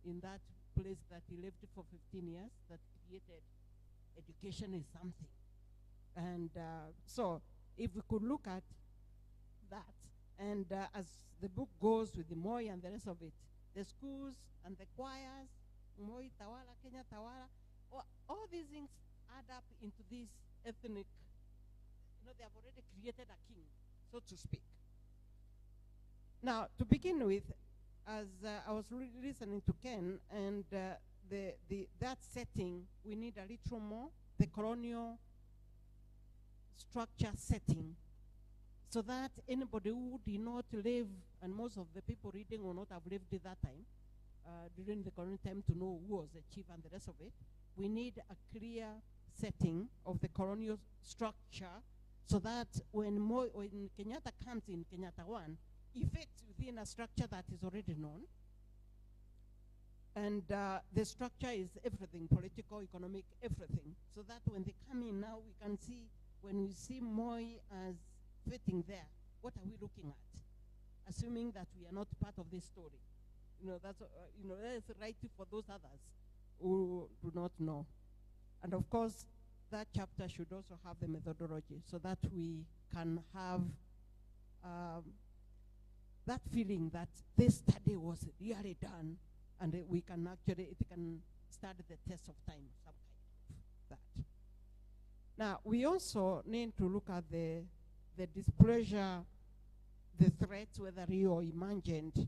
in that place that he lived for 15 years that created education is something? And so if we could look at that, and as the book goes with the Moi and the rest of it, the schools and the choirs, Moi Tawala, Kenya Tawala, all these things add up into this ethnic, you know, they have already created a king, so to speak. Now, to begin with, as I was listening to Ken, and that setting, we need a little more, the colonial structure setting, so that anybody who did not live, and most of the people reading will not have lived at that time, during the colonial time, to know who was the chief and the rest of it. We need a clear setting of the colonial structure, so that when Kenyatta comes in, Kenyatta 1, he fits within a structure that is already known. And the structure is everything, political, economic, everything. So that when they come in now, we can see, when we see Moi as fitting there, what are we looking at? assuming that we are not part of this story. That's that is right for those others who do not know. And of course, that chapter should also have the methodology so that we can have that feeling that this study was really done, and it can stand the test of time, some kind of that. Now, we also need to look at the displeasure, the threats, whether real or imagined,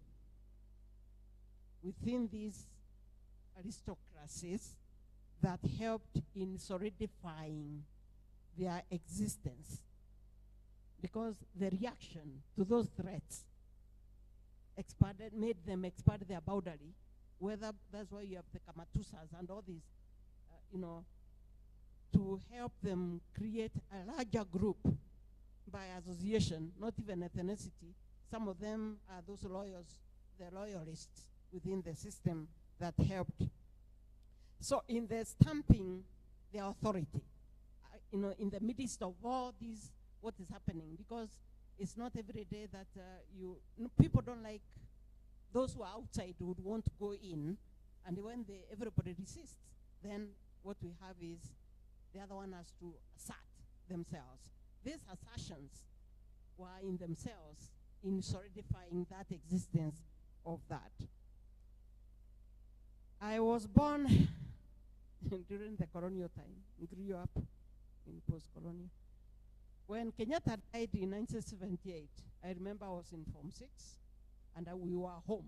within these aristocracies that helped in solidifying their existence. Because the reaction to those threats made them expand their boundary, whether that's why you have the Kamatusas and all these, to help them create a larger group by association, not even ethnicity. Some of them are those the loyalists within the system that helped. So in the stamping their authority, in the midst of all these, what is happening, because it's not every day that people don't like, those who are outside would want to go in, and when everybody resists, then what we have is the other one has to assert themselves. These assertions were in themselves in solidifying that existence of that. I was born during the colonial time, grew up in post-colonial. When Kenyatta died in 1978, I remember I was in Form 6, and we were home.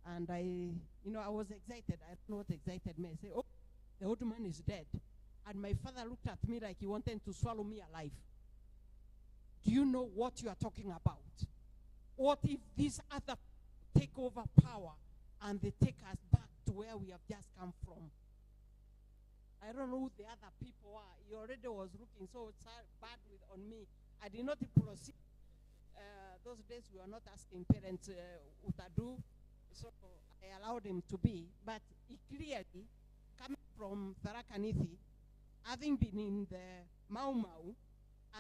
And I was excited. I don't know what excited me. I said, oh, the old man is dead. And my father looked at me like he wanted to swallow me alive. Do you know what you are talking about? What if these other take over power and they take us back to where we have just come from? I don't know who the other people are. He already was looking so bad on me. I did not proceed. Those days we were not asking parents what to do, so I allowed him to be. But he clearly, coming from Tharaka Nithi, having been in the Mau Mau,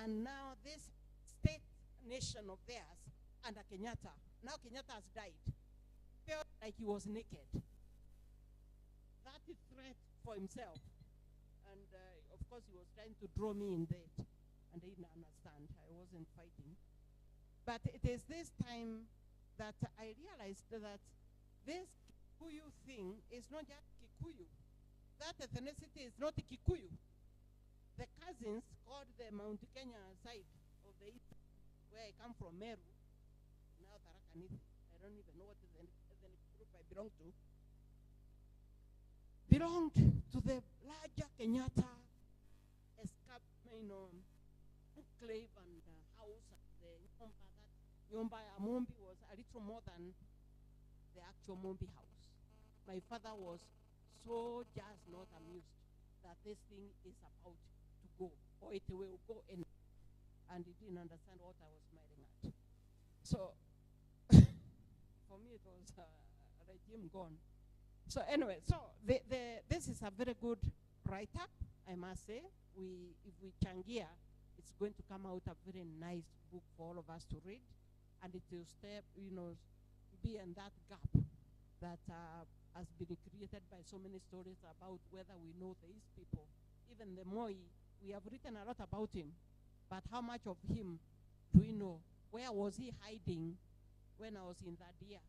and now this state nation of theirs under Kenyatta, now Kenyatta has died, felt like he was naked. That is threat for himself. And of course he was trying to draw me in that, and they didn't understand. I wasn't fighting. But it is this time that I realized that this Kikuyu thing is not just Kikuyu. That ethnicity is not Kikuyu. The cousins called the Mount Kenya side of the east, where I come from, Meru, now Tharaka Nithi. I don't even know what the ethnic group I belong to. Belonged to the larger Kenyatta enclave and house, and the Nyomba. That Nyomba Mombi was a little more than the actual Mombi house. My father was so just not amused that this thing is about to go, or it will go in, and he didn't understand what I was smiling at. So for me it was a regime gone. So anyway, so this is a very good write-up, I must say. If we changia, it's going to come out a very nice book for all of us to read, and it will be in that gap that has been created by so many stories about whether we know these people. Even the Moi, we have written a lot about him, but how much of him do we know? Where was he hiding when I was in that year?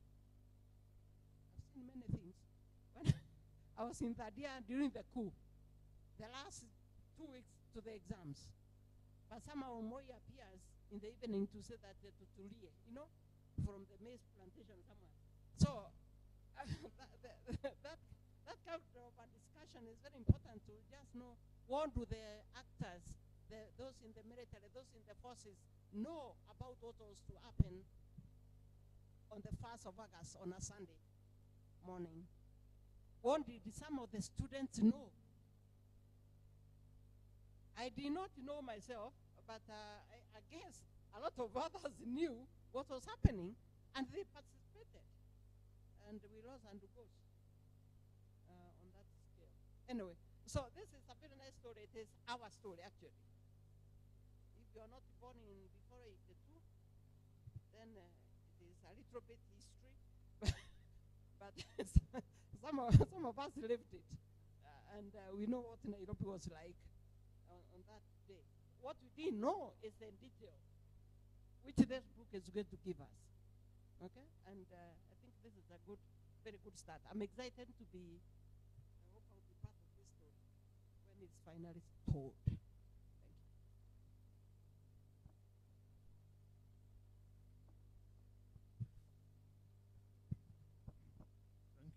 I've seen many things. When I was in that year during the coup, the last 2 weeks to the exams, but somehow Moi appears in the evening to say that to Tulie, from the maize plantation somewhere. So that kind of a discussion is very important to just know what do the actors, those in the military, those in the forces, know about what was to happen on the 1st of August on a Sunday morning. What did some of the students know? I did not know myself, but I guess a lot of others knew what was happening, and they participated. And we lost and goes on that scale. Anyway, so this is a very nice story. It is our story, actually. If you are not born in before 82, then it is little bit history, but some of us lived it. And we know what Nairobi was like on that day. What we didn't know is the detail, which this book is going to give us. Okay? And I think this is a good, very good start. I'm excited to be, I hope I'll be part of this story when it's finally told. Thank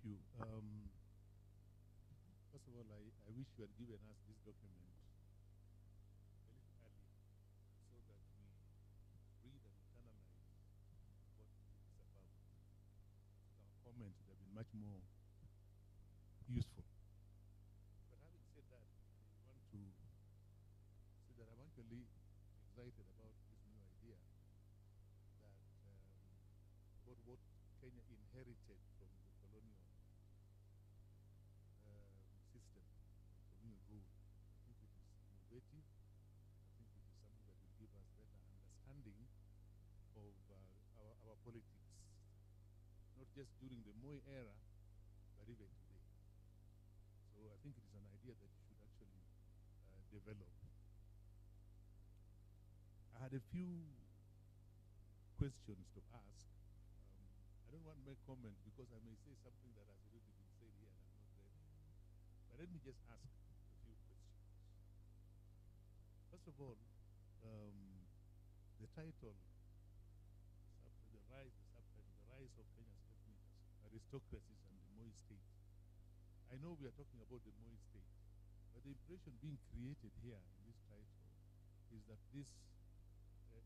you. Thank you. First of all, I wish you had given us this document a little earlier so that we read and internalize what it's about. Our comments would have been much more useful. But having said that, I want to say that I'm actually excited about this new idea that about what Kenya inherited from the colonial system, colonial rule. I think it is innovative. I think it is something that will give us better understanding of our politics, not just during the Moi era, but even today. So I think it is an idea that you should actually develop. I had a few questions to ask. I don't want to make comments because I may say something that has already been said here and I'm not ready. But let me just ask a few questions. First of all, the title, the subtitle, The Rise of Kenya's Ethnic Aristocracies and the Moi State. I know we are talking about the Moi State, but the impression being created here in this title is that these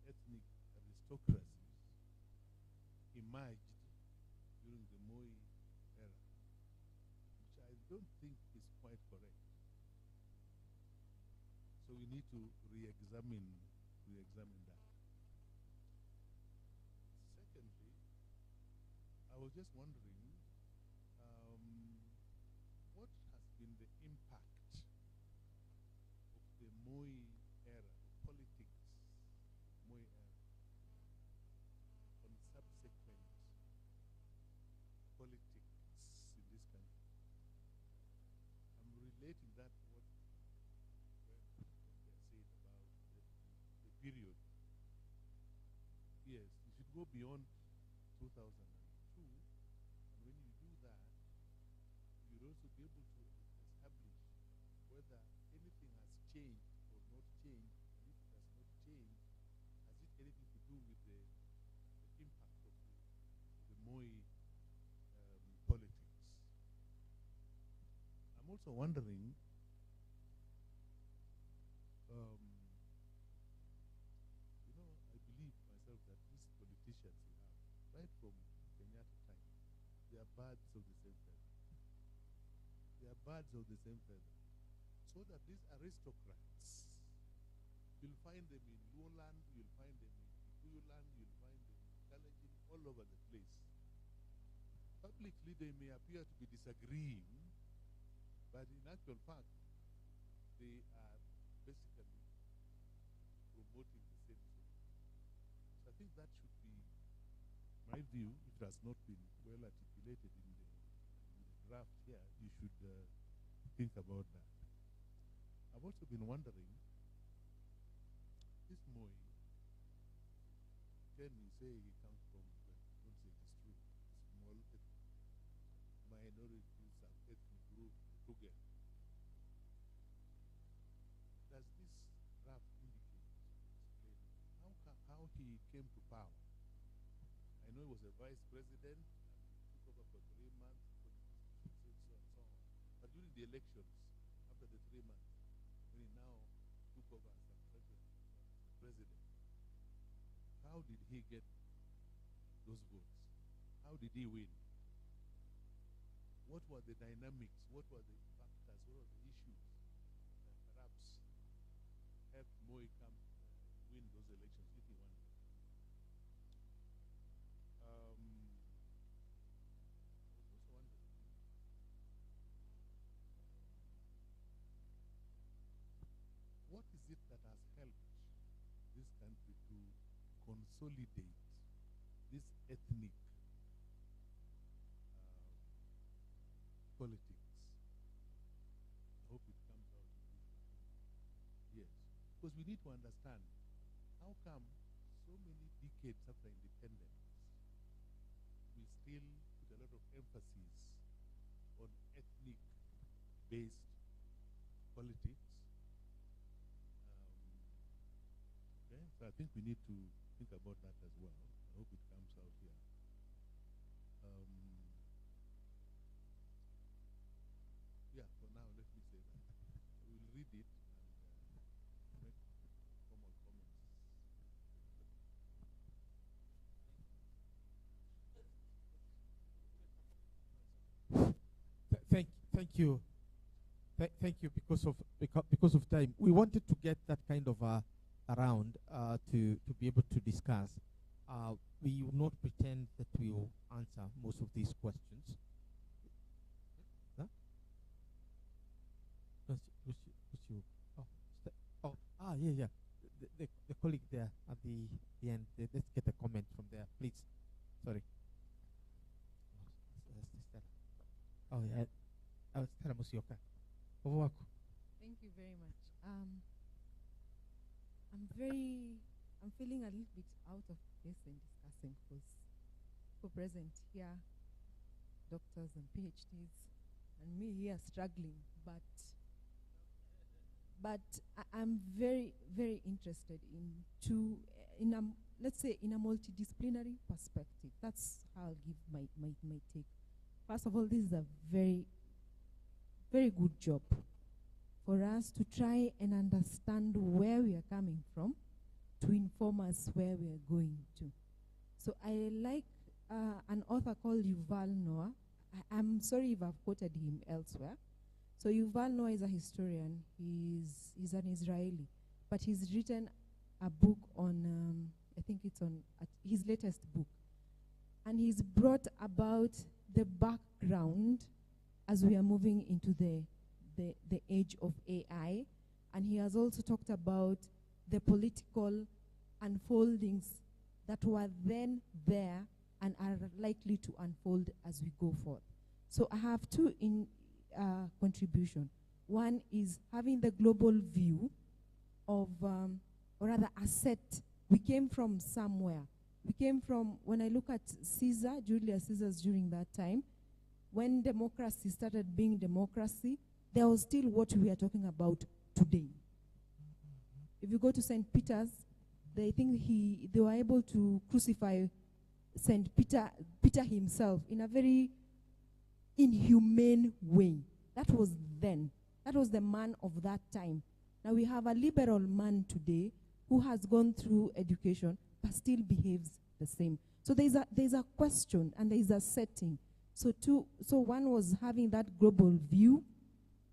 ethnic aristocracies emerged during the Moi era, which I don't think is quite correct. So we need to re-examine that. Secondly, I was just wondering, what has been the impact of the Moi era, the politics of Moi era, on subsequent politics in this country? I'm relating that to what they said about the period. Yes, you should go beyond 2002, and when you do that, you'll also be able to establish whether anything has changed or not changed, and if it has not changed, has it anything to do with the impact of the Moi politics? I'm also wondering, I believe myself that these politicians we have, right from Kenyatta time, they are birds of the same feather. They are birds of the same feather. So that these aristocrats, you'll find them in Lowland, you'll find them in Kikuyu-land, you'll find them in Kalenjin, all over the place. Publicly, they may appear to be disagreeing, but in actual fact, they are basically promoting the same thing. So I think that should be my view. If it has not been well articulated in the draft here, you should think about that. I've also been wondering, this Moi, can we say he comes from, well, don't say it is true, small minority ethnic group together. Does this draft indicate, explain, how he came to power? I know he was a vice president and he took over for 3 months, so and so on. But during the elections, after the 3 months, when he now took over as a president, how did he get those votes? How did he win? What were the dynamics? What were the factors? What were the issues that perhaps helped Moi win those elections if he won them? I was also wondering, what is it that has helped this country to consolidate this ethnic politics. I hope it comes out in this. Yes, because we need to understand how come so many decades after independence we still put a lot of emphasis on ethnic-based politics. Okay, so I think we need to think about that as well. I hope it comes out here. Yeah, for now, let me say that. I will read it and make formal comments. Thank you. Thank you. Because of time, we wanted to get that kind of around to be able to discuss. We will not pretend that we will answer most of these questions. Huh? Yeah. The colleague there at the end. Let's get a comment from there, please. Sorry. Oh yeah. Musioka. Thank you very much. I'm feeling a little bit out of place in discussing because people present here, doctors and PhDs, and me here struggling. But I'm very, very interested let's say in a multidisciplinary perspective. That's how I'll give my take. First of all, this is a very, very good job for us to try and understand where we are coming from to inform us where we are going to. So I like an author called Yuval Noah. I'm sorry if I've quoted him elsewhere. So Yuval Noah is a historian. He's an Israeli, but he's written a book on, I think it's on his latest book. And he's brought about the background as we are moving into the age of AI. And he has also talked about the political unfoldings that were then there and are likely to unfold as we go forth. So I have two contribution. One is having the global view of, or rather a set. We came from somewhere. We came from, when I look at Julius Caesar's during that time, when democracy started being democracy, there was still what we are talking about today. If you go to St. Peter's, they think they were able to crucify St. Peter himself in a very inhumane way. That was then. That was the man of that time. Now we have a liberal man today who has gone through education but still behaves the same. So there's a question and there's a setting. So one was having that global view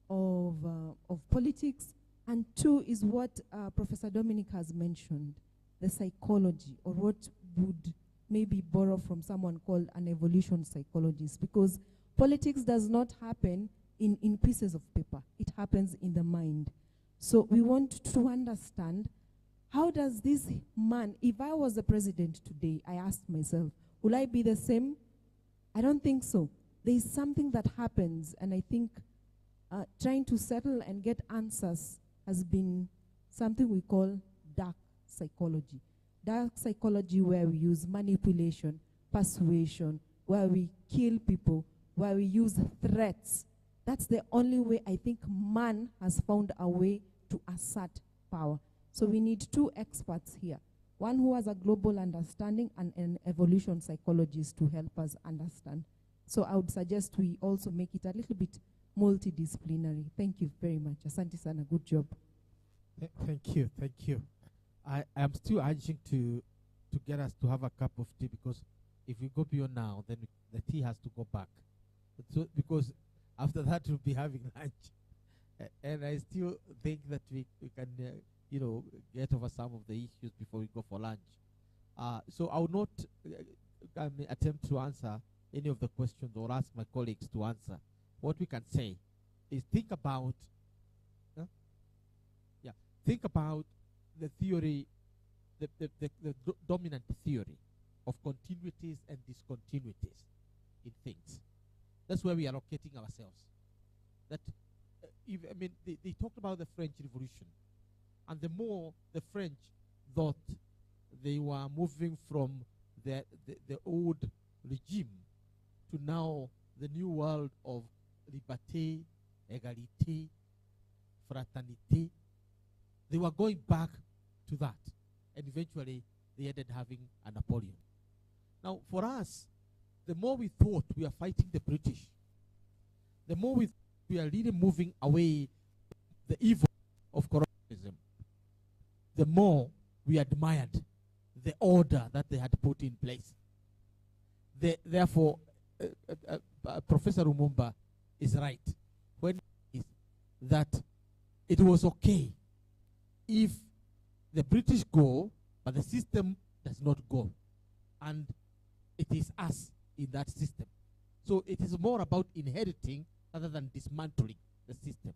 of politics, and two is what Professor Dominic has mentioned, the psychology, or what would maybe borrow from someone called an evolution psychologist, because politics does not happen in pieces of paper. It happens in the mind. So we want to understand, how does this man, if I was the president today, I asked myself, will I be the same? I don't think so. There is something that happens, and I think trying to settle and get answers has been something we call dark psychology. Dark psychology, where we use manipulation, persuasion, where we kill people, where we use threats. That's the only way I think man has found a way to assert power. So we need two experts here. One who has a global understanding and an evolution psychologist to help us understand. So I would suggest we also make it a little bit multidisciplinary. Thank you very much. Asante sana, good job. Thank you. I am still urging to get us to have a cup of tea, because if we go beyond now, then the tea has to go back. So, because after that we'll be having lunch. And I still think that we can, get over some of the issues before we go for lunch. So I will not attempt to answer any of the questions or ask my colleagues to answer. What we can say is think about the theory, the dominant theory of continuities and discontinuities in things. That's where we are locating ourselves. That, I mean, they talked about the French Revolution, and the more the French thought they were moving from the old regime to now the new world of liberté, égalité, fraternité, they were going back to that. And eventually, they ended having a Napoleon. Now, for us, the more we thought we are fighting the British, the more we are really moving away the evil of colonialism, the more we admired the order that they had put in place. Therefore, Professor Lumumba is right when he says that it was okay if the British go, but the system does not go. And it is us in that system. So it is more about inheriting rather than dismantling the system.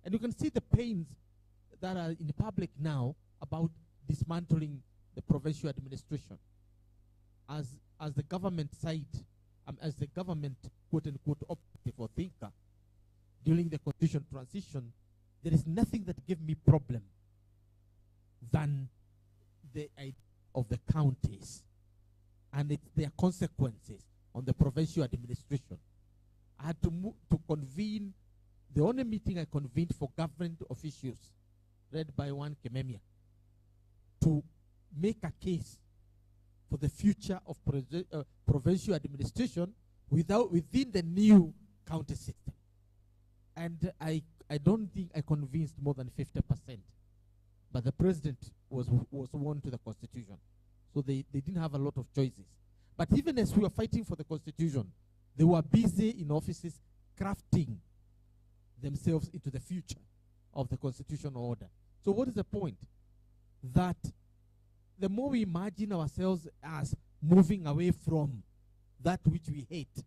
And you can see the pains that are in the public now about dismantling the provincial administration. As the government side, as the government quote-unquote operative or thinker, during the constitution transition, there is nothing that gave me problem than the idea of the counties and their consequences on the provincial administration. I had to convene, the only meeting I convened for government officials, led by one Kememia, to make a case for the future of provincial administration within the new county system. And I don't think I convinced more than 50%. But the president was sworn to the constitution. So they didn't have a lot of choices. But even as we were fighting for the constitution, they were busy in offices crafting themselves into the future of the constitutional order. So what is the point? That the more we imagine ourselves as moving away from that which we hate,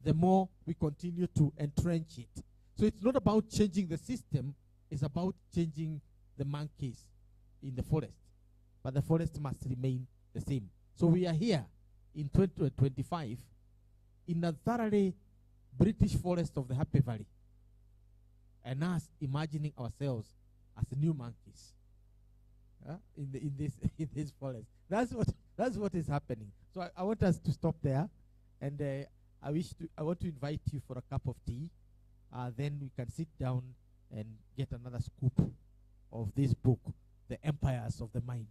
the more we continue to entrench it. So it's not about changing the system, it's about changing the monkeys in the forest. But the forest must remain the same. So we are here in 2025 in a thoroughly British forest of the Happy Valley, and us imagining ourselves as new monkeys in this forest. That's what is happening. So I want us to stop there, and I want to invite you for a cup of tea. Then we can sit down and get another scoop of this book, The Empires of the Mind.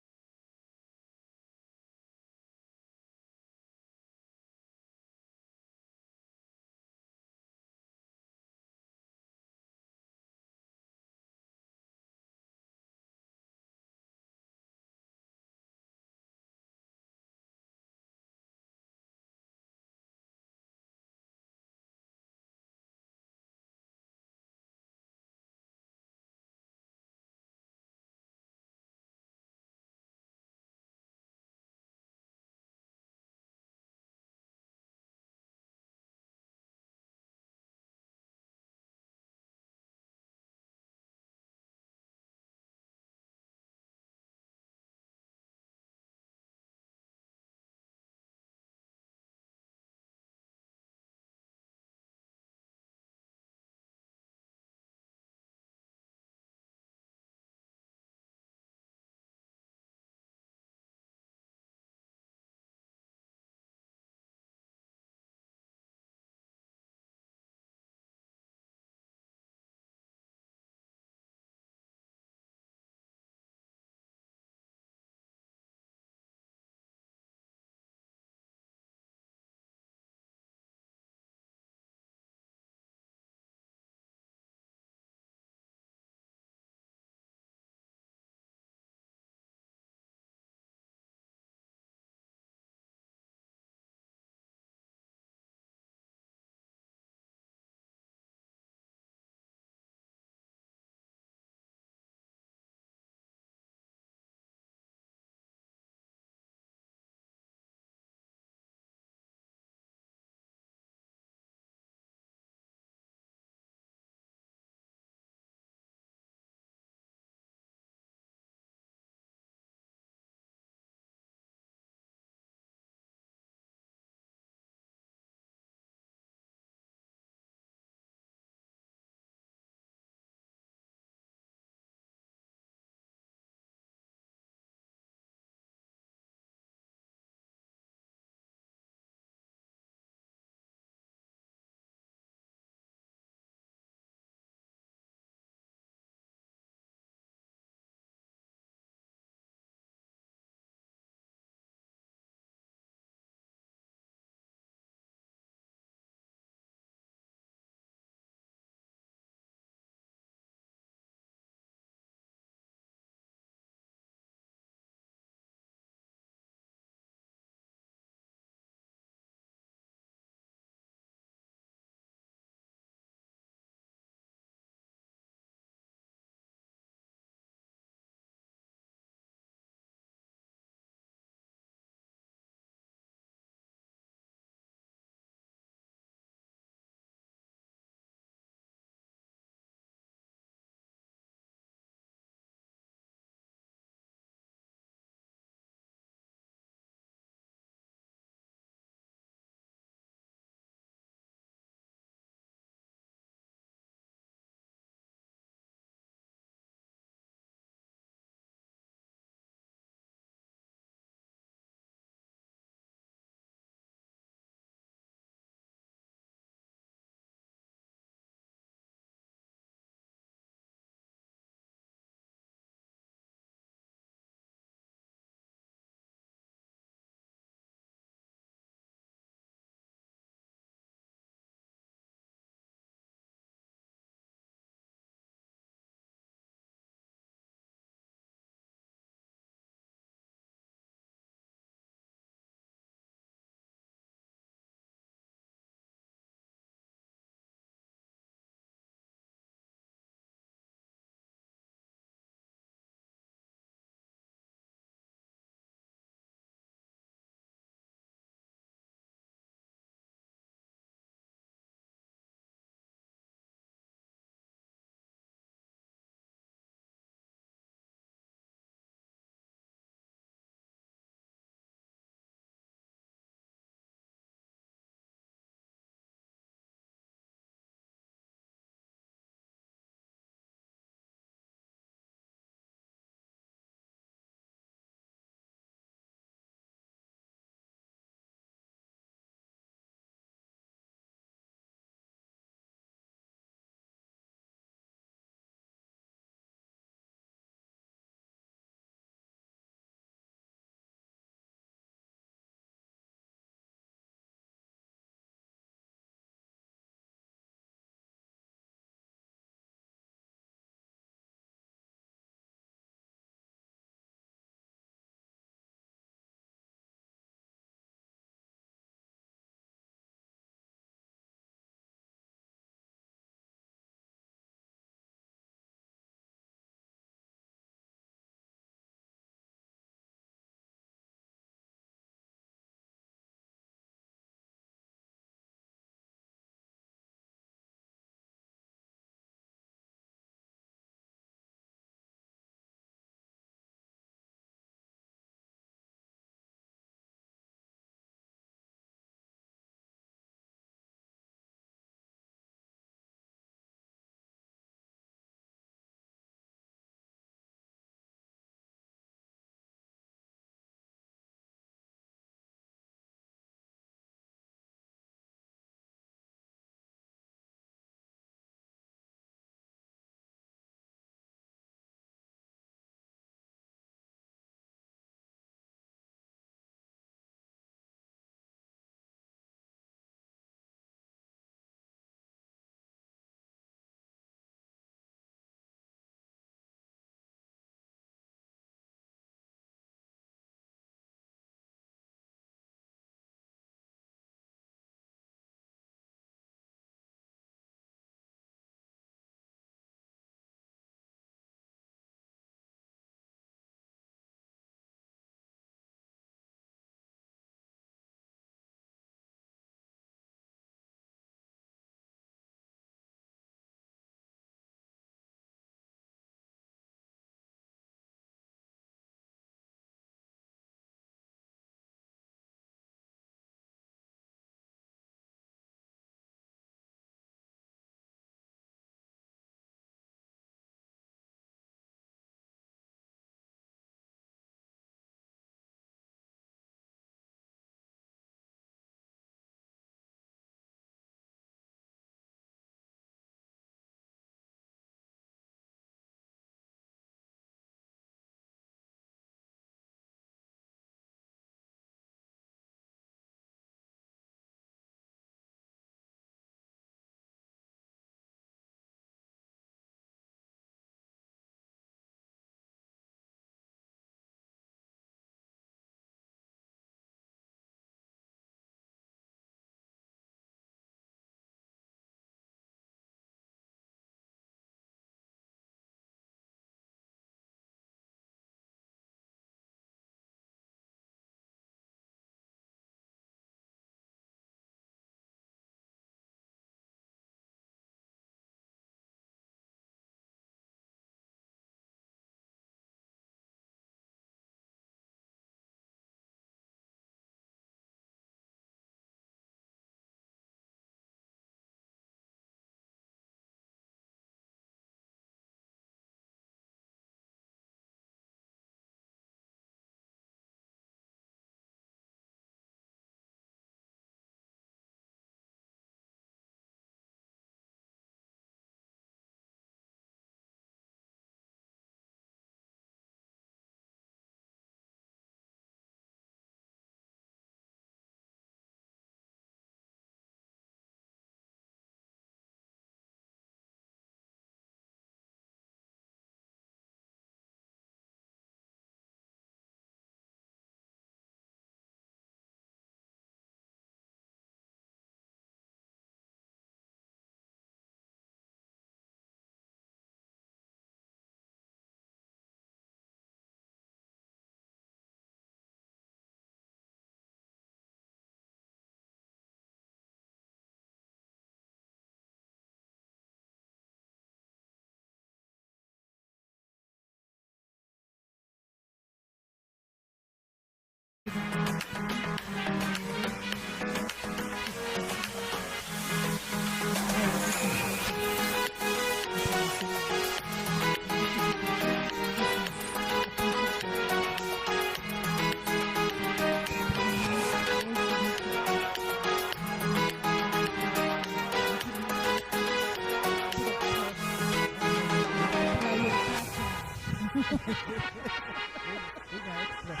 Those are extras.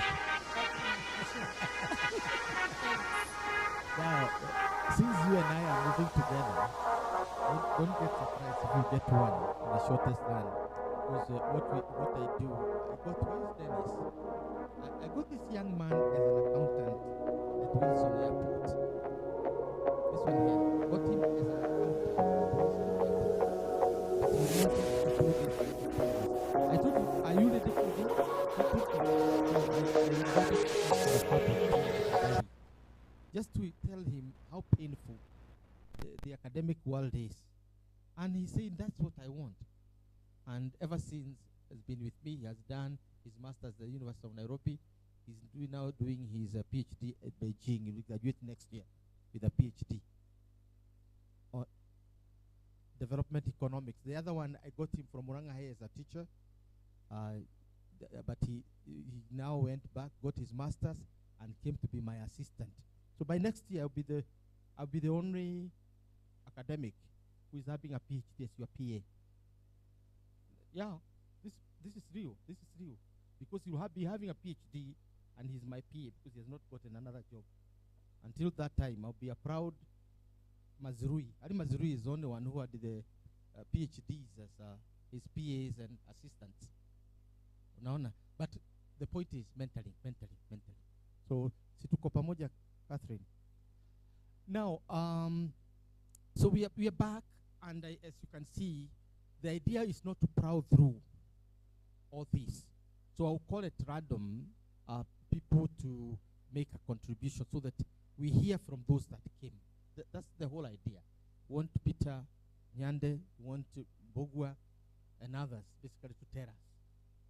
Now, since you and I are moving together, don't get surprised if you get one in the shortest run. Because what I do, where's Dennis? I got this young man as an accountant at Wilson Airport. This one here, got him as an accountant at Wilson Airport. But he wanted to do this business. I told him, are you ready for this? He took it. So I invited him to the pub with me at Nairobi, just to tell him how painful the academic world is. And he said, that's what I want. And ever since, has been with me. He has done his master's at the University of Nairobi. He's now doing his PhD at Beijing. He will graduate next year with a PhD on development economics. The other one, I got him from Murangahe as a teacher, but he now went back, got his master's, and came to be my assistant. So by next year, I'll be the only academic who is having a PhD as your PA. Yeah, this is real. This is real. Because he will be having a PhD and he's my PA because he has not gotten another job. Until that time, I'll be a proud Mazrui. Ali Mazrui is the only one who had the PhDs as his PAs and assistants. Unaona? But the point is mentally. So, situko pamoja, Catherine. Now, so we are back, and as you can see, the idea is not to prowl through all this. So I'll call it random people to make a contribution so that we hear from those that came. That's the whole idea. We want Peter, Nyande, we want Bogwa, and others basically to tell us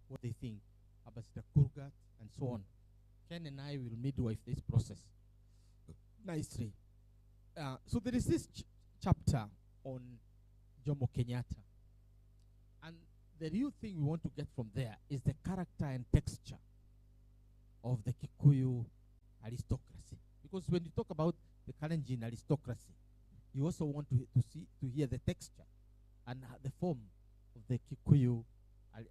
what they think about the Kurgat and so on. Ken and I will midwife this process nicely. So there is this chapter on Jomo Kenyatta. And the real thing we want to get from there is the character and texture of the Kikuyu aristocracy. Because when you talk about the Kalenjin aristocracy, you also want to hear the texture and the form of the Kikuyu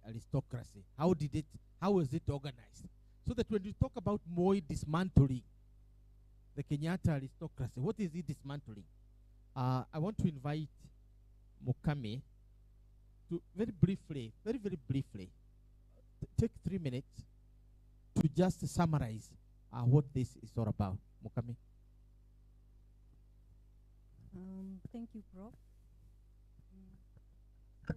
aristocracy. How was it organized? So that when you talk about Moi dismantling the Kenyatta aristocracy, what is he dismantling? I want to invite Mukame to very briefly, very briefly, take 3 minutes to just summarize what this is all about. Mukame. Thank you, Prof. So,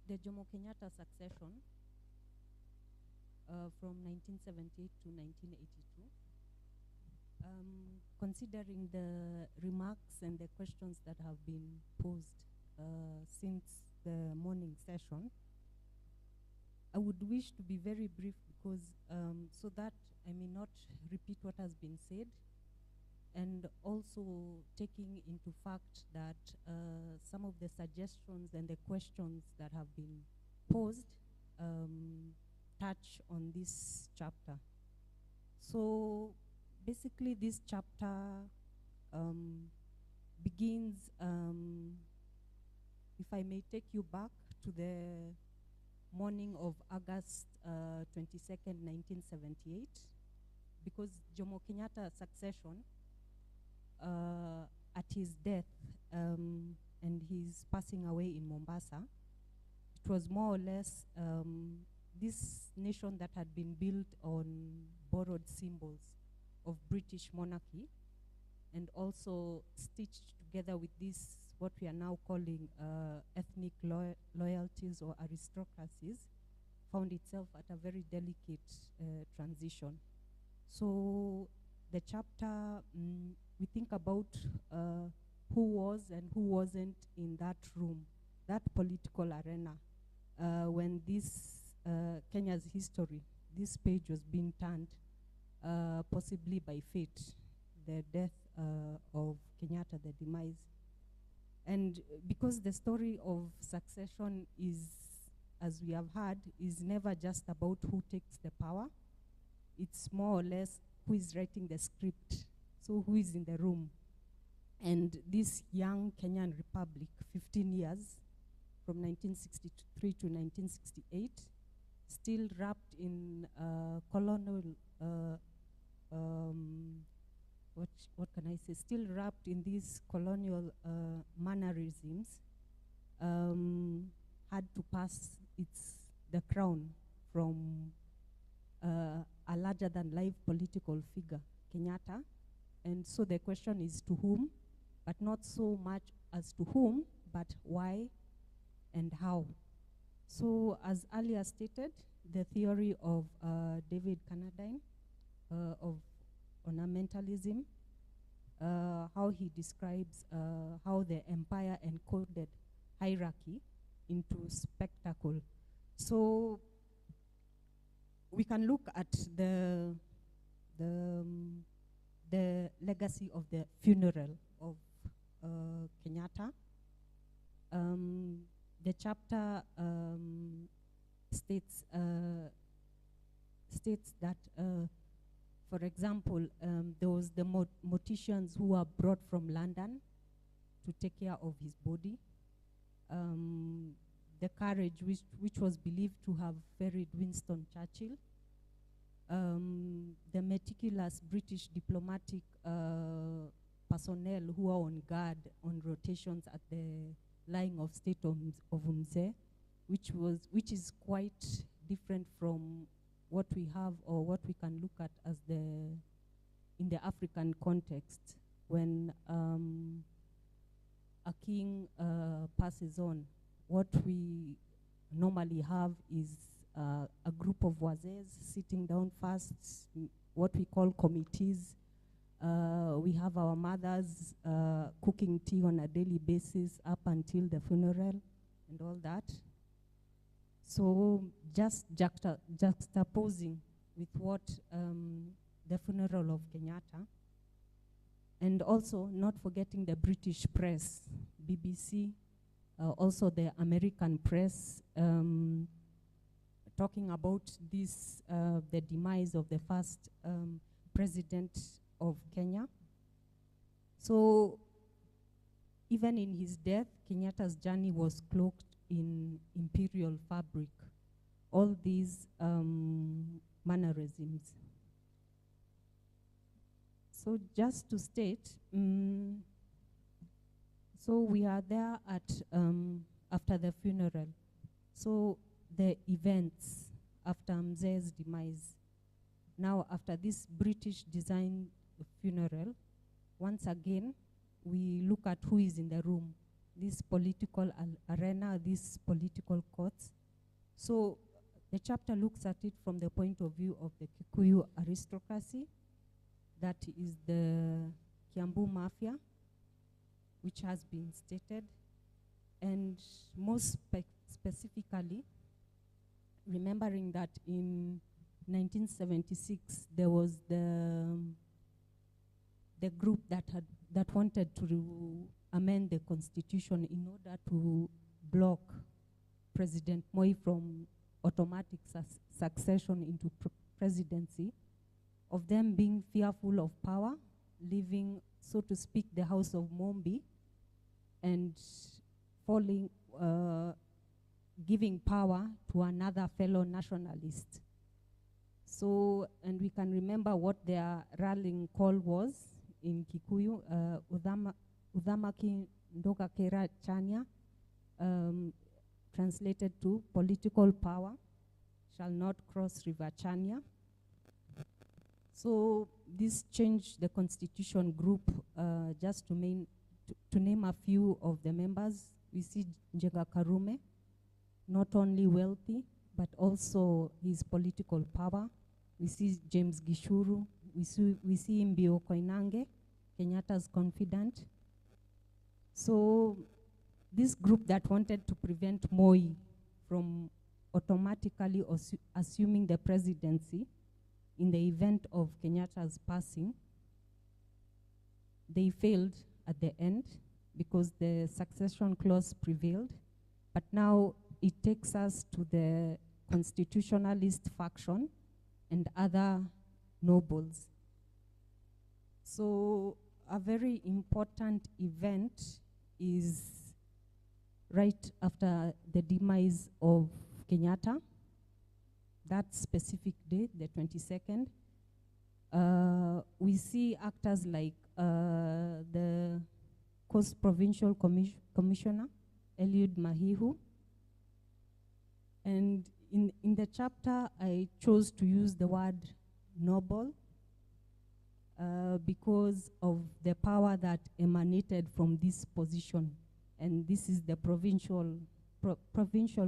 the Jomo Kenyatta succession from 1978 to 1982. Considering the remarks and the questions that have been posed since the morning session, I would wish to be very brief because so that I may not repeat what has been said, and also taking into fact that some of the suggestions and the questions that have been posed touch on this chapter. So basically this chapter begins, if I may take you back to the morning of August 22nd, 1978, because Jomo Kenyatta's succession at his death and his passing away in Mombasa, it was more or less this nation that had been built on borrowed symbols of British monarchy and also stitched together with this, what we are now calling ethnic loyalties or aristocracies, found itself at a very delicate transition. So the chapter, we think about who was and who wasn't in that room, that political arena, when this Kenya's history, this page was being turned, possibly by fate, the death of Kenyatta, the demise. And because the story of succession is, as we have heard, is never just about who takes the power. It's more or less who is writing the script, so who is in the room. And this young Kenyan Republic, 15 years, from 1963 to 1968, still wrapped in colonial, what can I say, still wrapped in these colonial mannerisms, had to pass the crown from a larger-than-life political figure, Kenyatta. And so the question is to whom, but not so much as to whom, but why and how. So as earlier stated, the theory of David Carradine of ornamentalism, how he describes how the empire encoded hierarchy into spectacle. So we can look at the legacy of the funeral of Kenyatta. The chapter states that, for example, there was the morticians who were brought from London to take care of his body. The carriage which was believed to have ferried Winston Churchill. The meticulous British diplomatic personnel who are on guard on rotations at the lying of state of Umze, which is quite different from what we have or what we can look at as in the African context when a king passes on. What we normally have is a group of wazes sitting down first, what we call committees. We have our mothers cooking tea on a daily basis up until the funeral and all that. So just juxtaposing with what the funeral of Kenyatta, and also not forgetting the British press, BBC, also the American press, talking about this, the demise of the first president of Kenya. So even in his death, Kenyatta's journey was cloaked in imperial fabric, all these mannerisms. So just to state, so we are there at after the funeral. So the events after Mzee's demise. Now after this British designed funeral, once again, we look at who is in the room, this political arena, these political courts. So the chapter looks at it from the point of view of the Kikuyu aristocracy, that is the Kiambu Mafia, which has been stated, and most specifically, remembering that in 1976 there was the group that wanted to amend the constitution in order to block President Moi from automatic succession into presidency, of them being fearful of power, leaving, so to speak, the house of Mombi and falling, giving power to another fellow nationalist. So, and we can remember what their rallying call was in Kikuyu, Udhamaki Ndoka Kera Chanya, translated to political power shall not cross River Chania. So this changed the constitution group, just to name a few of the members. We see Njenga Karume, not only wealthy, but also his political power. We see James Gishuru. We see Mbio Koinange, Kenyatta's confidant. So this group that wanted to prevent Moi from automatically assuming the presidency in the event of Kenyatta's passing, they failed at the end because the succession clause prevailed. But now it takes us to the constitutionalist faction and other nobles. So a very important event is right after the demise of Kenyatta, that specific day, the 22nd. We see actors like the Coast Provincial Commissioner, Eliud Mahihu. And in the chapter, I chose to use the word noble because of the power that emanated from this position. And this is the provincial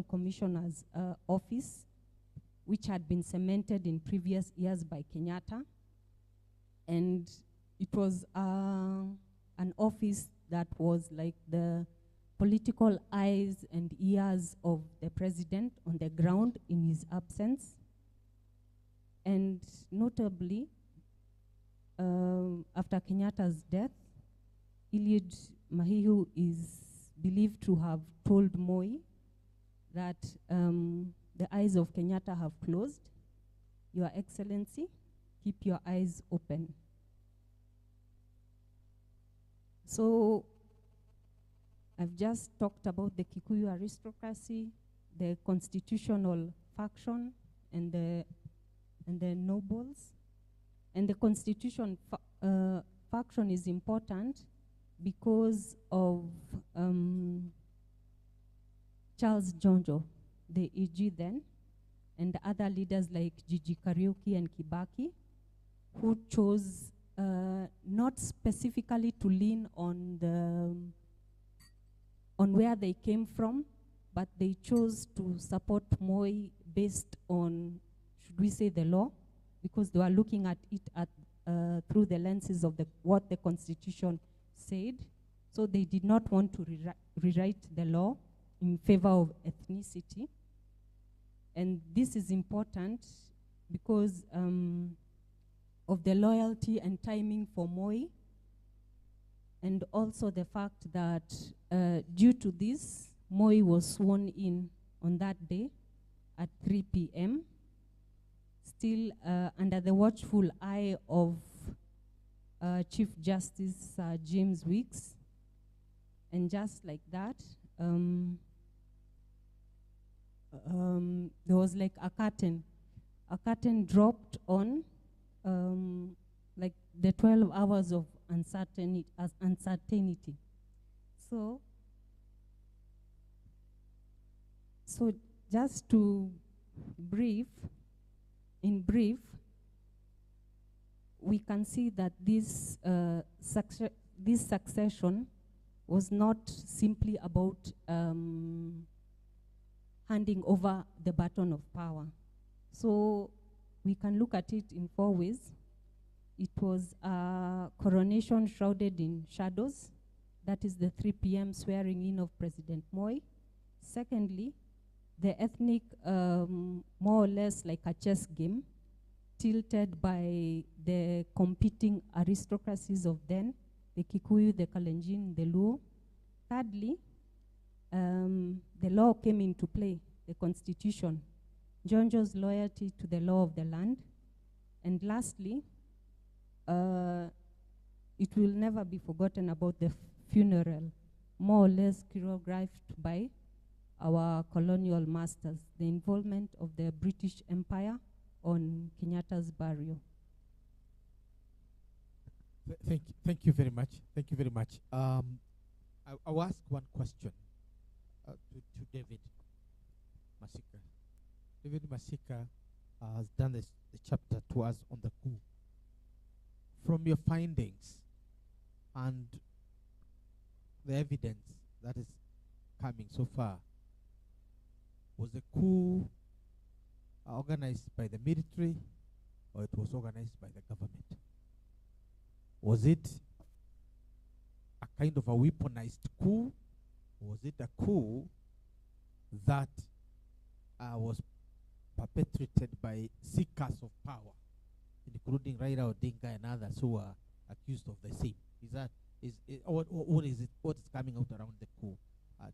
commissioner's office, which had been cemented in previous years by Kenyatta. And it was an office that was like the political eyes and ears of the president on the ground in his absence. And notably, after Kenyatta's death, Eliud Mahihu is believed to have told Moi that the eyes of Kenyatta have closed. Your Excellency, keep your eyes open. So I've just talked about the Kikuyu aristocracy, the constitutional faction, and the nobles. And the constitution faction is important because of Charles Jonjo, the AG then, and other leaders like Gigi Kariuki and Kibaki, who chose not specifically to lean on where they came from, but they chose to support Moi based on, should we say, the law, because they were looking at it through the lenses of what the Constitution said. So they did not want to rewrite the law in favor of ethnicity. And this is important because of the loyalty and timing for Moi, and also the fact that due to this, Moi was sworn in on that day at 3 p.m., still under the watchful eye of Chief Justice James Weeks. And just like that, there was like a curtain dropped on like the 12 hours of uncertainty. So just to in brief, we can see that this succession was not simply about handing over the baton of power. So we can look at it in 4 ways. It was a coronation shrouded in shadows. That is the 3 p.m. swearing in of President Moi. Secondly, the ethnic, more or less like a chess game, tilted by the competing aristocracies of then, the Kikuyu, the Kalenjin, the Luo. Thirdly, the law came into play, the Constitution, Jonjo's loyalty to the law of the land. And lastly, it will never be forgotten about the funeral, more or less choreographed by our colonial masters, the involvement of the British Empire on Kenyatta's burial. Thank you very much. Thank you very much. I'll ask one question to David Masika. David Masika has done the chapter to us on the coup. From your findings and the evidence that is coming so far, was the coup organized by the military or it was organized by the government? Was it a kind of a weaponized coup? Or was it a coup that was perpetrated by seekers of power, including Raila Odinga and others who are accused of the same? What is it? What is coming out around the coup?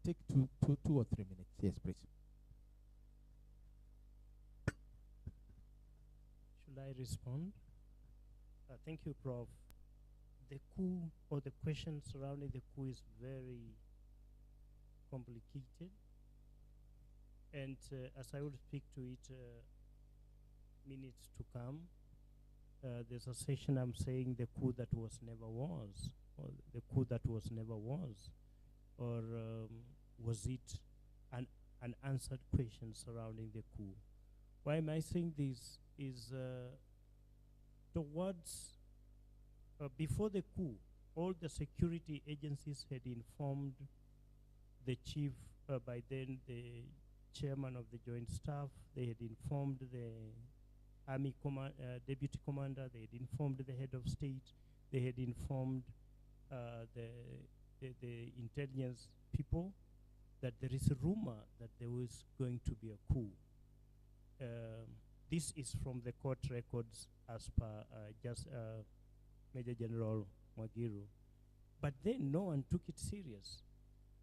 Take two or 3 minutes. Yes, please. Should I respond? Thank you, Prof. The coup, or the question surrounding the coup, is very complicated. And as I will speak to it minutes to come, there's a session I'm saying the coup that was never was, or the coup that was never was, or was it an unanswered question surrounding the coup. Why am I saying this is towards, before the coup, all the security agencies had informed the chief, by then the chairman of the joint staff, they had informed the army deputy commander, they had informed the head of state, they had informed the intelligence people that there is a rumor that there was going to be a coup. This is from the court records as per Major General Mwagiru. But then no one took it serious.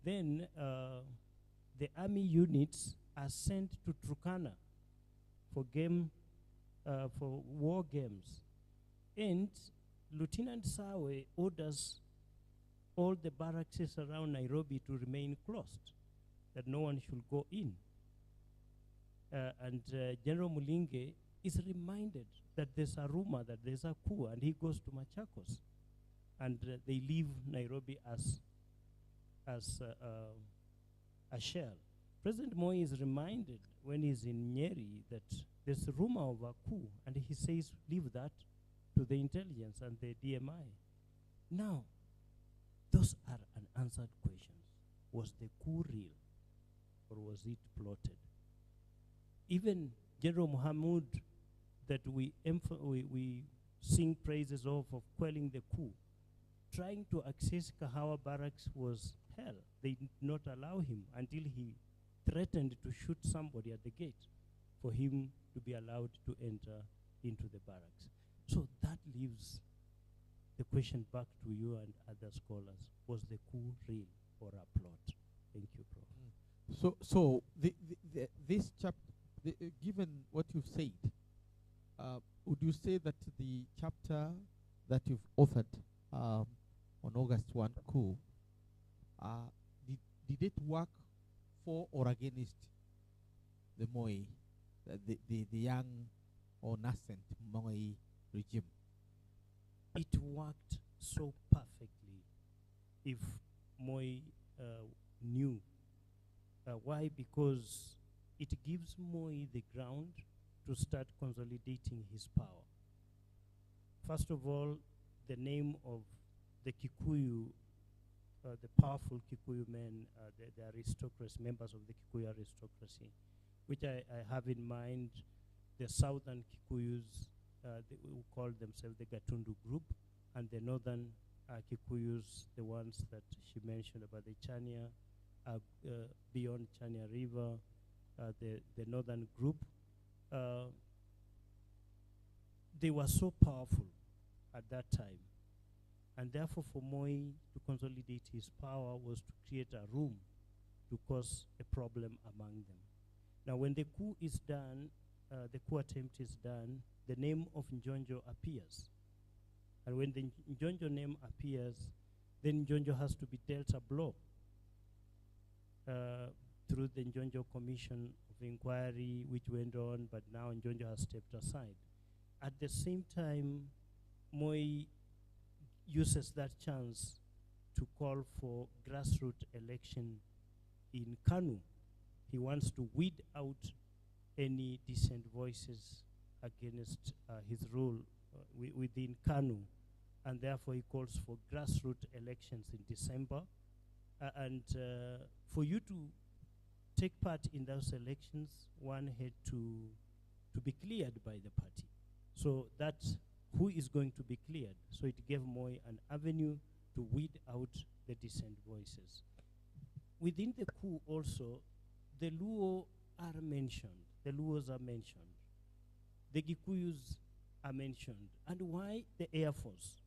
Then the army units are sent to Turkana for war games. And Lieutenant Sawe orders all the barracks around Nairobi to remain closed, that no one should go in. And General Mulinge is reminded that there's a rumor that there's a coup, and he goes to Machakos. And they leave Nairobi as a shell. President Moi is reminded when he's in Nyeri that there's a rumor of a coup, and he says, leave that to the intelligence and the DMI. Now, those are unanswered questions. Was the coup real, or was it plotted? Even General Muhammad, that we sing praises of quelling the coup, trying to access Kahawa barracks was hell. They did not allow him until he threatened to shoot somebody at the gate for him to be allowed to enter into the barracks. So that leaves the question back to you and other scholars. Was the coup real or a plot? Thank you, Prof. So this chapter, given what you've said, would you say that the chapter that you've authored on August 1 coup, did it work for or against the Moi, the young or nascent Moi regime? It worked so perfectly if Moi knew. Why? Because it gives Moi the ground to start consolidating his power. First of all, the name of the Kikuyu, the powerful Kikuyu men, the aristocracy, members of the Kikuyu aristocracy, which I have in mind, the southern Kikuyus, they will call themselves the Gatundu group, and the northern Kikuyus, the ones that she mentioned about the Chania, beyond Chania River, the northern group. They were so powerful at that time. And therefore, for Moi to consolidate his power was to create a room to cause a problem among them. Now, when the coup is done, the coup attempt is done, the name of Njonjo appears. And when the Njonjo name appears, then Njonjo has to be dealt a blow through the Njonjo Commission of Inquiry, which went on, but now Njonjo has stepped aside. At the same time, Moi uses that chance to call for grassroots election in Kanu. He wants to weed out any dissent voices against his rule within Kanu, and therefore he calls for grassroots elections in December. And for you to take part in those elections, one had to be cleared by the party. So that's who is going to be cleared. So it gave Moi an avenue to weed out the dissent voices. Within the coup also, the Luo are mentioned. The Luos are mentioned. The Gikuyus are mentioned. And why the Air Force?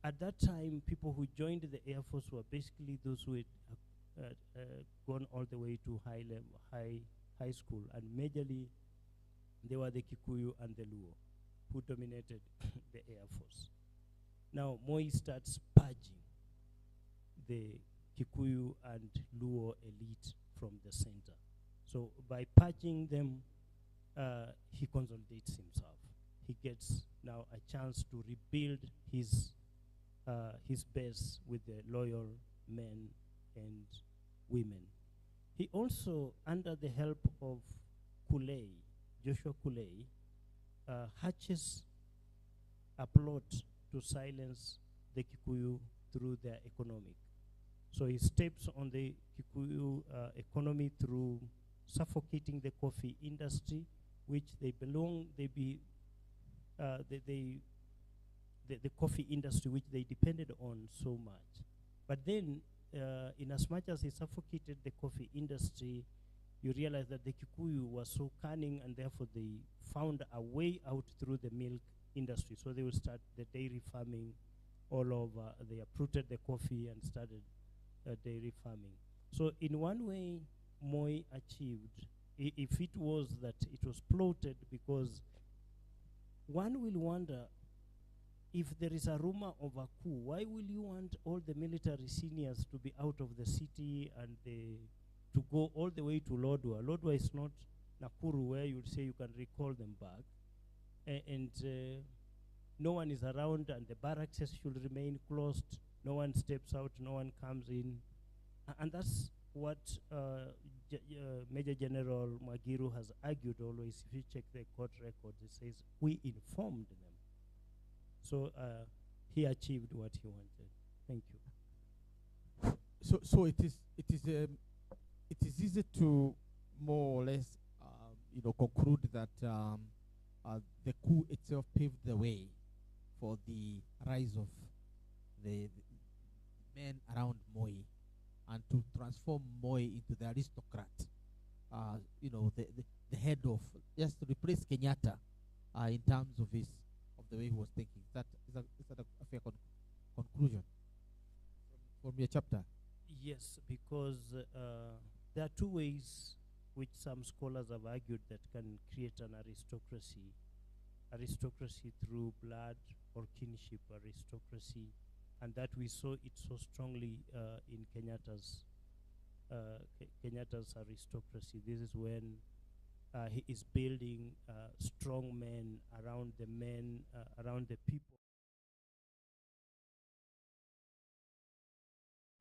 At that time, people who joined the Air Force were basically those who had gone all the way to high school, and majorly they were the Kikuyu and the Luo who dominated the Air Force. Now, Moi starts purging the Kikuyu and Luo elite from the center. So by purging them, he consolidates himself. He gets now a chance to rebuild his base with the loyal men and women. He also, under the help of Kulei, Joshua Kulei, hatches a plot to silence the Kikuyu through their economic. So he steps on the Kikuyu economy through suffocating the coffee industry, which the coffee industry which they depended on so much. But then, in as much as he suffocated the coffee industry, you realize that the Kikuyu were so cunning, and therefore they found a way out through the milk industry. So they will start the dairy farming all over. They uprooted the coffee and started dairy farming. So in one way, Moi achieved, if it was that it was plotted, because one will wonder, if there is a rumor of a coup, why will you want all the military seniors to be out of the city and to go all the way to Lodwar? Lodwar is not Nakuru, where you would say you can recall them back. And no one is around, and the barracks should remain closed. No one steps out, no one comes in. And that's what Major General Magiru has argued always. If you check the court record, it says, we informed them. So he achieved what he wanted. Thank you. So it is easy to more or less conclude that the coup itself paved the way for the rise of the men around Moi, and to transform Moi into the aristocrat. The head of, just to replace Kenyatta in terms of the way he was thinking. Is that a fair conclusion from your chapter? Yes, because there are two ways which some scholars have argued that can create an aristocracy. Aristocracy through blood or kinship aristocracy, and that we saw it so strongly in Kenyatta's aristocracy. This is when he is building strong men, around the people.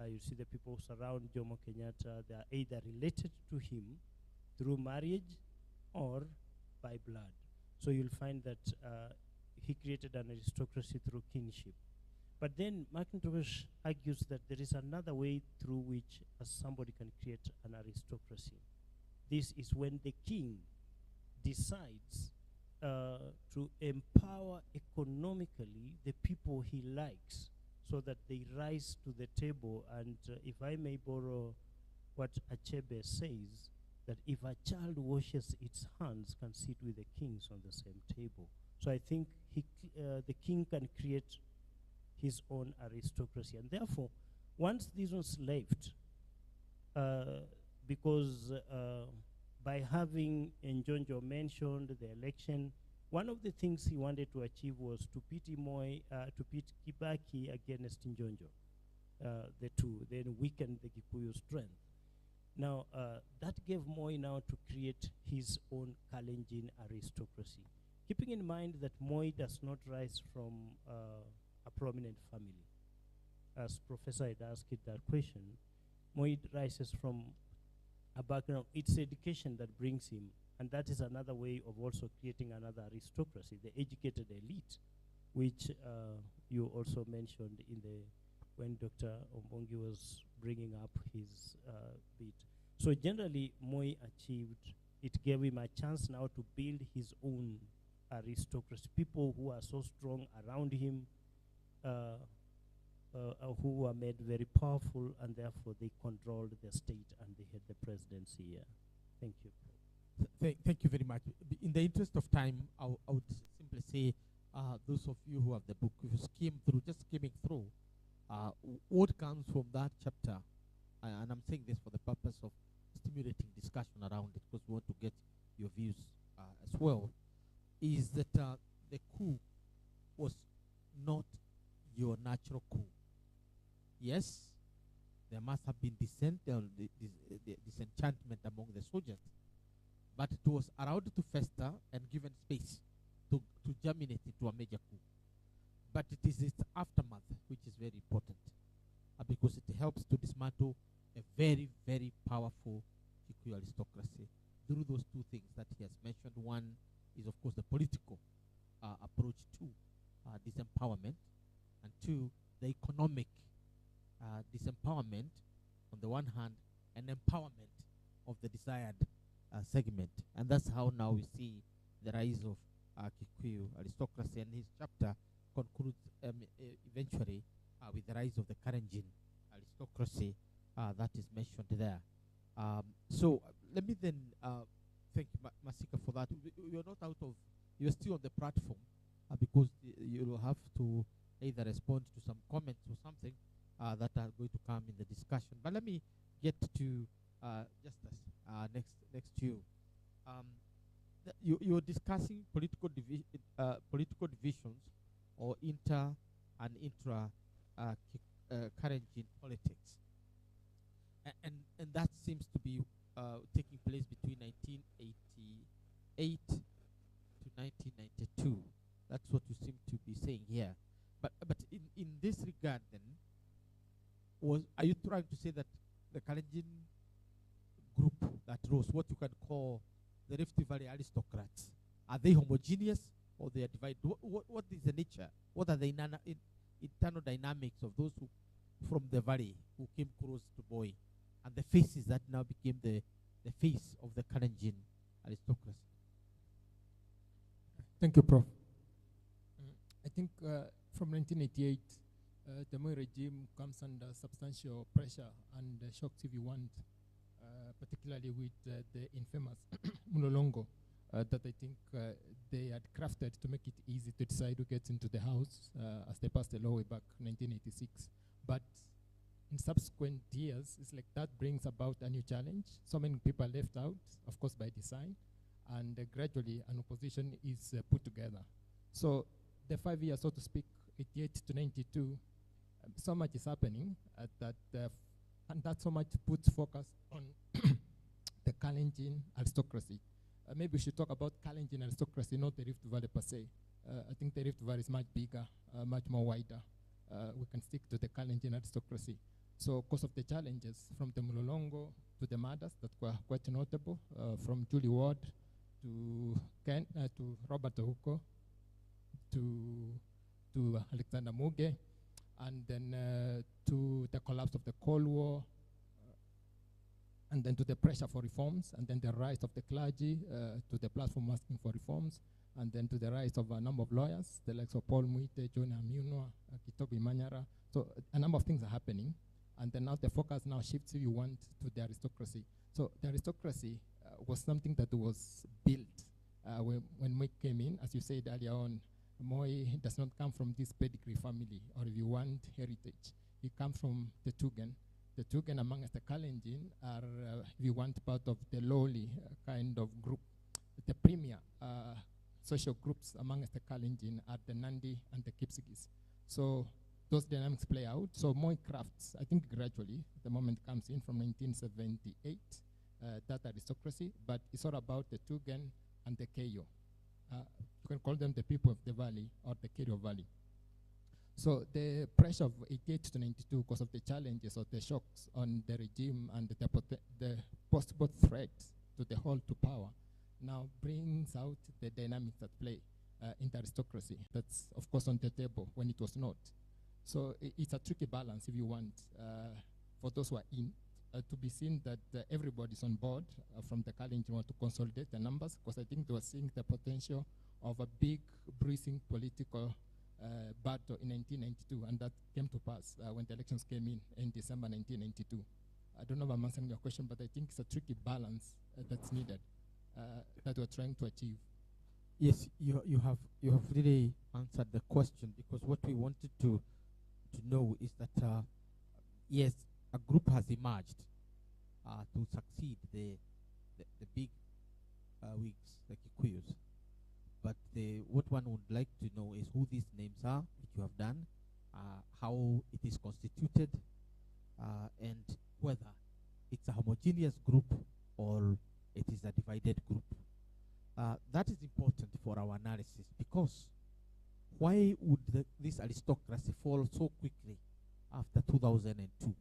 You see the people who surround Jomo Kenyatta, they are either related to him through marriage or by blood. So you'll find that he created an aristocracy through kinship. But then McIntosh argues that there is another way through which somebody can create an aristocracy. This is when the king decides to empower economically the people he likes, so that they rise to the table. And if I may borrow what Achebe says, that if a child washes its hands, can sit with the kings on the same table. So I think the king can create his own aristocracy. And therefore, once these ones left, because by having Njonjo mentioned the election, one of the things he wanted to achieve was to pit Kibaki against Njonjo, the two, then weaken the Kikuyu strength. Now, that gave Moi now to create his own Kalenjin aristocracy, keeping in mind that Moi does not rise from a prominent family. As Professor had asked that question, Moi rises from a background. It's education that brings him, and that is another way of also creating another aristocracy, the educated elite, which you also mentioned when Dr. Ombongi was bringing up his bit. So generally, Moi achieved, it gave him a chance now to build his own aristocracy, people who are so strong around him, who were made very powerful, and therefore they controlled the state and they had the presidency here. Thank you. Thank you very much. In the interest of time, I would simply say, those of you who have the book, if you just skimming through, what comes from that chapter, and I'm saying this for the purpose of stimulating discussion around it, because we want to get your views as well, is that the coup was not your natural coup. Yes, there must have been disenchantment among the soldiers. But it was allowed to fester and given space to germinate into a major coup. But it is its aftermath which is very important, because it helps to dismantle a very, very powerful Kikuyu aristocracy through those two things that he has mentioned. One is, of course, the political approach to disempowerment, and two, the economic disempowerment on the one hand, and empowerment of the desired segment. And that's how now we see the rise of Kikuyu aristocracy, and his chapter concludes eventually with the rise of the Kalenjin aristocracy that is mentioned there. So let me then thank Masika for that. You're not out of, you're still on the platform because you'll have to either respond to some comments or something that are going to come in the discussion. But let me get to Justice next to you. You're discussing political divisions or inter and intra Kalenjin politics, and that seems to be taking place between 1988 to 1992. That's what you seem to be saying here. But in this regard, then, are you trying to say that the Kalenjin group that rose, what you can call the Rift Valley aristocrats, are they homogeneous or they are divided? What is the nature? What are the internal dynamics of those who from the valley who came close to Boy, and the faces that now became the face of the Kalenjin aristocracy? Thank you, Prof. I think from 1988, the Moi regime comes under substantial pressure and shocks, if you want, particularly with the infamous Mulolongo, that I think they had crafted to make it easy to decide who gets into the house as they passed the law way back 1986. But in subsequent years, it's like that brings about a new challenge. So many people are left out, of course, by design, and gradually an opposition is put together. So the 5 years, so to speak, 88 to 92, so much is happening and that so much puts focus on the Kalenjin aristocracy. Maybe we should talk about Kalenjin aristocracy, not the Rift Valley per se. I think the Rift Valley is much bigger, much more wider. We can stick to the Kalenjin aristocracy. So because of the challenges from the Mulolongo to the murders that were quite notable, from Julie Ward to Robert Ohuko to Alexander Muge, and then to the collapse of the Cold War, and then to the pressure for reforms, and then the rise of the clergy, to the platform asking for reforms, and then to the rise of a number of lawyers, the likes of Paul Muite, John Amunwa, Kitobi Manyara. So a number of things are happening, and then now the focus now shifts, if you want, to the aristocracy. So the aristocracy was something that was built when Moi came in. As you said earlier on, Moi does not come from this pedigree family, or if you want, heritage. He comes from the Tugen. The Tugen among the Kalenjin are, if you want, part of the lowly kind of group. The premier social groups among the Kalenjin are the Nandi and the Kipsigis. So those dynamics play out. So Moi crafts, I think gradually, the moment comes in from 1978, that aristocracy, but it's all about the Tugen and the Keyo. You can call them the people of the valley or the Keyo Valley. So the pressure of 88 to 92, because of the challenges or the shocks on the regime and the possible threats to the hold to power, now brings out the dynamics at play in the aristocracy. That's, of course, on the table when it was not. So it's a tricky balance, if you want, for those who are in, to be seen that everybody's on board from the Kalenjin want to consolidate the numbers, because I think they were seeing the potential of a big, bruising political battle in 1992, and that came to pass when the elections came in December 1992. I don't know if I'm answering your question, but I think it's a tricky balance that's needed that we're trying to achieve. Yes, you have really answered the question, because what we wanted to know is that yes, a group has emerged to succeed the big Whigs, the Kikuyus. But what one would like to know is who these names are, which you have done, how it is constituted, and whether it's a homogeneous group or it is a divided group. That is important for our analysis, because why would this aristocracy fall so quickly after 2002?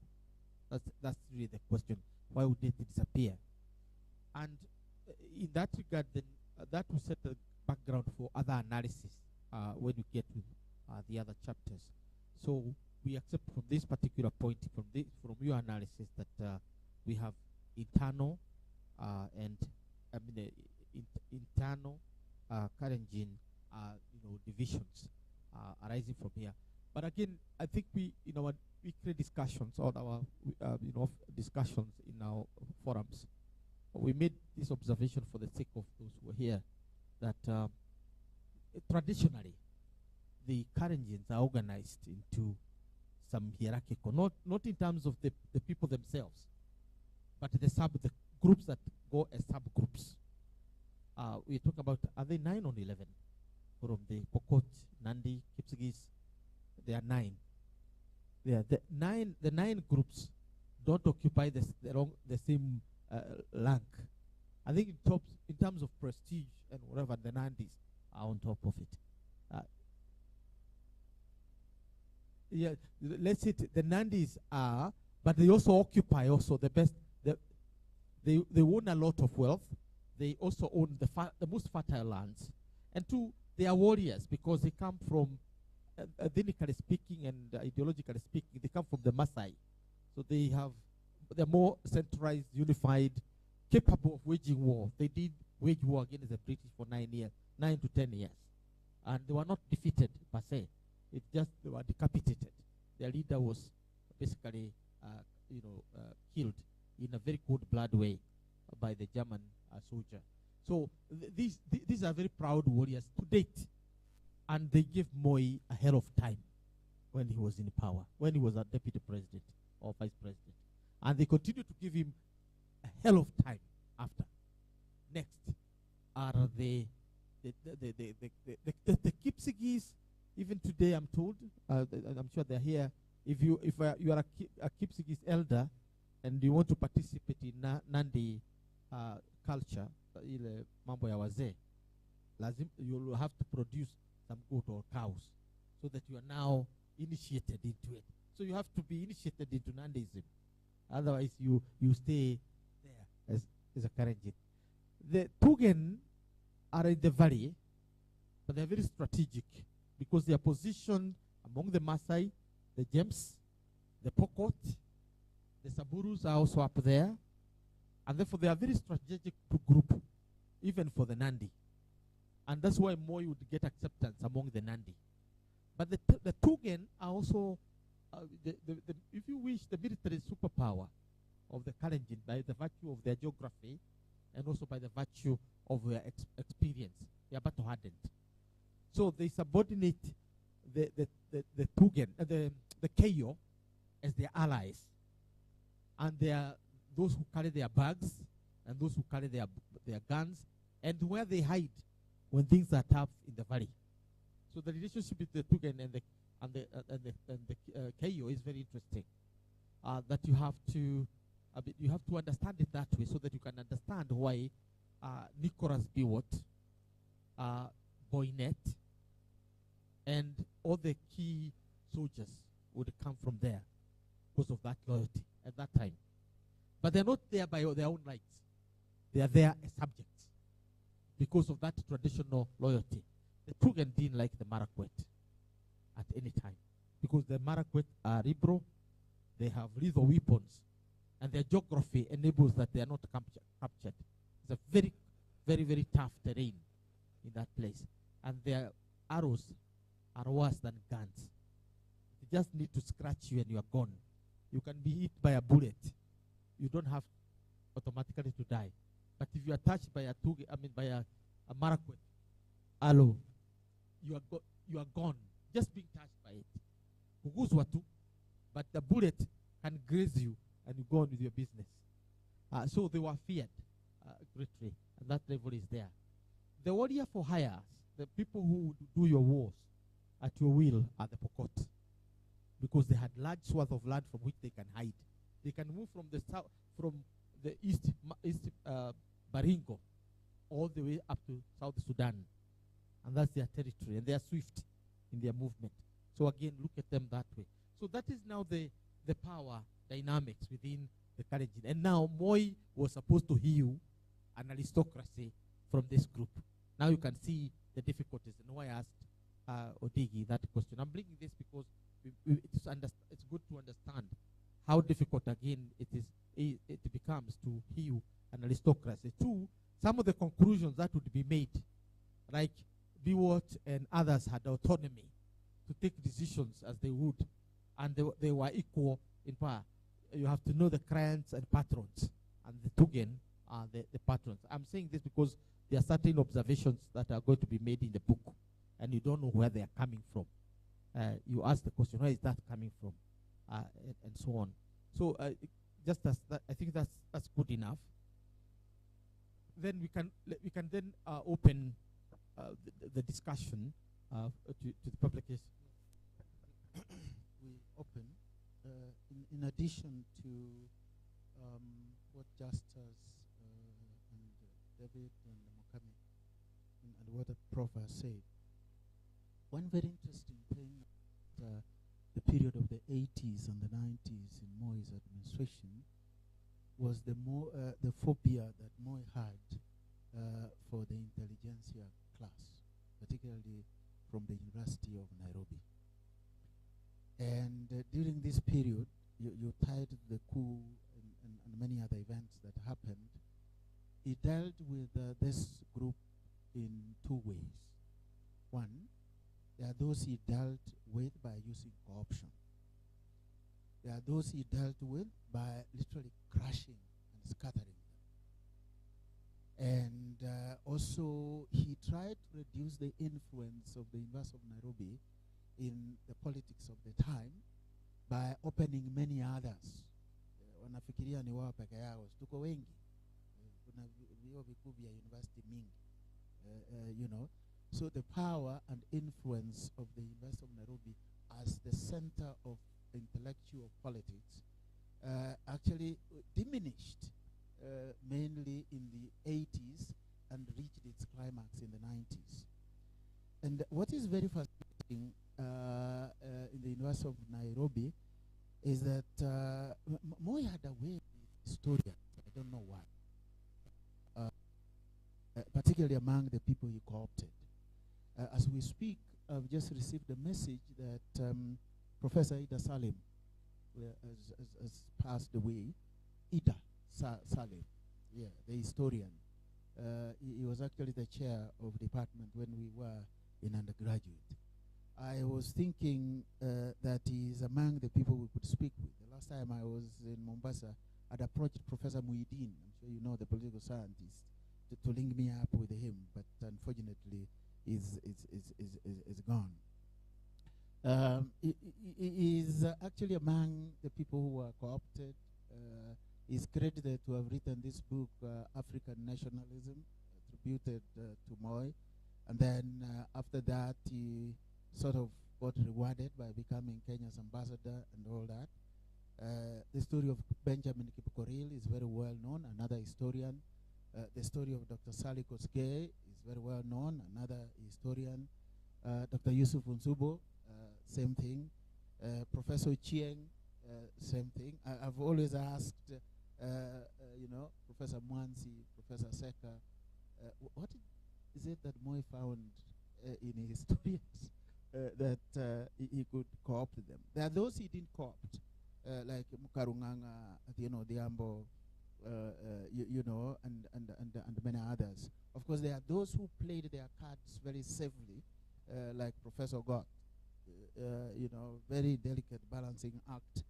That's really the question. Why would it disappear? And in that regard, then that will set the background for other analysis when we get to the other chapters. So we accept from this particular point, from your analysis, that we have internal and internal Kalenjin divisions arising from here. But again, I think we in our weekly discussions or our discussions in our forums, we made this observation for the sake of those who are here, that traditionally the Kalenjins are organized into some hierarchical, not in terms of the people themselves, but the groups that go as subgroups. We talk about, are they 9 or 11? From the Pokot, Nandi, Kipsigis, there are 9. The nine groups don't occupy the same rank. I think in terms of prestige and whatever, the Nandis are on top of it. Yeah, let's say the Nandis are, but they also occupy the best. They own a lot of wealth. They also own the most fertile lands, and two, they are warriors because they come from, ethnically speaking and ideologically speaking, they come from the Maasai, so they're more centralized, unified, capable of waging war. They did wage war against the British for 9 to 10 years, and they were not defeated per se. It just they were decapitated. Their leader was basically, killed in a very cold-blooded way by the German soldier. So these are very proud warriors to date, and they gave Moi a hell of time when he was in power, when he was a deputy president or vice president, and they continue to give him a hell of time after. Next are the Kipsigis. Even today, I'm told, I'm sure they're here. If you are a Kipsigis elder and you want to participate in Nandi culture, ile mambo ya wazee, you'll have to produce some goat or cows so that you are now initiated into it. So you have to be initiated into Nandism. Otherwise, you stay there as a Kalenjin. The Tugen are in the valley, but they're very strategic because they are positioned among the Maasai, the James, the Pokot, the Saburus are also up there, and therefore they are very strategic group, even for the Nandi. And that's why Moi would get acceptance among the Nandi. But the Tugen are also, if you wish, the military superpower of the Kalenjin by the virtue of their geography and also by the virtue of their experience. They are battle hardened. So they subordinate the Tugen, the Keyo, as their allies. And they are those who carry their bags and those who carry their guns, and where they hide when things are tough in the valley. So the relationship with the Tugen and the Keyo is very interesting. That you have to understand it that way, so that you can understand why Nicholas Biwott, Boynet, and all the key soldiers would come from there because of that loyalty at that time. But they're not there by their own rights. They are there as subjects because of that traditional loyalty. The Tugen didn't like the Marakwet at any time because the Marakwet are Ibro, they have lethal weapons, and their geography enables that they are not captured. It's a very, very, very tough terrain in that place. And their arrows are worse than guns. They just need to scratch you and you are gone. You can be hit by a bullet. You don't have automatically to die. But if you are touched by by a Marakwet arrow, you are gone. Just being touched by it. But the bullet can graze you and you go on with your business. So they were feared greatly, and that level is there. The warrior for hire, the people who do your wars at your will, are the Pokot. because they had large swaths of land from which they can hide. They can move from the south, from the east Baringo, all the way up to South Sudan, and that's their territory, and they are swift in their movement. So again, look at them that way. So that is now the power dynamics within the Kalenjin. And now Moi was supposed to heal an aristocracy from this group. Now you can see the difficulties and why I asked Odigi that question. I'm bringing this because it's good to understand how difficult again it becomes to heal an aristocracy. Two, some of the conclusions that would be made, like Biwott and others had autonomy to take decisions as they would, and they were equal in power. You have to know the clients and patrons, and the Tugen are the patrons. I'm saying this because there are certain observations that are going to be made in the book, and you don't know where they are coming from. You ask the question, where is that coming from, and so on. So just as that, I think that's good enough. Then we can then open the discussion to the publication. We open in addition to what Justus and David and Mokami and what the Prof has said. One very interesting thing, the period of the 80s and the 90s in Moi's administration was the phobia that Moi had for the intelligentsia class, particularly from the University of Nairobi. And during this period, you tied the coup and many other events that happened. He dealt with this group in two ways. One, there are those he dealt with by using corruption. There are those he dealt with by literally crushing and scattering them. And also, he tried to reduce the influence of the University of Nairobi in the politics of the time by opening many others. Wanafikiria ni wao peke yao, tuko wengi. Kuna vyuo vikuu vya university mingi. You know, so the power and influence of the University of Nairobi as the center of intellectual politics actually diminished mainly in the 80s and reached its climax in the 90s. And what is very fascinating in the University of Nairobi is that Moi had a way with historians. I don't know why. Particularly among the people he co-opted. As we speak, I've just received a message that Professor Ida Salim has passed away. Ida Salim, yeah, the historian. He was actually the chair of department when we were in undergraduate. I was thinking that he is among the people we could speak with. The last time I was in Mombasa, I'd approached Professor Muhyiddin, I'm sure you know, the political scientist, to link me up with him, but unfortunately is gone. He is actually among the people who were co-opted. He's credited to have written this book, African Nationalism, attributed to Moi. And then after that, he sort of got rewarded by becoming Kenya's ambassador and all that. The story of Benjamin Kipkorir is very well known, another historian. The story of Dr. Sally Kosgei is very well known, another historian. Dr. Yusuf Nsubo, same thing. Professor Chieng, same thing. I've always asked, you know, Professor Mwansi, Professor Seka, what is it that Moi found in historians that he could co-opt them? There are those he didn't co-opt, like Mukarunganga, you know, Diambo, you know, and many others. Of course, there are those who played their cards very safely, like Professor Gott, you know, very delicate balancing act.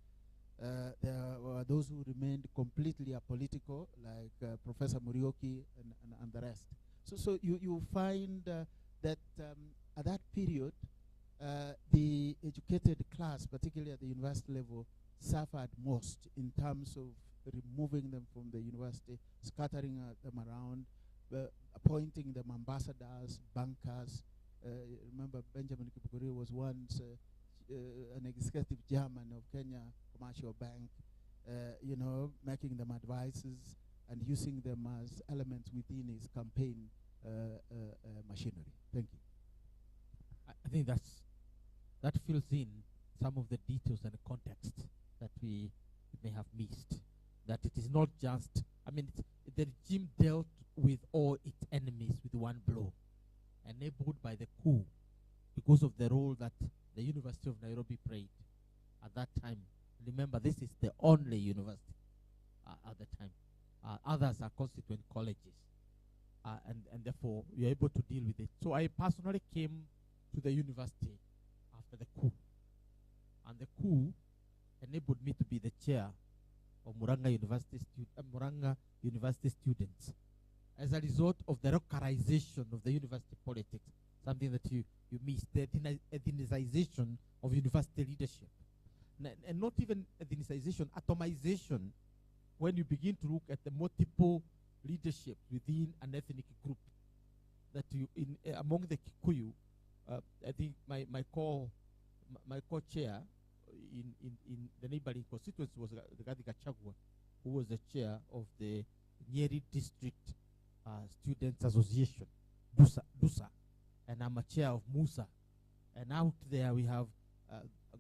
There were those who remained completely apolitical, like Professor Murioki and the rest. So you find that at that period, the educated class, particularly at the university level, suffered most in terms of removing them from the university, scattering them around, appointing them ambassadors, bankers. Remember, Benjamin Kipkorir was once an executive chairman of Kenya Commercial Bank, making them advisors and using them as elements within his campaign machinery. Thank you. I think that fills in some of the details and the context that we may have missed. That it is not just, the regime dealt with all its enemies with one blow, enabled by the coup because of the role that the University of Nairobi played at that time. Remember, this is the only university at the time. Others are constituent colleges, and therefore you're able to deal with it. So I personally came to the university after the coup, and the coup enabled me to be the chair of Muranga University students as a result of the localization of the university politics, something that you missed, the ethnicization of university leadership. And not even ethnicization, atomization, when you begin to look at the multiple leadership within an ethnic group. That among the Kikuyu, I think my co-chair in the neighboring constituency was Rigathi Gachagua, who was the chair of the Nyeri District Students Association, DUSA, and I'm a chair of Musa. And out there we have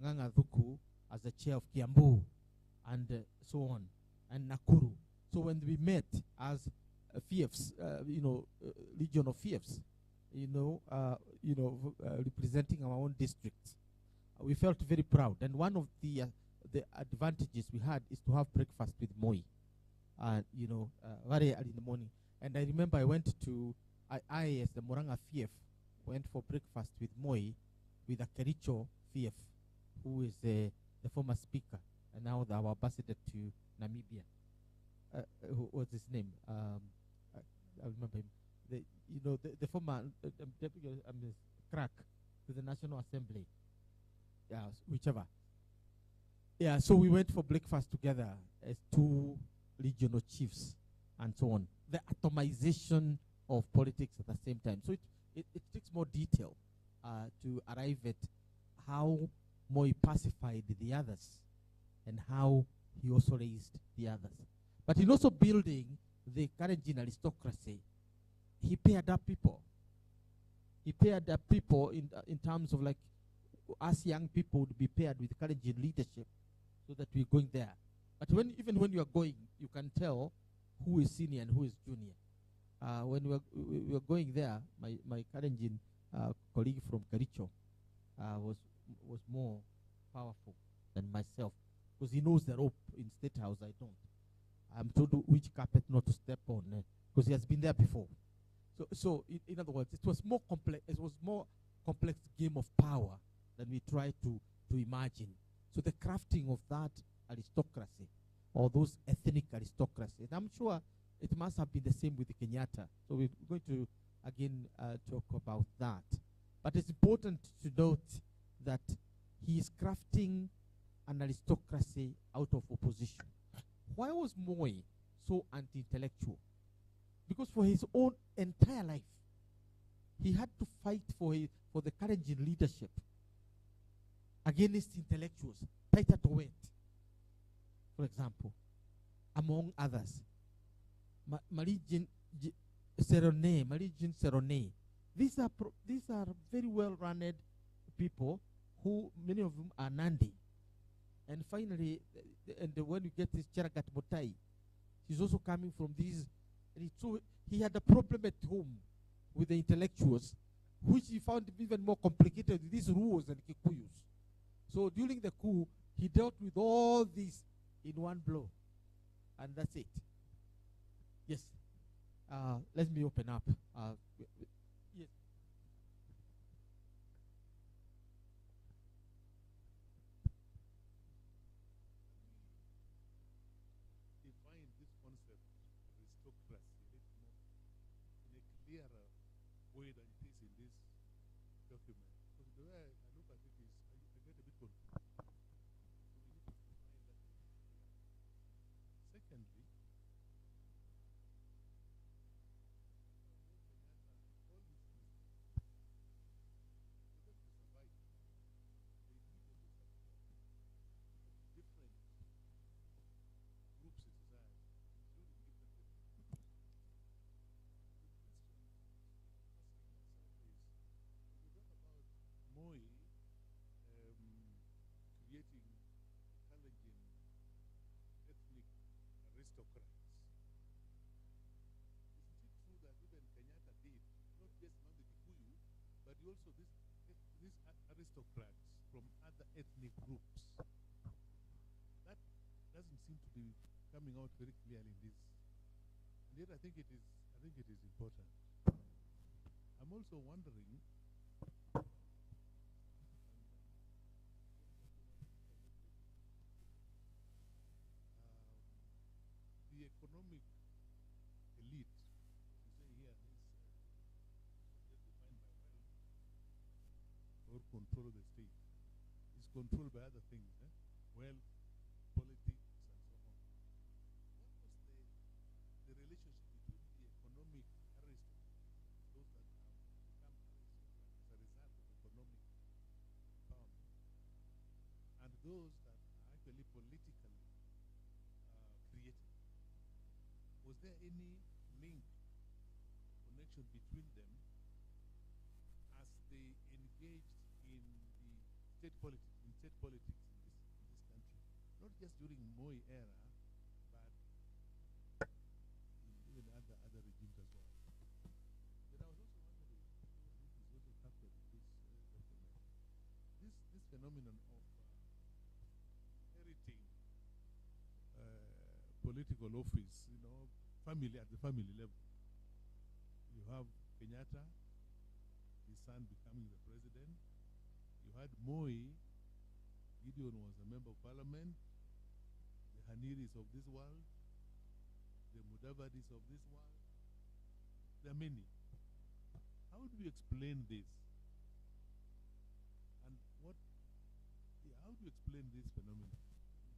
Nganga Dhuku as the chair of Kiambu, and so on, and Nakuru. So when we met as fiefs, Legion of Fiefs, representing our own districts, we felt very proud. And one of the advantages we had is to have breakfast with Moi, very early in the morning. And I remember I went to, I as the Moranga Fief, went for breakfast with Moi, with a Kericho Fief, who is the former speaker, and now our ambassador to Namibia. What's his name? I remember him. The former deputy crack to the National Assembly. Yeah, whichever. Yeah, so we went for breakfast together as two regional chiefs and so on. The atomization of politics at the same time. So it takes more detail to arrive at how Moi pacified the others and how he also raised the others. But in also building the Kalenjin aristocracy, he paired up people. He paired up people in terms of like us young people would be paired with Kalenjin leadership so that we're going there. But even when you are going, you can tell who is senior and who is junior. When we were going there, my Kalenjin colleague from Kericho was more powerful than myself because he knows the rope in State House. I don't. I'm told which carpet not to step on because he has been there before. So in other words, it was more complex. It was more complex game of power than we try to imagine. So the crafting of that aristocracy or those ethnic aristocracies, I'm sure it must have been the same with the Kenyatta. So we're going to again talk about that. But it's important to note that he is crafting an aristocracy out of opposition. Why was Moi so anti-intellectual? Because for his own entire life, he had to fight for the Kalenjin leadership against intellectuals, Taita Towet, for example, among others. Marijin Serone. These are very well-run people who, many of them are Nandi. And finally, when you get this Cheragat Motai, he's also coming from these. So he had a problem at home with the intellectuals, which he found even more complicated with these rules and Kikuyus. So during the coup, he dealt with all these in one blow. And that's it. Yes. Let me open up. Yes. Define this concept, aristocracy, a little more in a clearer way than it is in this document. Because the way I look at it is, I get a bit confused. So we need to define that a bit clearer. Secondly, all these things, for them to survive, they needed also these aristocrats from other ethnic groups. That doesn't seem to be coming out very clearly in this. And yet I think it is important. I'm also wondering the economic elite, you say here, is defined by wealth or control of the state. Is controlled by other things, wealth, politics, and so on. What was the relationship between the economic aristocrats, those that have become aristocrats as a result of economic empowerment, and those that are actually politically created? Was there any link, connection between them as they engaged in the state politics, in this country? Not just during Moi era, but in even other regimes as well. But I was also wondering, this is also captured in this document, this phenomenon of inheriting political office, family at the family level. You have Kenyatta, his son becoming the president. You had Moi, Gideon was a member of parliament. The Haniris of this world, the Mudavadis of this world. There are many. How do you explain this? And how do you explain this phenomenon?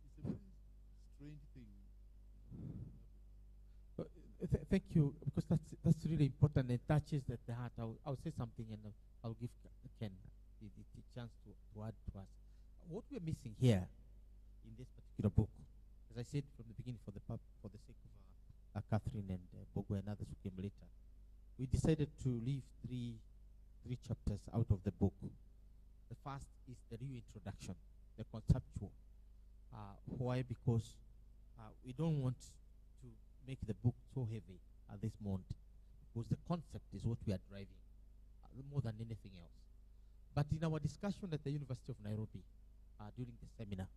It's a very strange thing. Thank you, because that's really important. It touches at the heart. I'll say something, and I'll give Ken the chance to add to us. What we're missing here in this particular book, as I said from the beginning, for the sake of Catherine and Bogo and others who came later, we decided to leave three chapters out of the book. The first is the reintroduction, the conceptual. Why? Because we don't want to make the book so heavy at this moment, because the concept is what we are driving more than anything else. But in our discussion at the University of Nairobi during the seminar,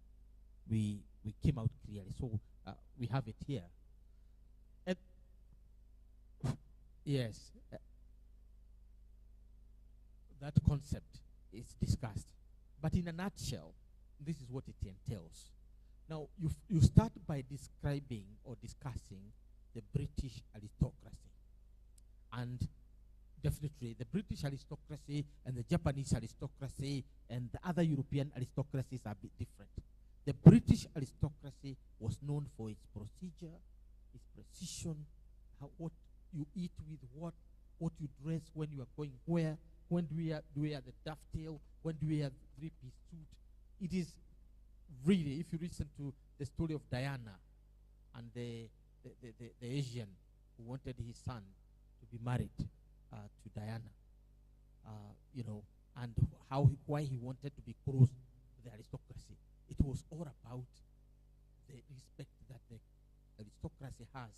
we came out clearly. So we have it here. Yes, that concept is discussed. But in a nutshell, this is what it entails. Now, you start by describing or discussing the British aristocracy. And definitely the British aristocracy and the Japanese aristocracy and the other European aristocracies are a bit different. The British aristocracy was known for its procedure, its precision, what you eat with what you dress, when you are going where, when do we wear the dovetail, when do we wear the three-piece suit. It is really, if you listen to the story of Diana and the Asian who wanted his son to be married to Diana, and why he wanted to be close to the aristocracy. It was all about the respect that the aristocracy has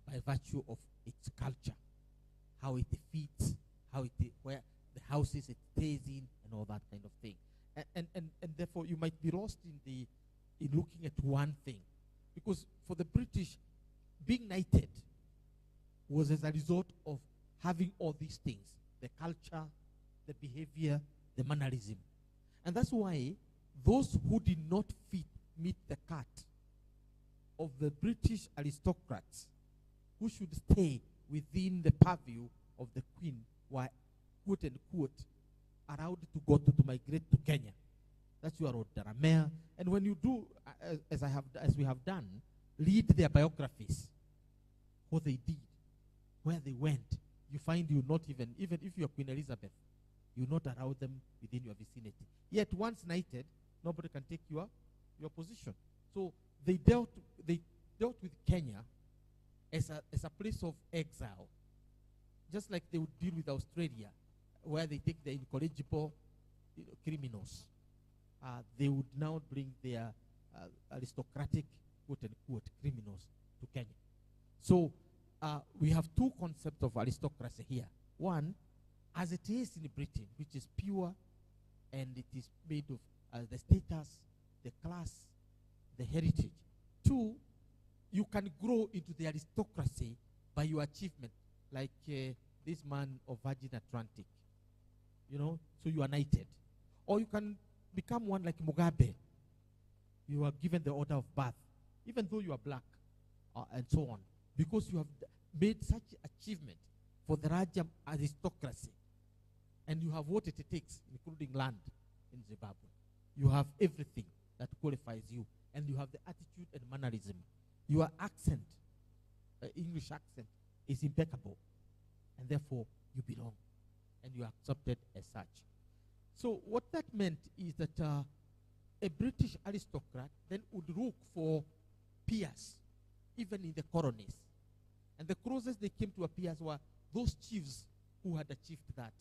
by virtue of its culture, how it fits, where the houses it stays in, and all that kind of thing. And therefore you might be lost in looking at one thing, because for the British, being knighted was as a result of having all these things: the culture, the behavior, the mannerism. And that's why those who did not meet the cut of the British aristocrats, who should stay within the purview of the Queen, were, quote unquote, allowed to migrate to Kenya. That's your Daramea. And when you do, as we have done, read their biographies, what they did, where they went, you find you not even if you're Queen Elizabeth, you not allow them within your vicinity. Yet once knighted, nobody can take your position. So they dealt with Kenya as a place of exile, just like they would deal with Australia, where they take the incorrigible criminals. They would now bring their aristocratic, quote-unquote, criminals to Kenya. So we have two concepts of aristocracy here. One, as it is in Britain, which is pure and it is made of the status, the class, the heritage. Two, you can grow into the aristocracy by your achievement, like this man of Virgin Atlantic. You know, so you are knighted. Or you can become one like Mugabe. You are given the order of birth, even though you are black, and so on, because you have made such achievement for the Raja aristocracy. And you have what it takes, including land in Zimbabwe. You have everything that qualifies you. And you have the attitude and mannerism. Your accent, English accent, is impeccable. And therefore, you belong. And you are accepted as such. So what that meant is that a British aristocrat then would look for peers, even in the colonies. And the closest they came to a peers were those chiefs who had achieved that.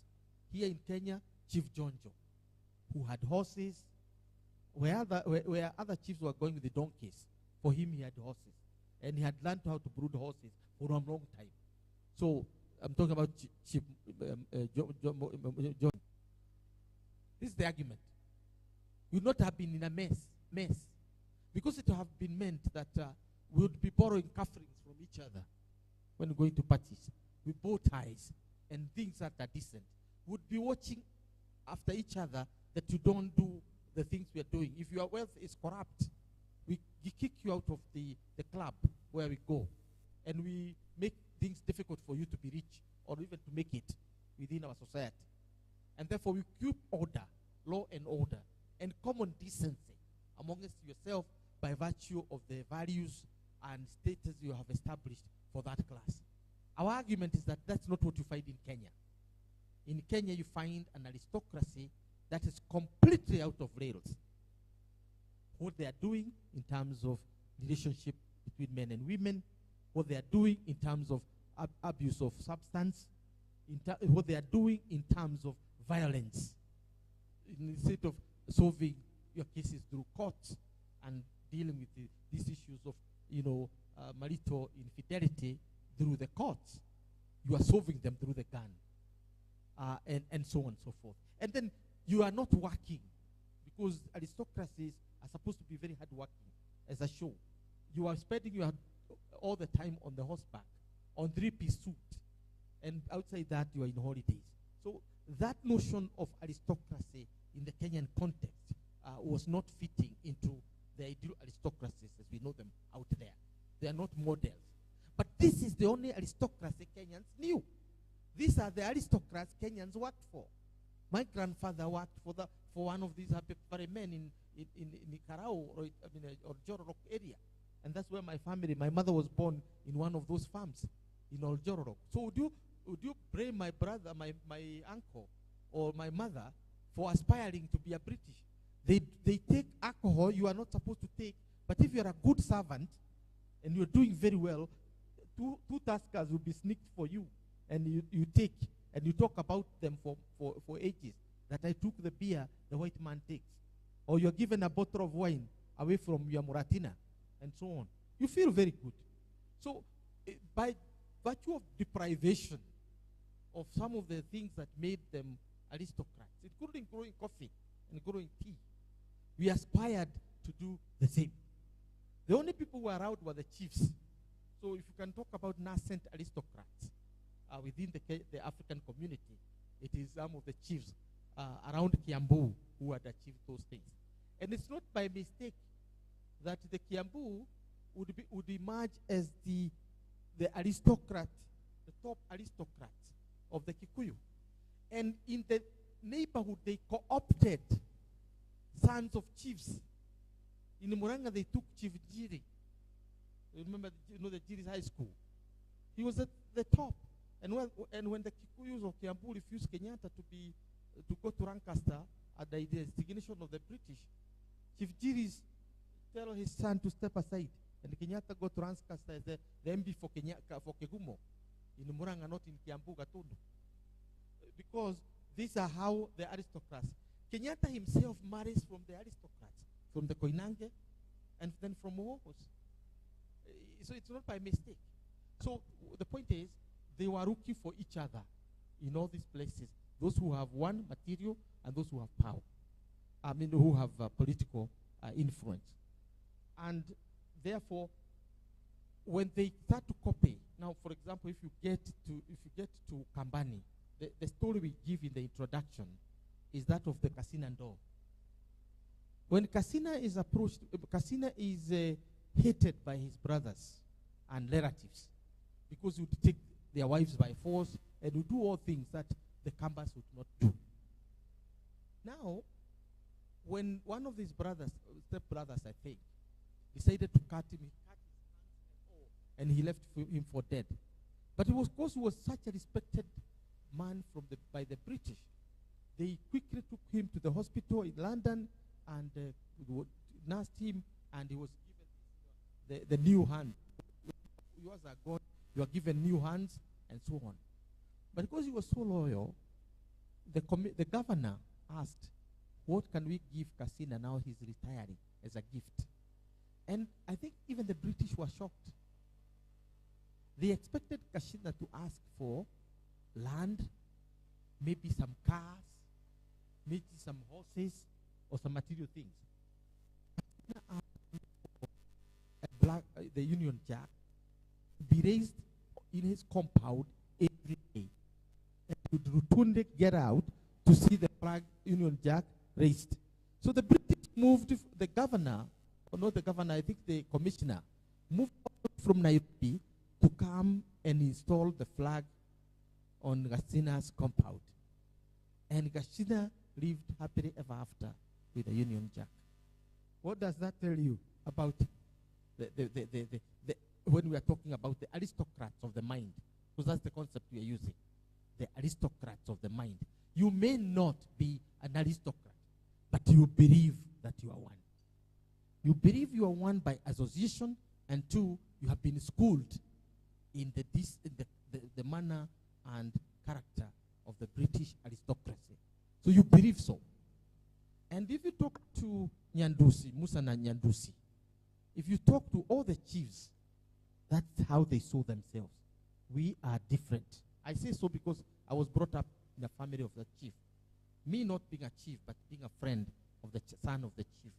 Here in Kenya, Chief Jonjo, who had horses. Where other chiefs were going with the donkeys, for him he had horses. And he had learned how to brood horses for a long time. So I'm talking about Chief John. This is the argument. We would not have been in a mess. Because it would have been meant that we would be borrowing coverings from each other when going to parties, with bow ties and things that are decent. We would be watching after each other that you don't do the things we are doing. If your wealth is corrupt, we kick you out of the club where we go. And we make things difficult for you to be rich or even to make it within our society. And therefore we keep order, law and order, and common decency amongst yourself by virtue of the values and status you have established for that class. Our argument is that that's not what you find in Kenya. In Kenya you find an aristocracy that is completely out of rails. What they are doing in terms of relationship between men and women, what they are doing in terms of abuse of substance, what they are doing in terms of violence. Instead of solving your cases through courts and dealing with these issues of, marital infidelity through the courts, you are solving them through the gun, and so on and so forth. And then you are not working, because aristocracies are supposed to be very hard working as a show. You are spending all the time on the horseback, on three-piece suit, and outside that you are in holidays. So that notion of aristocracy in the Kenyan context was not fitting into the ideal aristocracies as we know them out there. They are not models. But this is the only aristocracy Kenyans knew. These are the aristocrats Kenyans worked for. My grandfather worked for one of these happy men in Nicaragua or Jororok area. And that's where my mother was born in one of those farms in Oljororok. So would you blame my brother, my uncle, or my mother for aspiring to be a British? They take alcohol you are not supposed to take, but if you're a good servant and you're doing very well, two taskers will be sneaked for you, and you take, and you talk about them for ages, that I took the beer the white man takes. Or you're given a bottle of wine away from your Muratina, and so on. You feel very good. So by virtue of deprivation of some of the things that made them aristocrats, including growing coffee and growing tea, we aspired to do the same. The only people who were around were the chiefs. So if you can talk about nascent aristocrats within the African community, it is some of the chiefs around Kiambu who had achieved those things. And it's not by mistake that the Kiambu would emerge as the aristocrat, the top aristocrat of the Kikuyu. And in the neighborhood, they co-opted sons of chiefs. In Muranga, they took Chief Jiri. Remember, the Jiri's high school. He was at the top. And when the Kikuyus of Kiambu refused Kenyatta to go to Lancaster at the instigation of the British, Chief Jiri tell his son to step aside, and Kenyatta go to Lancaster as the MB for Kegumo in Muranga, not in Kiambu, Gatundu. Because these are how the aristocrats. Kenyatta himself marries from the aristocrats, from the Koinange, and then from Mohos. So it's not by mistake. So the point is, they were looking for each other in all these places, those who have one material and those who have power. I mean, who have political influence. And therefore, when they start to copy, now, for example, if you get to Kambani, the story we give in the introduction is that of the Kasina Ndo. When Kasina is approached, Kasina is hated by his brothers and relatives because he would take their wives by force and would do all things that the Kambas would not do. Now, when one of his brothers, step-brothers, I think, decided to cut him, he cut his hands and he left him for dead. But it was because he was such a respected man by the British. They quickly took him to the hospital in London and nursed him, and he was given the new hand. Yours are gone, you are given new hands, and so on. But because he was so loyal, the governor asked, what can we give Kasina now he's retiring as a gift? And I think even the British were shocked. They expected Kasina to ask for land, maybe some cars, maybe some horses, or some material things. The Union Jack be raised in his compound every day. And would routinely get out to see the flag Union Jack raised. So the British moved the governor, or not the governor, I think the commissioner, moved from Nairobi to come and install the flag on Kasina's compound. And Kasina lived happily ever after with the Union Jack. What does that tell you about when we are talking about the aristocrats of the mind? Because that's the concept we are using. The aristocrats of the mind. You may not be an aristocrat, but you believe that you are one. You believe you are one by association, and two, you have been schooled in the manner and character of the British aristocracy. So you believe so. And if you talk to Nyandusi, Musa na Nyandusi, if you talk to all the chiefs, that's how they saw themselves. We are different. I say so because I was brought up in the family of the chief. Me not being a chief, but being a friend of the son of the chief.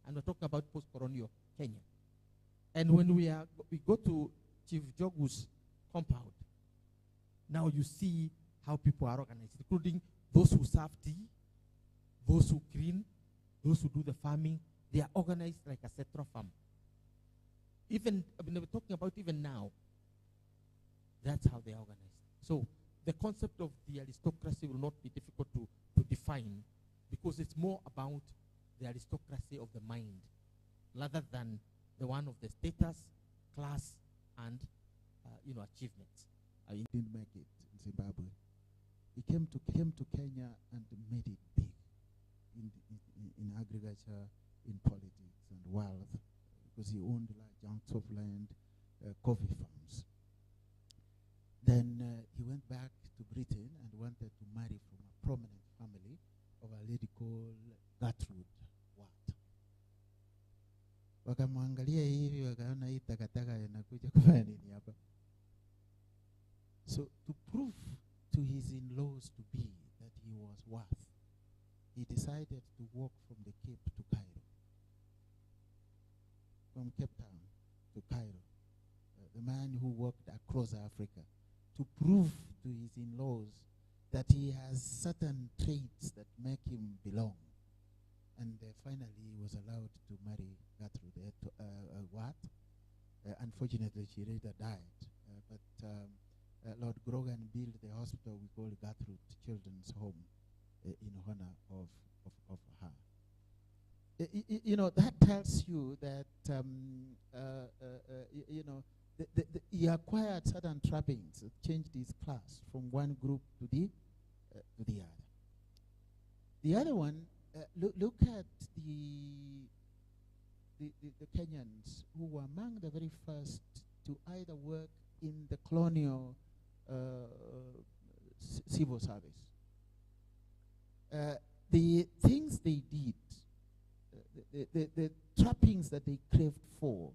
And we're talking about post-colonial Kenya. And when we go to Chief Jogu's compound, now you see how people are organized, including those who serve tea, those who clean, those who do the farming. They are organized like a central farm. Even, we're talking about even now, that's how they are organized. So the concept of the aristocracy will not be difficult to define, because it's more about the aristocracy of the mind rather than the one of the status, class, and achievements. I didn't make it in Zimbabwe. He came to Kenya and made it big in agriculture, in politics, and wealth, because he owned large chunks of land, coffee farms. Then he went back to Britain and wanted to marry from a prominent family of a lady called Gertrude Watt. Wakamwangalia hivi wakaona hii takataka inakuja kufanya nini hapa. So to prove to his in-laws to be that he was worth, he decided to walk from the Cape to Cairo. From Cape Town to Cairo. The man who walked across Africa to prove to his in-laws that he has certain traits that make him belong. And finally he was allowed to marry Gertrude Watt. Unfortunately, she later died. But Lord Grogan built the hospital we call Gertrude Children's Home in honor of her. That tells you that, he acquired certain trappings, changed his class from one group to the other. The other one, look at the Kenyans who were among the very first to either work in the colonial civil service. The things they did, the trappings that they craved for,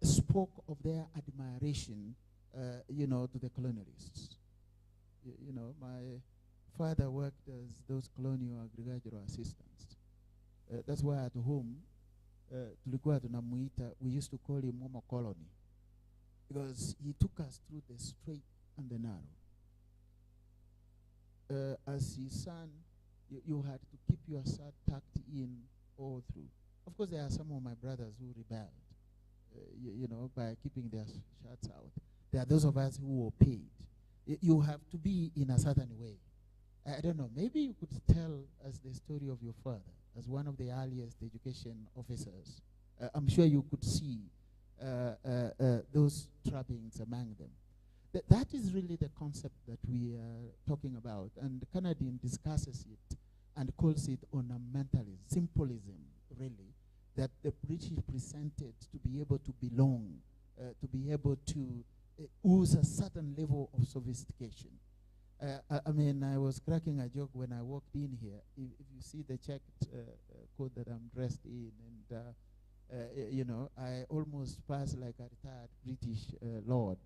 spoke of their admiration, to the colonialists. You know, my father worked as those colonial agricultural assistants. That's why at home, tulikuwa tunamuita, we used to call him Momo Colony, because he took us through the straight and the narrow. As his son, you had to keep your sword tucked in all through. Of course, there are some of my brothers who rebelled, you know, by keeping their shirts out. There are those of us who were paid. You have to be in a certain way. I don't know, maybe you could tell us the story of your father as one of the earliest education officers. I'm sure you could see those trappings among them. That is really the concept that we are talking about, and the Canadian discusses it and calls it ornamentalism, symbolism, really, that the British presented to be able to belong, to be able to use a certain level of sophistication. I mean, I was cracking a joke when I walked in here. If you see the checked coat that I'm dressed in, and you know, I almost pass like a retired British lord.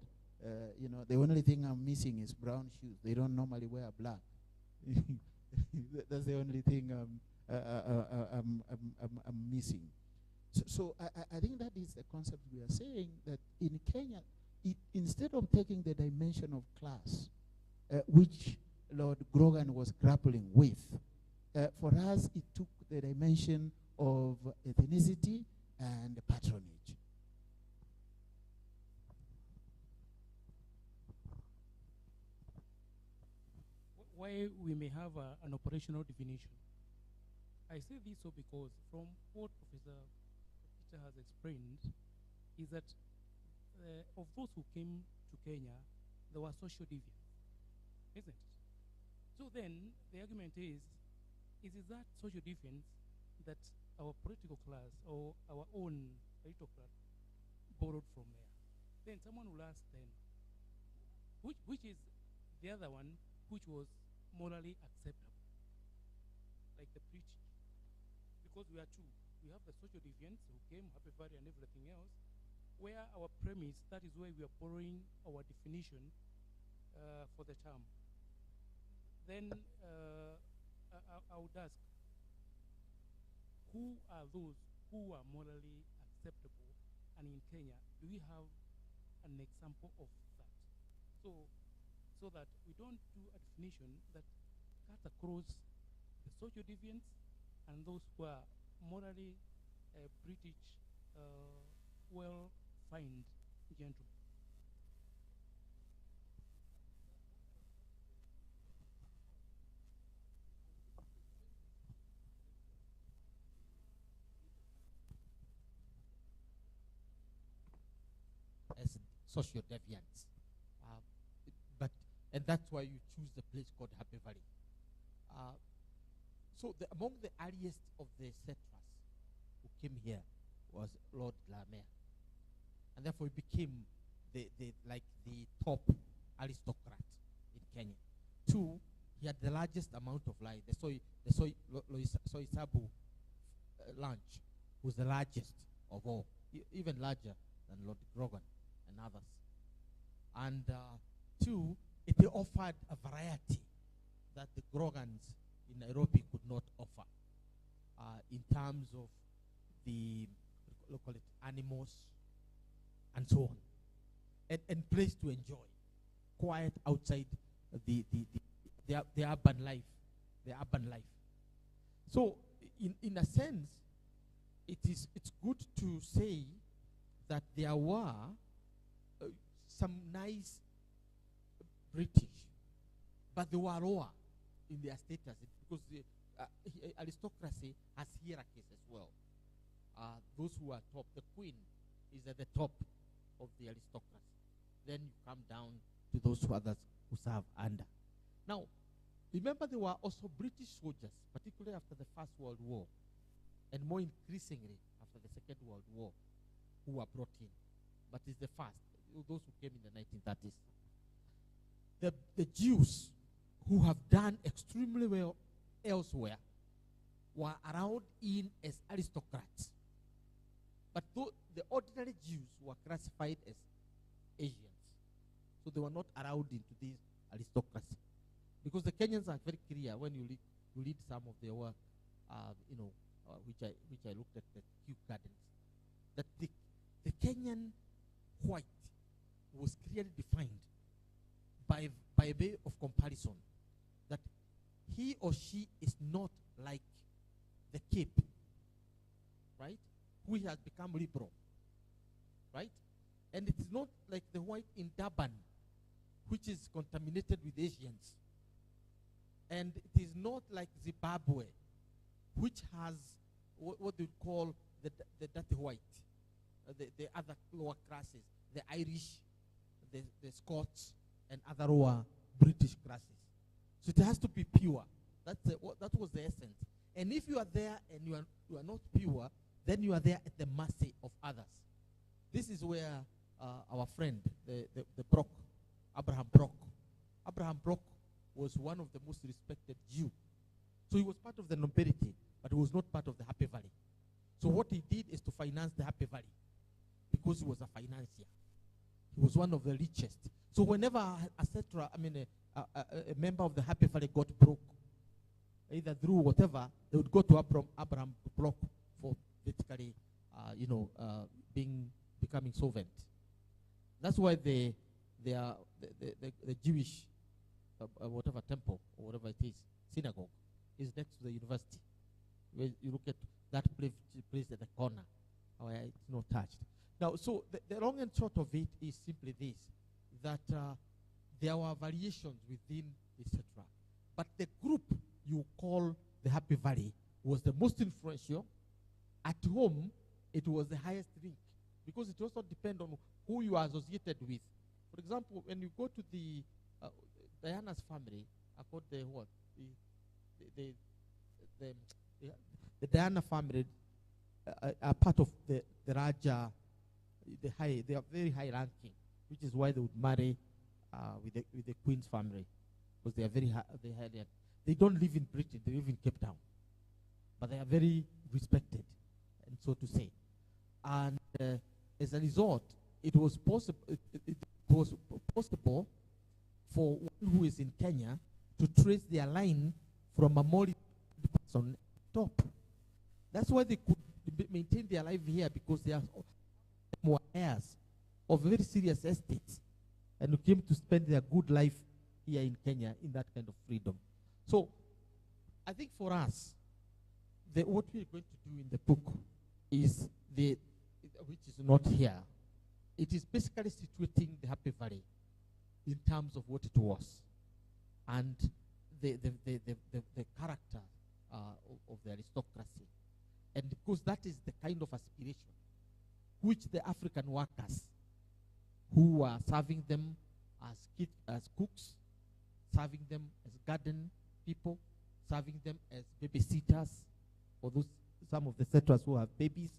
You know, the only thing I'm missing is brown shoes. They don't normally wear black. That's the only thing I'm missing. So I think that is the concept we are saying, that in Kenya, instead of taking the dimension of class, which Lord Grogan was grappling with, for us it took the dimension of ethnicity and patronage. Why we may have an operational definition. I say this so because from what Professor Peter has explained is that of those who came to Kenya, there were social deviants, isn't it? So then the argument is that social deviance that our political class or our own aristocrat borrowed from there? Then someone will ask then, which is the other one which was morally acceptable, like the preaching? Because we are two. We have the social deviants who came, Happy Valley and everything else, where our premise, that is where we are borrowing our definition for the term. Then I would ask, who are those who are morally acceptable? And in Kenya, do we have an example of that? So that we don't do a definition that cuts across the social deviants and those who are morally British, well-fined gentlemen. As social deviants. And that's why you choose the place called Happy Valley. So among the earliest of the settlers who came here was Lord Lamere. And therefore he became the top aristocrat in Kenya. Two, he had the largest amount of land. The soy sabu lunch was the largest of all, even larger than Lord Grogan and others. And two, it offered a variety that the Grogans in Nairobi could not offer in terms of the local animals and so on, and place to enjoy, quiet outside the urban life. So in a sense, it's good to say that there were some nice British, but they were lower in their status because the aristocracy has hierarchies as well. Those who are top, the queen is at the top of the aristocracy. Then you come down to those others who serve under. Now, remember there were also British soldiers, particularly after the First World War, and more increasingly after the Second World War, who were brought in. But it's the first, those who came in the 1930s. The Jews who have done extremely well elsewhere were allowed in as aristocrats. But the ordinary Jews were classified as Asians. So they were not allowed into these aristocracy. Because the Kenyans are very clear when you read some of their work, which I looked at the Kew Gardens, that the Kenyan white was clearly defined by way of comparison, that he or she is not like the Cape, right, who has become liberal, right? And it is not like the white in Durban, which is contaminated with Asians. And it is not like Zimbabwe, which has what they call the dirty white, the other lower classes, the Irish, the Scots, and other lower British classes. So it has to be pure. That was the essence. And if you are there and you are not pure, then you are there at the mercy of others. This is where our friend, the Brock, Abraham Brock was one of the most respected Jew. So he was part of the nobility, but he was not part of the Happy Valley. So what he did is to finance the Happy Valley because he was a financier. He was one of the richest. So whenever a member of the Happy Valley got broke, either through whatever, they would go to Abraham Brock for basically, becoming solvent. That's why the Jewish whatever temple or whatever it is, synagogue, is next to the university. Where you look at that place at the corner, where it's not touched. Now, so the long and short of it is simply this, that there were variations within, etc. But the group you call the Happy Valley was the most influential. At home, it was the highest rank, because it also depends on who you are associated with. For example, when you go to the Diana's family, the Diana family are part of the Raja, they are very high ranking, which is why they would marry with the Queen's family, because they are very high. They don't live in Britain; they live in Cape Town, but they are very respected, and so to say. And as a result, it was possible. It was possible for one who is in Kenya to trace their line from a more person top. That's why they could maintain their life here, because they are more heirs of very serious estates and came to spend their good life here in Kenya in that kind of freedom. So I think for us, what we are going to do in the book is which is not here. It is basically situating the Happy Valley in terms of what it was and the character of the aristocracy. And because that is the kind of aspiration which the African workers who are serving them as cooks, serving them as garden people, serving them as babysitters for some of the settlers who have babies,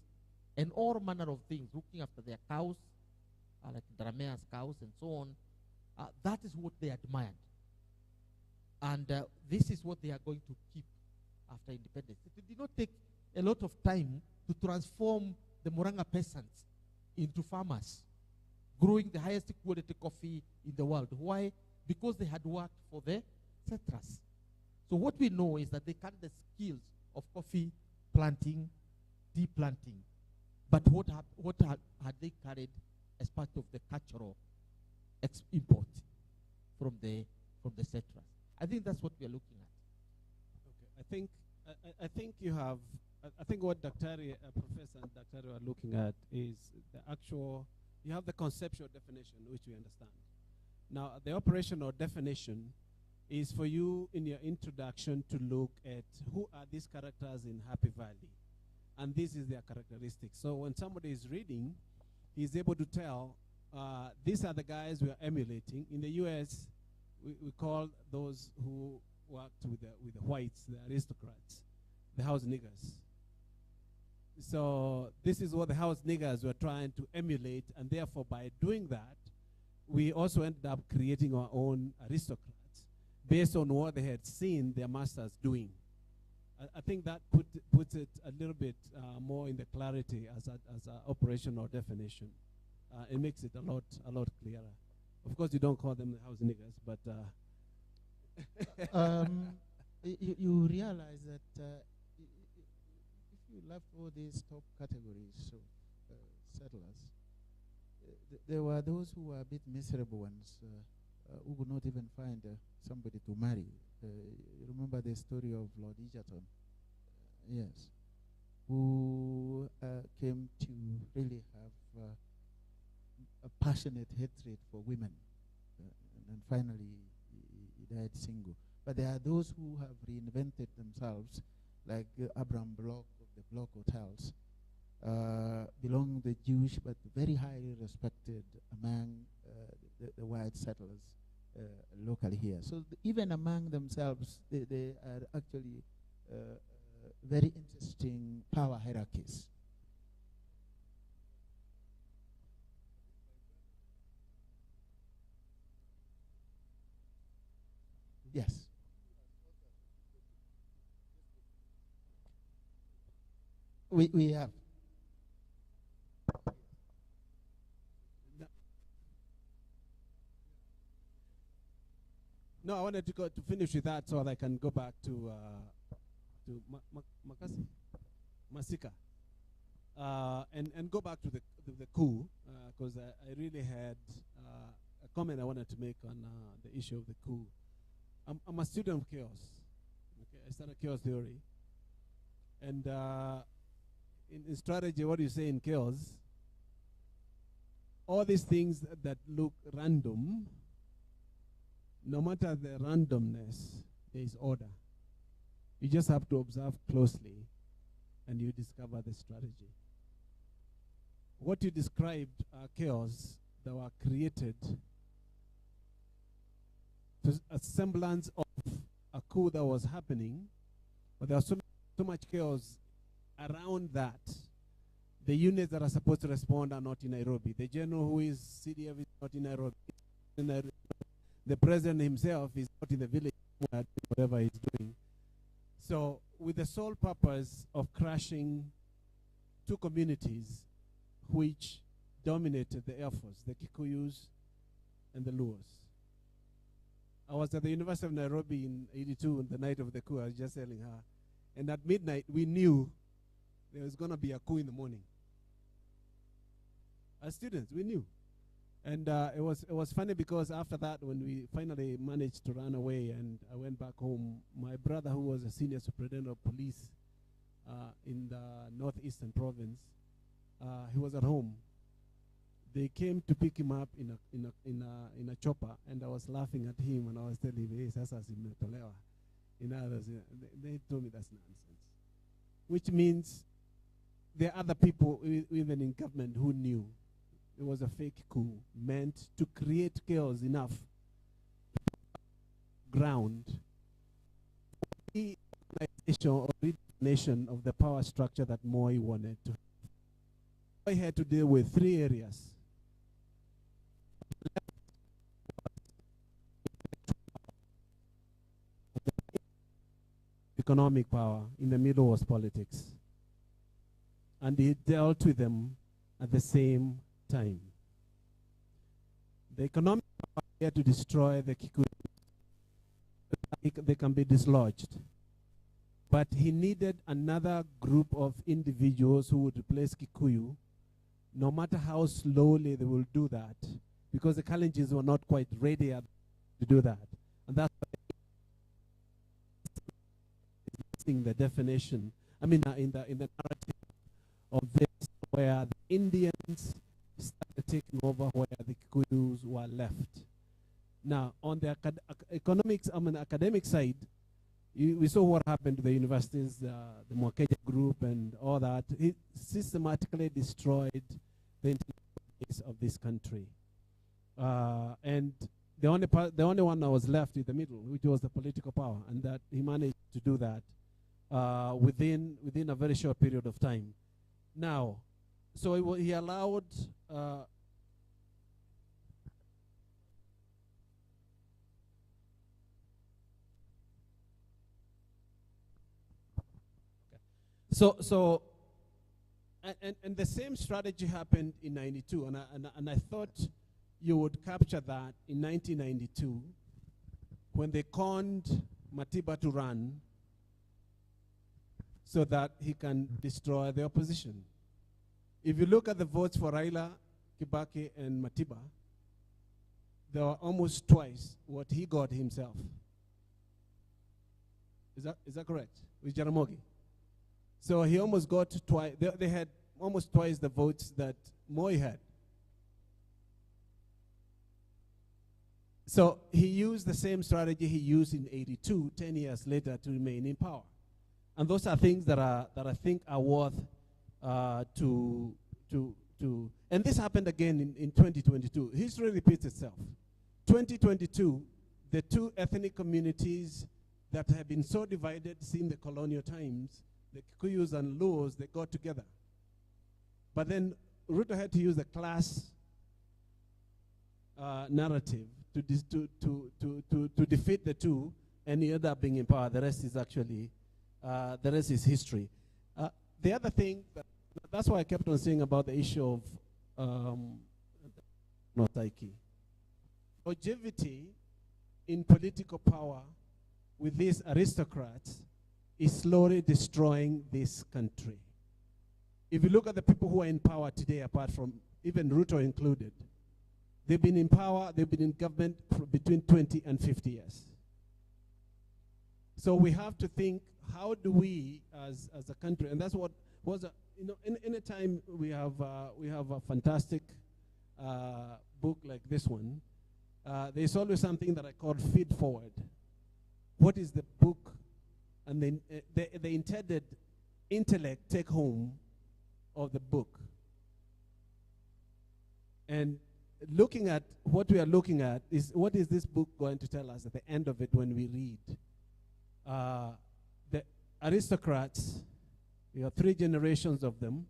and all manner of things, looking after their cows, like Dramea's cows and so on. That is what they admired. And this is what they are going to keep after independence. It did not take a lot of time to transform the Murang'a peasants into farmers, growing the highest quality coffee in the world. Why? Because they had worked for the settlers. So what we know is that they carried the skills of coffee planting, tea planting. But what had they carried as part of the cultural import from the settlers? I think that's what we are looking at. Okay, I think you have. I think what Professor and Dr. are looking at is the actual. You have the conceptual definition, which we understand. Now, the operational definition is for you in your introduction to look at who are these characters in Happy Valley, and this is their characteristics. So when somebody is reading, he's able to tell these are the guys we are emulating. In the U.S., we call those who worked with the whites, the aristocrats, the house niggers. So this is what the house niggers were trying to emulate, and therefore by doing that, we also ended up creating our own aristocrats based on what they had seen their masters doing. I think that puts it a little bit more in the clarity as an operational definition. It makes it a lot clearer. Of course, you don't call them the house niggers, but You realize that if you left all these top categories of settlers, there were those who were a bit miserable ones who could not even find somebody to marry. You remember the story of Lord Egerton? Yes. Who came to really have a passionate hatred for women. And finally, he died single. But there are those who have reinvented themselves, like Abraham Bloch of the Bloch Hotels, belong the Jewish but very highly respected among the white settlers locally here. So even among themselves, they are actually very interesting power hierarchies. Yes. We have. No, I wanted to finish with that so that I can go back to Masika, and go back to the coup, because I really had a comment I wanted to make on the issue of the coup. I'm a student of chaos. Okay, I studied chaos theory, and in strategy, what do you say in chaos? All these things that look random, no matter the randomness, there is order. You just have to observe closely, and you discover the strategy. What you described are chaos that were created to a semblance of a coup that was happening, but there was so much chaos around that. The units that are supposed to respond are not in Nairobi. The general who is CDF is not in Nairobi. The president himself is not in the village, whatever he's doing. So with the sole purpose of crushing two communities which dominated the Air Force, the Kikuyus and the Luos. I was at the University of Nairobi in '82 on the night of the coup. I was just telling her. And at midnight, we knew there was going to be a coup in the morning. As students, we knew. And it was funny because after that, when we finally managed to run away and I went back home, my brother, who was a senior superintendent of police in the northeastern province, he was at home. They came to pick him up in a chopper, and I was laughing at him, and I was telling him, "Hey, sasa simetolewa." In others, they told me that's nonsense. Which means there are other people, even in government, who knew it was a fake coup meant to create chaos enough ground the organization or redefinition of the power structure that Moi wanted to. Moi had to deal with three areas. Economic power, in the middle was politics. And he dealt with them at the same time. The economic power had to destroy the Kikuyu. They can be dislodged. But he needed another group of individuals who would replace Kikuyu, no matter how slowly they will do that, because the Kalenjins were not quite ready to do that. And that's the definition, I mean, in the narrative of this, where the Indians started taking over where the Kikuyus were left. Now, on the academic side, we saw what happened to the universities, the Mwakeja group and all that. It systematically destroyed the intellectual of this country. And the only one that was left in the middle, which was the political power, and that he managed to do that within a very short period of time. Now, so he allowed and the same strategy happened in '92, and I thought you would capture that in 1992 when they conned Matiba to run so that he can destroy the opposition. If you look at the votes for Raila, Kibaki, and Matiba, they were almost twice what he got himself. Is that correct? With Jaramogi. So he almost got twice, they had almost twice the votes that Moi had. So he used the same strategy he used in '82, 10 years later, to remain in power. And those are things that I think are worth and this happened again in 2022. History repeats itself. 2022, the two ethnic communities that have been so divided since the colonial times, the Kikuyus and Luos, they got together. But then Ruto had to use the class narrative to defeat the two, and he ended up being in power. The rest is actually, the rest is history. The other thing, that's why I kept on saying about the issue of not psyche. Longevity in political power with these aristocrats is slowly destroying this country. If you look at the people who are in power today, apart from even Ruto included, they've been in power, they've been in government for between 20 and 50 years. So we have to think, how do we, as a country, and that's what was, any time we have a fantastic book like this one, there's always something that I call feed forward. What is the book and the intended intellect take home of the book? And looking at what we are looking at is, what is this book going to tell us at the end of it when we read? The aristocrats, we have 3 generations of them,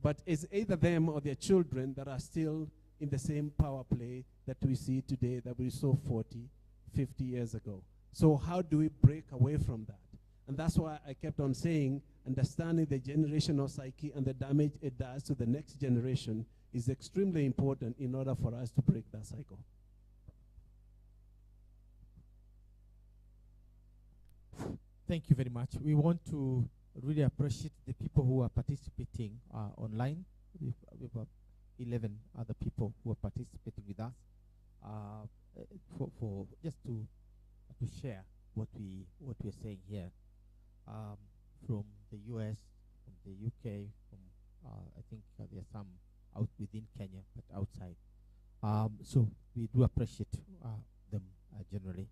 but it's either them or their children that are still in the same power play that we see today that we saw 40, 50 years ago. So how do we break away from that? And that's why I kept on saying, understanding the generational psyche and the damage it does to the next generation is extremely important in order for us to break that cycle. Thank you very much. We want to really appreciate the people who are participating online. We've 11 other people who are participating with us for just to share what we're saying here, from the US, from the UK, from I think there are some out within Kenya, but outside. So we do appreciate them generally.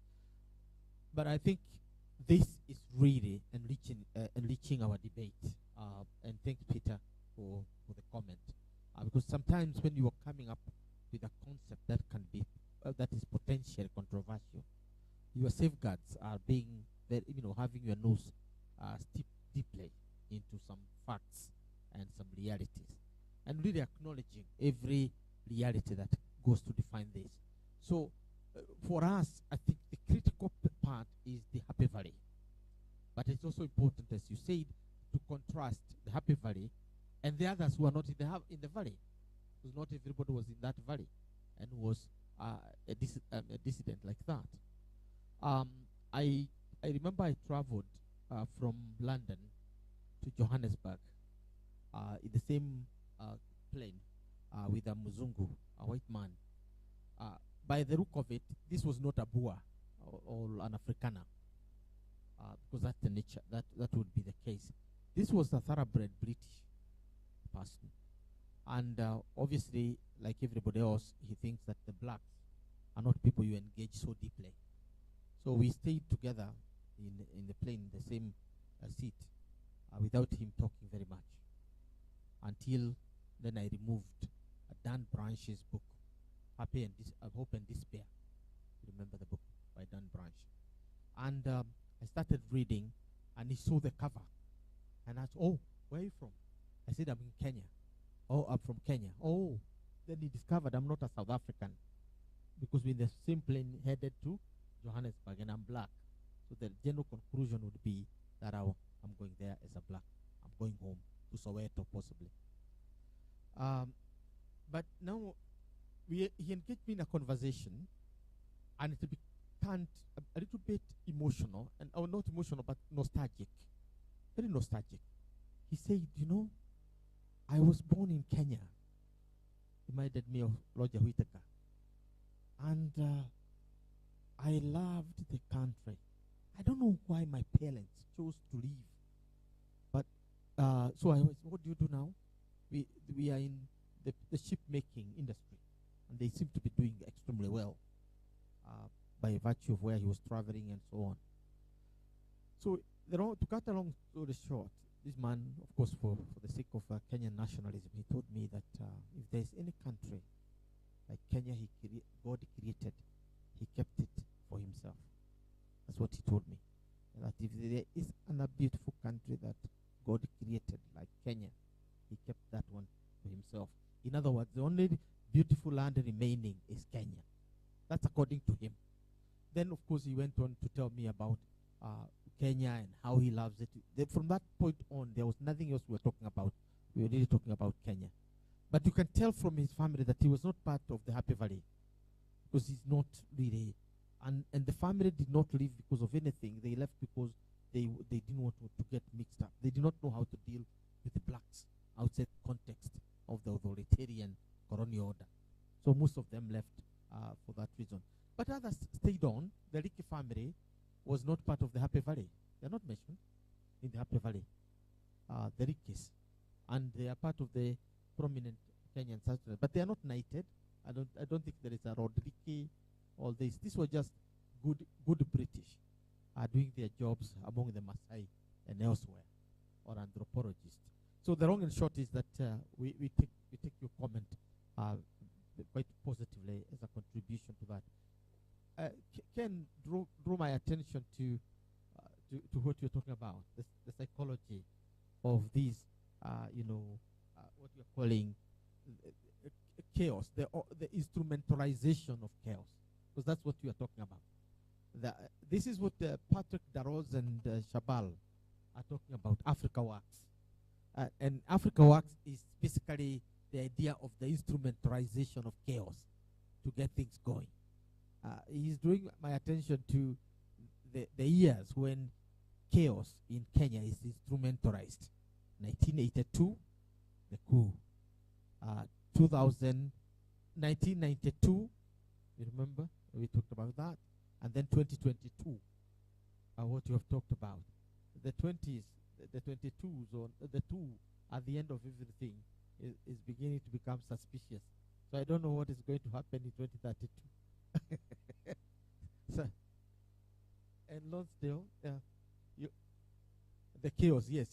But I think this is really enriching our debate. And thanks, Peter, for the comment. Because sometimes when you are coming up with a concept that can be that is potentially controversial, your safeguards are being very, having your nose steep deeply into some facts and some realities, and really acknowledging every reality that goes to define this. So for us, I think the critical part is the Happy Valley. But it's also important, as you said, to contrast the Happy Valley and the others who are not in the valley. Because not everybody was in that valley and was a dissident like that. I remember I traveled from London to Johannesburg in the same plane with a Muzungu, a white man. By the look of it, this was not a Boer or an Afrikaner, because that's the nature, that would be the case. This was a thoroughbred British person. And obviously, like everybody else, he thinks that the blacks are not people you engage so deeply. So we stayed together in the plane, the same seat, without him talking very much. Until then I removed Dan Branch's book, Hope and Despair. You remember the book by Dan Branch. And I started reading, and he saw the cover. And I said, "Oh, where are you from?" I said, "I'm in Kenya." "Oh, I'm from Kenya." "Oh." Then he discovered I'm not a South African, because we're in the same plane headed to Johannesburg, and I'm black. So the general conclusion would be that I'm going there as a black. I'm going home to Soweto, possibly. But now he engaged me in a conversation, and a little bit emotional, and not emotional, but nostalgic, very nostalgic. He said, I was born in Kenya. Reminded me of Roger Whittaker. And I loved the country. I don't know why my parents chose to leave. But, so I was, what do you do now? We are in the ship-making industry, and they seem to be doing extremely well by virtue of where he was traveling and so on. So, to cut a long story short, this man, of course, for the sake of Kenyan nationalism, he told me that if there's any country like Kenya God created, he kept it for himself. That's what he told me. That if there is another beautiful country that God created like Kenya, he kept that one for himself. In other words, the only beautiful land remaining is Kenya. That's according to him. Then, of course, he went on to tell me about Kenya and how he loves it. From that point on, there was nothing else we were talking about. We were really talking about Kenya. But you can tell from his family that he was not part of the Happy Valley, because he's not really. And the family did not leave because of anything. They left because they didn't want to get mixed up. They did not know how to deal with the blacks outside the context of the authoritarian colonial order. So most of them left for that reason. But others stayed on. The Ricky family was not part of the Happy Valley. They are not mentioned in the Happy Valley. The Rickies. And they are part of the prominent Kenyan settlers. But they are not knighted. I don't think there is a Rod Ricky, all this. These were just good British doing their jobs among the Maasai and elsewhere, or anthropologists. So the long and short is that we take your comment quite positively as a contribution to that. Ken drew my attention to what you're talking about, the psychology of these, what you're calling chaos, the instrumentalization of chaos, because that's what you are talking about. This is what Patrick Darroze and Shabal are talking about, Africa Works. And Africa Works is basically the idea of the instrumentalization of chaos to get things going. He's drawing my attention to the years when chaos in Kenya is instrumentalized. 1982, the coup. 1992, you remember? We talked about that. And then 2022, what you have talked about. The 20s, the 22s, or the 2 at the end of everything is beginning to become suspicious. So I don't know what is going to happen in 2032. So, and Lonsdale, the chaos, yes.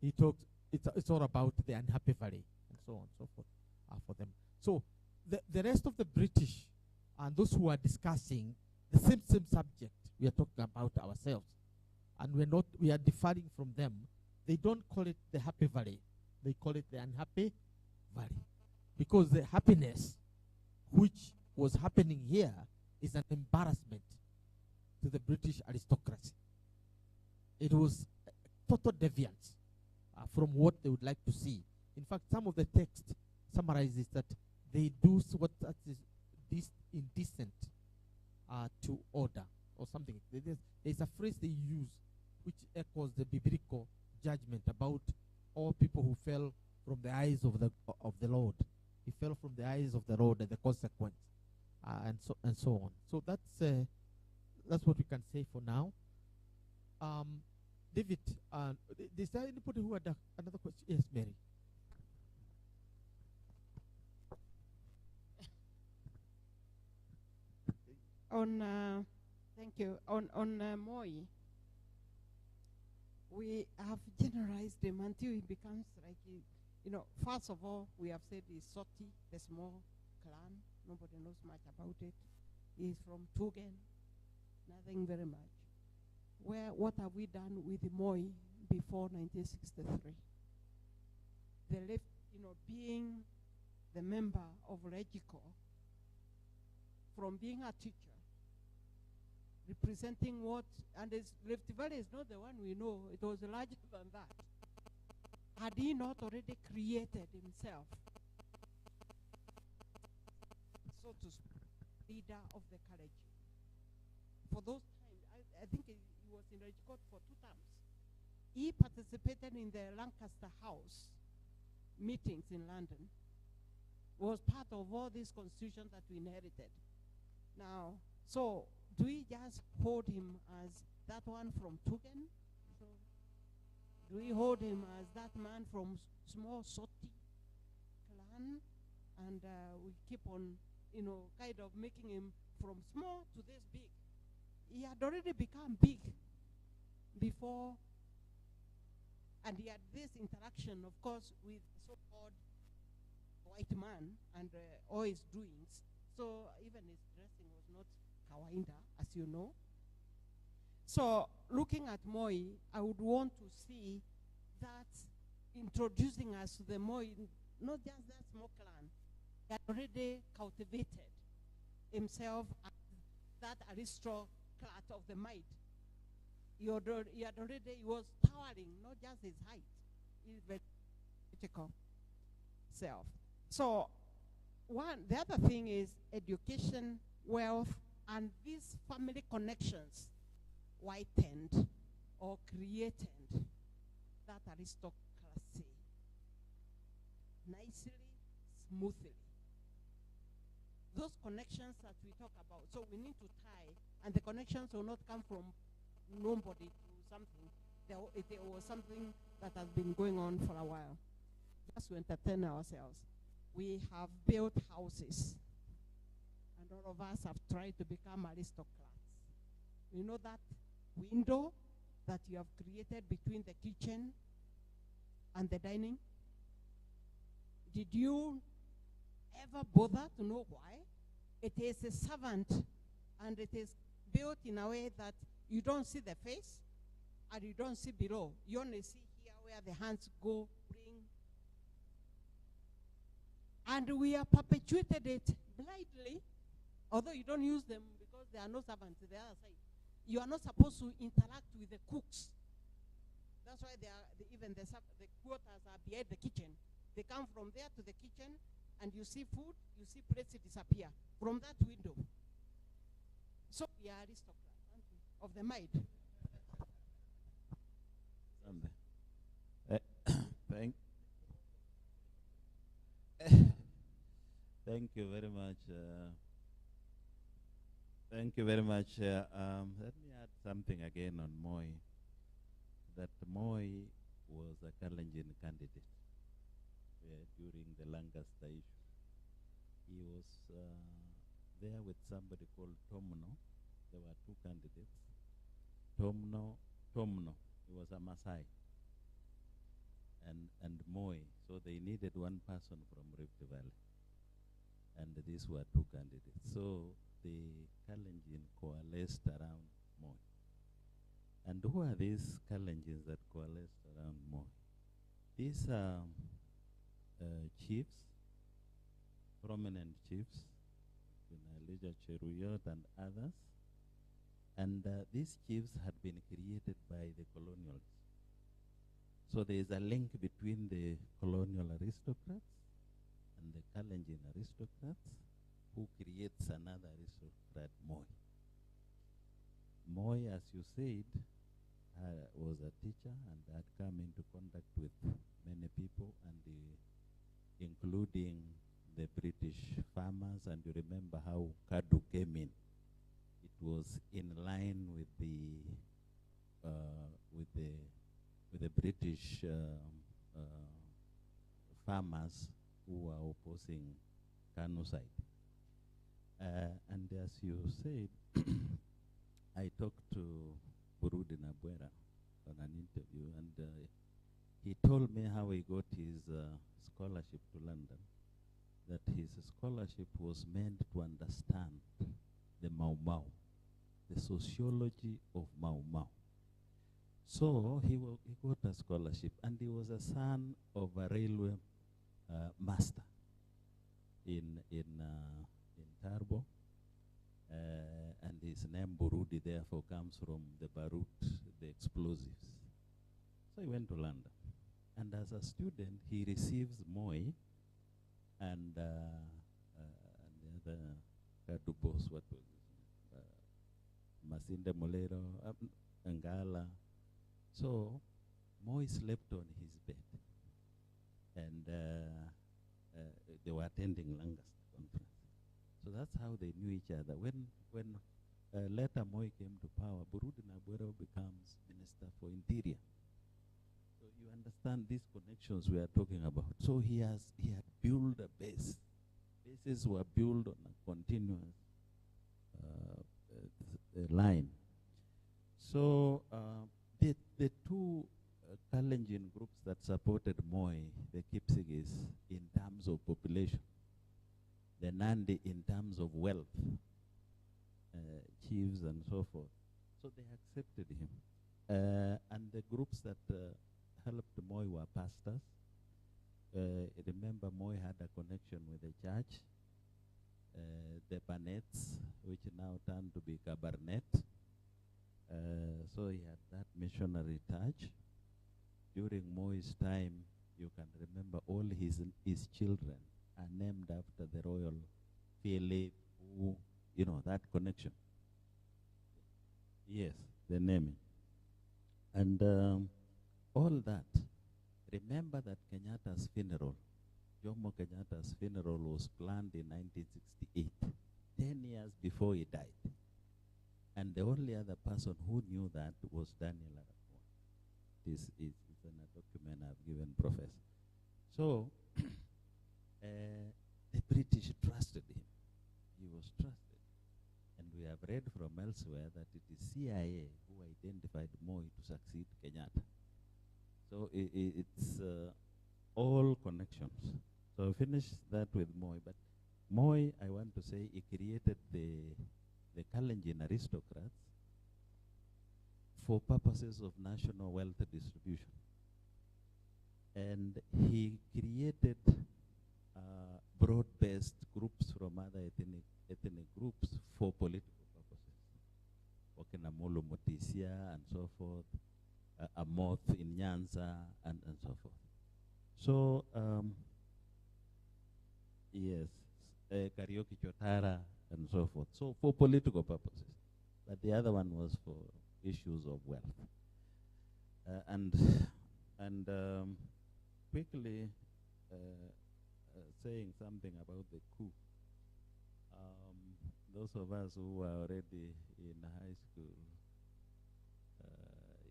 He talked, it's all about the unhappy valley and so on and so forth for them. So the rest of the British and those who are discussing the same subject we are talking about ourselves, and we are differing from them. They don't call it the happy valley. They call it the unhappy valley. Because the happiness which was happening here is an embarrassment to the British aristocracy. It was total deviance from what they would like to see. In fact, some of the text summarizes that they do what that is indecent to order or something. There's a phrase they use which echoes the biblical judgment about all people who fell from the eyes of the Lord. He fell from the eyes of the Lord, and the consequence, and so on. So that's what we can say for now. David, is there anybody who had another question? Yes, Mary. Thank you. On Moi, we have generalized him until he becomes like, first of all, we have said he's Soti, the small clan. Nobody knows much about it. He's from Tugen, nothing very much. What have we done with Moi before 1963? The left, being the member of Regico, from being a teacher, representing and Rift Valley is not the one we know, it was larger than that. Had he not already created himself, so to speak, leader of the Kaleji? for those times. I think he was in Red Court for 2 terms. He participated in the Lancaster House meetings in London, was part of all this constitution that we inherited. Now, so do we just hold him as that one from Tugen? So do we hold him as that man from small Soti clan? And we keep on, kind of making him from small to this big. He had already become big before, and he had this interaction, of course, with so-called white man and all his doings. So even his dressing was not kawaida, as you know. So looking at Moi, I would want to see that introducing us to the Moi, not just that small clan. He had already cultivated himself as that aristocrat of the might. He was towering, not just his height, his vertical self. So the other thing is education, wealth, and these family connections whitened or created that aristocracy nicely, smoothly. Those connections that we talk about, so we need to tie, and the connections will not come from nobody to something. There was something that has been going on for a while, just to entertain ourselves. We have built houses, and all of us have tried to become aristocrats. You know that window that you have created between the kitchen and the dining? Did you ever bother to know why? It is a servant, and it is built in a way that you don't see the face and you don't see below. You only see here where the hands go, bring. And we have perpetuated it blindly, although you don't use them because there are no servants on the other side. You are not supposed to interact with the cooks. That's why even the quarters are behind the kitchen. They come from there to the kitchen, and you see food, you see plates disappear from that window. So we are aristocrats, aren't we, of the maid. Thank you very much. Thank you very much. Let me add something again on Moi. That Moi was a Kalenjin candidate during the Lancaster issue. He was there with somebody called Tomno. There were 2 candidates. Tomno, he was a Maasai, and Moi. So they needed one person from Rift Valley. And these were 2 candidates. So the Kalenjin coalesced around Moi. And who are these Kalenjins that coalesced around Moi? These are chiefs, prominent chiefs, Elijah Cheruyot and others. And these chiefs had been created by the colonials. So there is a link between the colonial aristocrats and the Kalenjin aristocrats, who creates another aristocrat, Moi. Moi, as you said, was a teacher and had come into contact with many people, and including the British farmers. And you remember how Kadu came in. It was in line with the British farmers who were opposing Kanusite. And as you said, I talked to Burudi Nabuera on an interview, and he told me how he got his scholarship to London, that his scholarship was meant to understand the Mau Mau, the sociology of Mau Mau. So he got a scholarship, and he was a son of a railway master in Tarbo, and his name Burudi therefore comes from the Barut, the explosives. So he went to London, and as a student he receives Moi and the other Kadu boss, what was his name? Masinde Mulero, Ngala. So Moi slept on his bed, and they were attending Lancaster conference. So that's how they knew each other. When later Moi came to power, Burudi Nabuero becomes Minister for Interior. So you understand these connections we are talking about. So he had built a base. Bases were built on a continuous line. So the two Kalenjin groups that supported Moi, the Kipsigis, in terms of population, the Nandi in terms of wealth, chiefs and so forth. So they accepted him. And the groups that helped Moi were pastors. Remember, Moi had a connection with the church, the Banets, which now turned to be Cabernet. So he had that missionary touch. During Moi's time, you can remember all his children are named after the royal Philip, who, you know, that connection. Yes, the naming. And all that. Remember that Kenyatta's funeral, Jomo Kenyatta's funeral, was planned in 1968, 10 years before he died. And the only other person who knew that was Daniel Arap. This is in a document I've given Professor. So the British trusted him. He was trusted. And we have read from elsewhere that it is CIA who identified Moi to succeed Kenyatta. So it's all connections. So I finished that with Moi. But Moi, I want to say, he created the Kalenjin aristocrats for purposes of national wealth distribution. And he created broad-based groups from other ethnic groups for political purposes. Wakinamolo Mutisia and so forth, Amoth in Nyanza and so forth. So, yes, Karaoke Chotara and so forth. So for political purposes. But the other one was for issues of wealth. And quickly saying something about the coup. Those of us who were already in high school,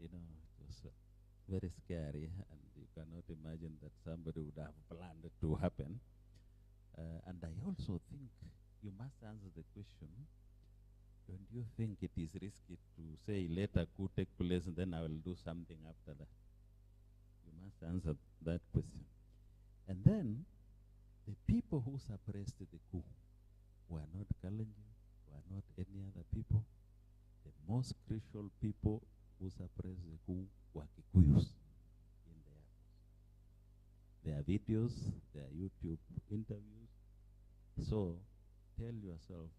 you know, it was very scary, and you cannot imagine that somebody would have planned it to happen. And I also think you must answer the question, don't you think it is risky to say let a coup take place and then I will do something after that? You must answer that question. And then, the people who suppressed the coup were not Kalenjin, were not any other people. The most crucial people who suppressed the coup were Kikuyus in the air force. Their videos, their YouTube interviews. So, tell yourself,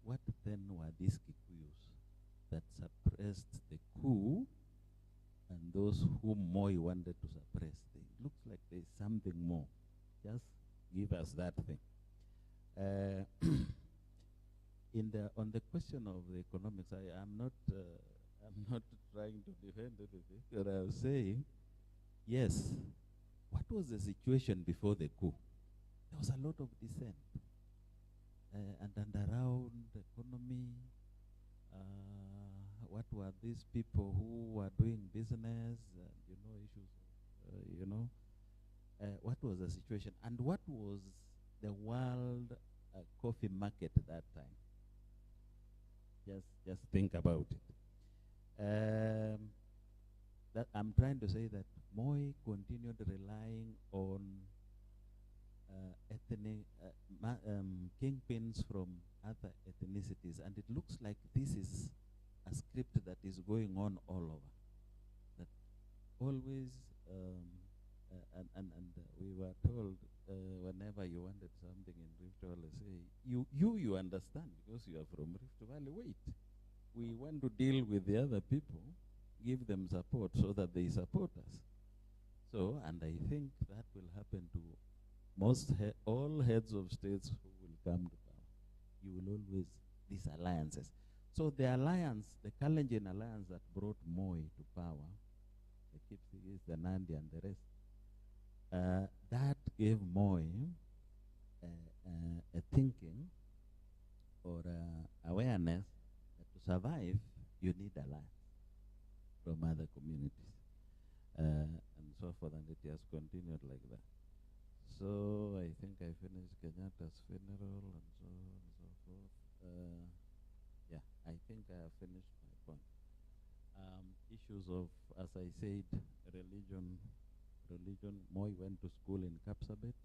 what then were these Kikuyus that suppressed the coup and those whom Moi wanted to suppress? It looks like there's something more. Just give us that thing. On the question of the economics, I'm not trying to defend anything, but I was saying, yes, what was the situation before the coup? There was a lot of dissent. And around the economy, what were these people who were doing business, you know, issues, you know, what was the situation? And what was the world coffee market at that time? Just think about it. That I'm trying to say that Moi continued relying on ethnic kingpins from other ethnicities, and it looks like this is a script that is going on all over. That always, and we were told whenever you wanted something in Rift Valley, say you understand because you are from Rift Valley. Wait, we want to deal with the other people, give them support so that they support us. So, and I think that will happen to all heads of states who will come to power. You will always, these alliances. So the alliance, the Kalenjin alliance that brought Moi to power, the Kipsigis, the Nandi, and the rest, that gave Moi a thinking or awareness that to survive, you need alliance from other communities. And so forth, and it has continued like that. So I think I finished Kenyatta's funeral and so on and so forth. Yeah, I think I have finished my point. Issues of, as I said, religion. Moi went to school in Kapsabet.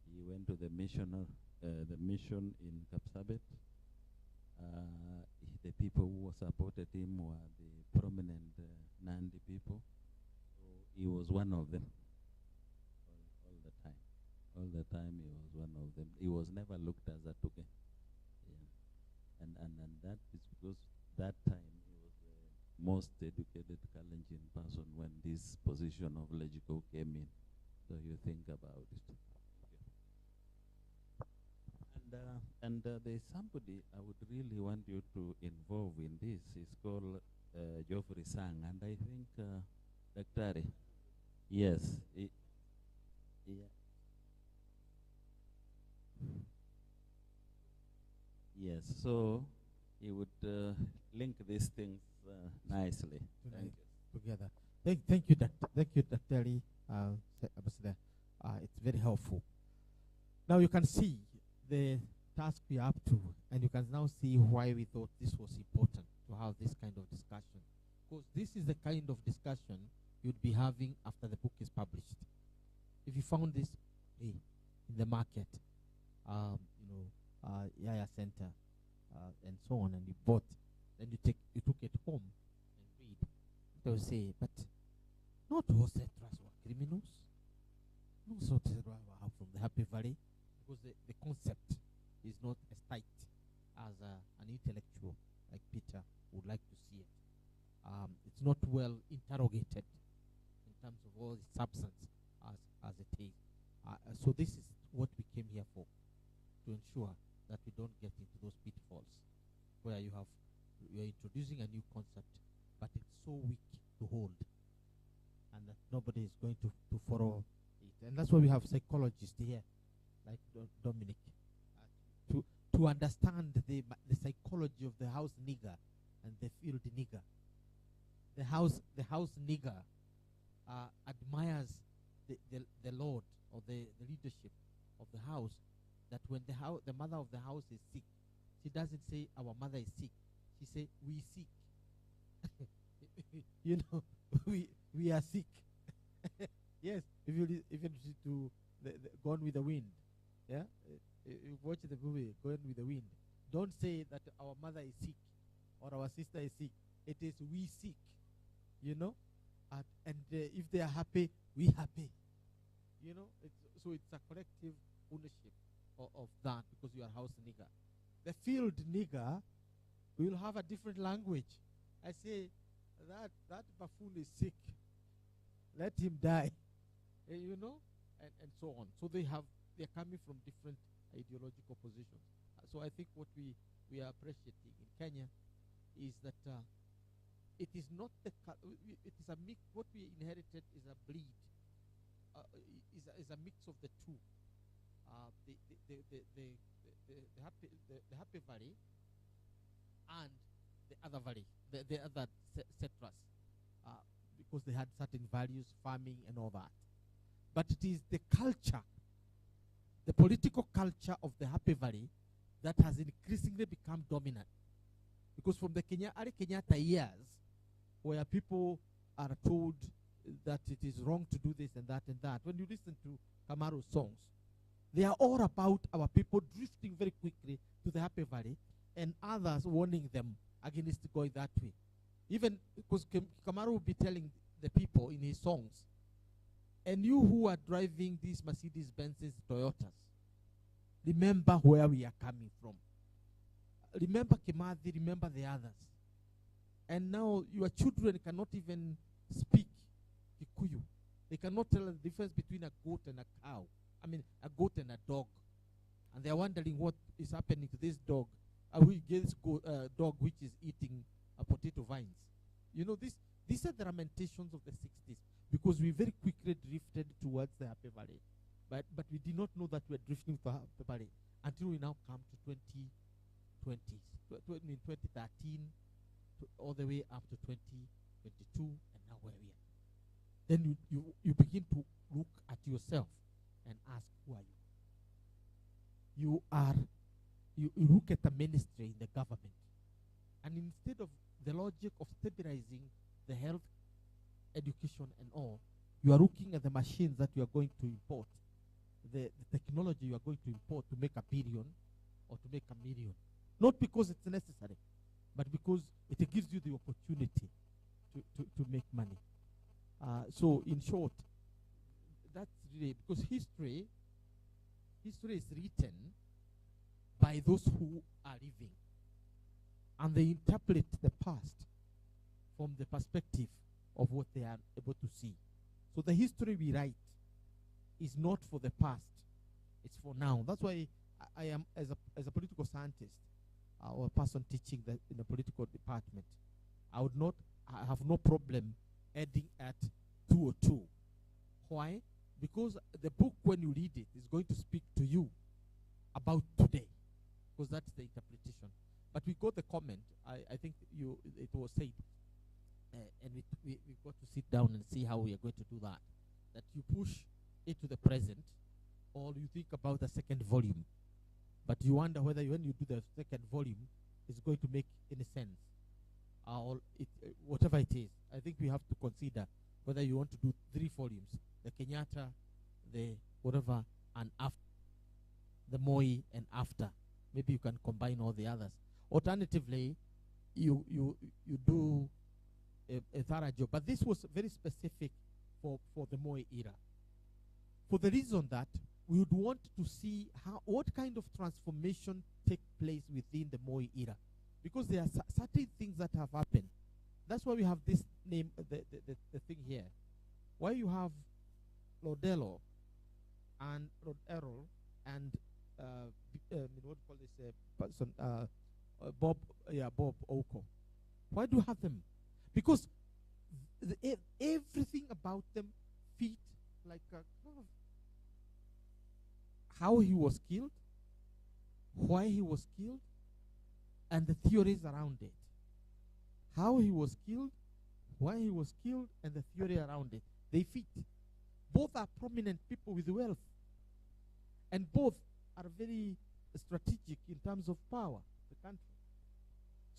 He went to the mission in Kapsabet. The people who supported him were the prominent Nandi people. So he was one of them all the time. All the time he was one of them. He was never looked as a Tuge. Yeah. And that is because that time he was the most educated Kalenjin person when this position of Legico came in. So you think about it. And there's somebody I would really want you to involve in this. It's called Geoffrey Sang, and I think Dr. Yes. Yeah. Yes. So he would link these things nicely. Thank you. Together. Thank you, Dr. Lee, Ambassador. It's very helpful. Now you can see the task we are up to, and you can now see why we thought this was important to have this kind of discussion. Because this is the kind of discussion you'd be having after the book is published. If you found this in the market, Yaya Center, and so on, and you bought, then you took it home and read, they will say, but not all settlers were criminals. No settlers were from the Happy Valley, because the concept is not as tight as an intellectual like Peter would like to see it. It's not well interrogated in terms of all the substance as it is. So this is what we came here for, to ensure that we don't get into those pitfalls where you're introducing a new concept, but it's so weak to hold, and that nobody is going to follow it. And that's why we have psychologists here, like Dominic, to understand the psychology of the house nigger and the field nigger. The house nigger admires the lord or the leadership of the house. That when the mother of the house is sick, she doesn't say our mother is sick. She say we sick. we are sick. Yes, if you to Gone with the Wind, yeah, you watch the movie Gone with the Wind. Don't say that our mother is sick or our sister is sick. It is we sick, and if they are happy, we happy. So it's a collective ownership of that, because you are house nigger. The field nigger will have a different language. I say that buffoon is sick. Let him die. And so on. So they're coming from different ideological positions. So I think what we are appreciating in Kenya is that it is not it is a mix. What we inherited is a bleed. Is a mix of the two. The happy valley and the other valley, the other settlers, because they had certain values, farming and all that. But it is the culture, the political culture of the Happy Valley that has increasingly become dominant. Because from the early Kenyatta years, where people are told that it is wrong to do this and that, when you listen to Kamaru's songs, they are all about our people drifting very quickly to the Happy Valley, and others warning them against going that way. Even because Kamaru will be telling the people in his songs, and you who are driving these Mercedes Benzes, Toyotas, remember where we are coming from. Remember Kimathi, remember the others. And now your children cannot even speak Kikuyu. They cannot tell the difference between a goat and a cow. I mean, a goat and a dog. And they are wondering what is happening to this dog dog which is eating potato vines. You know, these are the lamentations of the 60s, because we very quickly drifted towards the Happy Valley. But we did not know that we were drifting to Happy Valley until we now come to 2013, all the way up to 2022, and now where we are. Then you begin to look at yourself and ask, who are you? You look at the ministry in the government, and instead of the logic of stabilizing the health, education, and all, you are looking at the machines that you are going to import, the technology you are going to import to make $1 billion or to make $1 million. Not because it's necessary, but because it gives you the opportunity to make money. So in short, that's really, because history is written by those who are living, and they interpret the past from the perspective of what they are able to see. So the history we write is not for the past, it's for now. That's why I am, as a political scientist or a person teaching in the political department, I have no problem adding at 202. Why? Because the book, when you read it, is going to speak to you about today, because that's the interpretation. But we got the comment. I think it was said, and we got to sit down and see how we are going to do that. That you push it to the present, or you think about the second volume, but you wonder whether when you do the second volume, it's going to make any sense, or whatever it is. I think we have to consider whether you want to do 3 volumes: the Kenyatta, the whatever, and after the Moi, and after. Maybe you can combine all the others. Alternatively, you do a thorough job. But this was very specific for the Moi era, for the reason that we would want to see what kind of transformation take place within the Moi era, because there are certain things that have happened. That's why we have this name, the thing here. Why you have Lodelo and Lord Errol and what do you call this person, Bob Oko. Why do you have them? Because everything about them fit like how he was killed, why he was killed, and the theories around it. How he was killed, why he was killed, and the theory around it. They fit. Both are prominent people with wealth, and both are very strategic in terms of power, the country.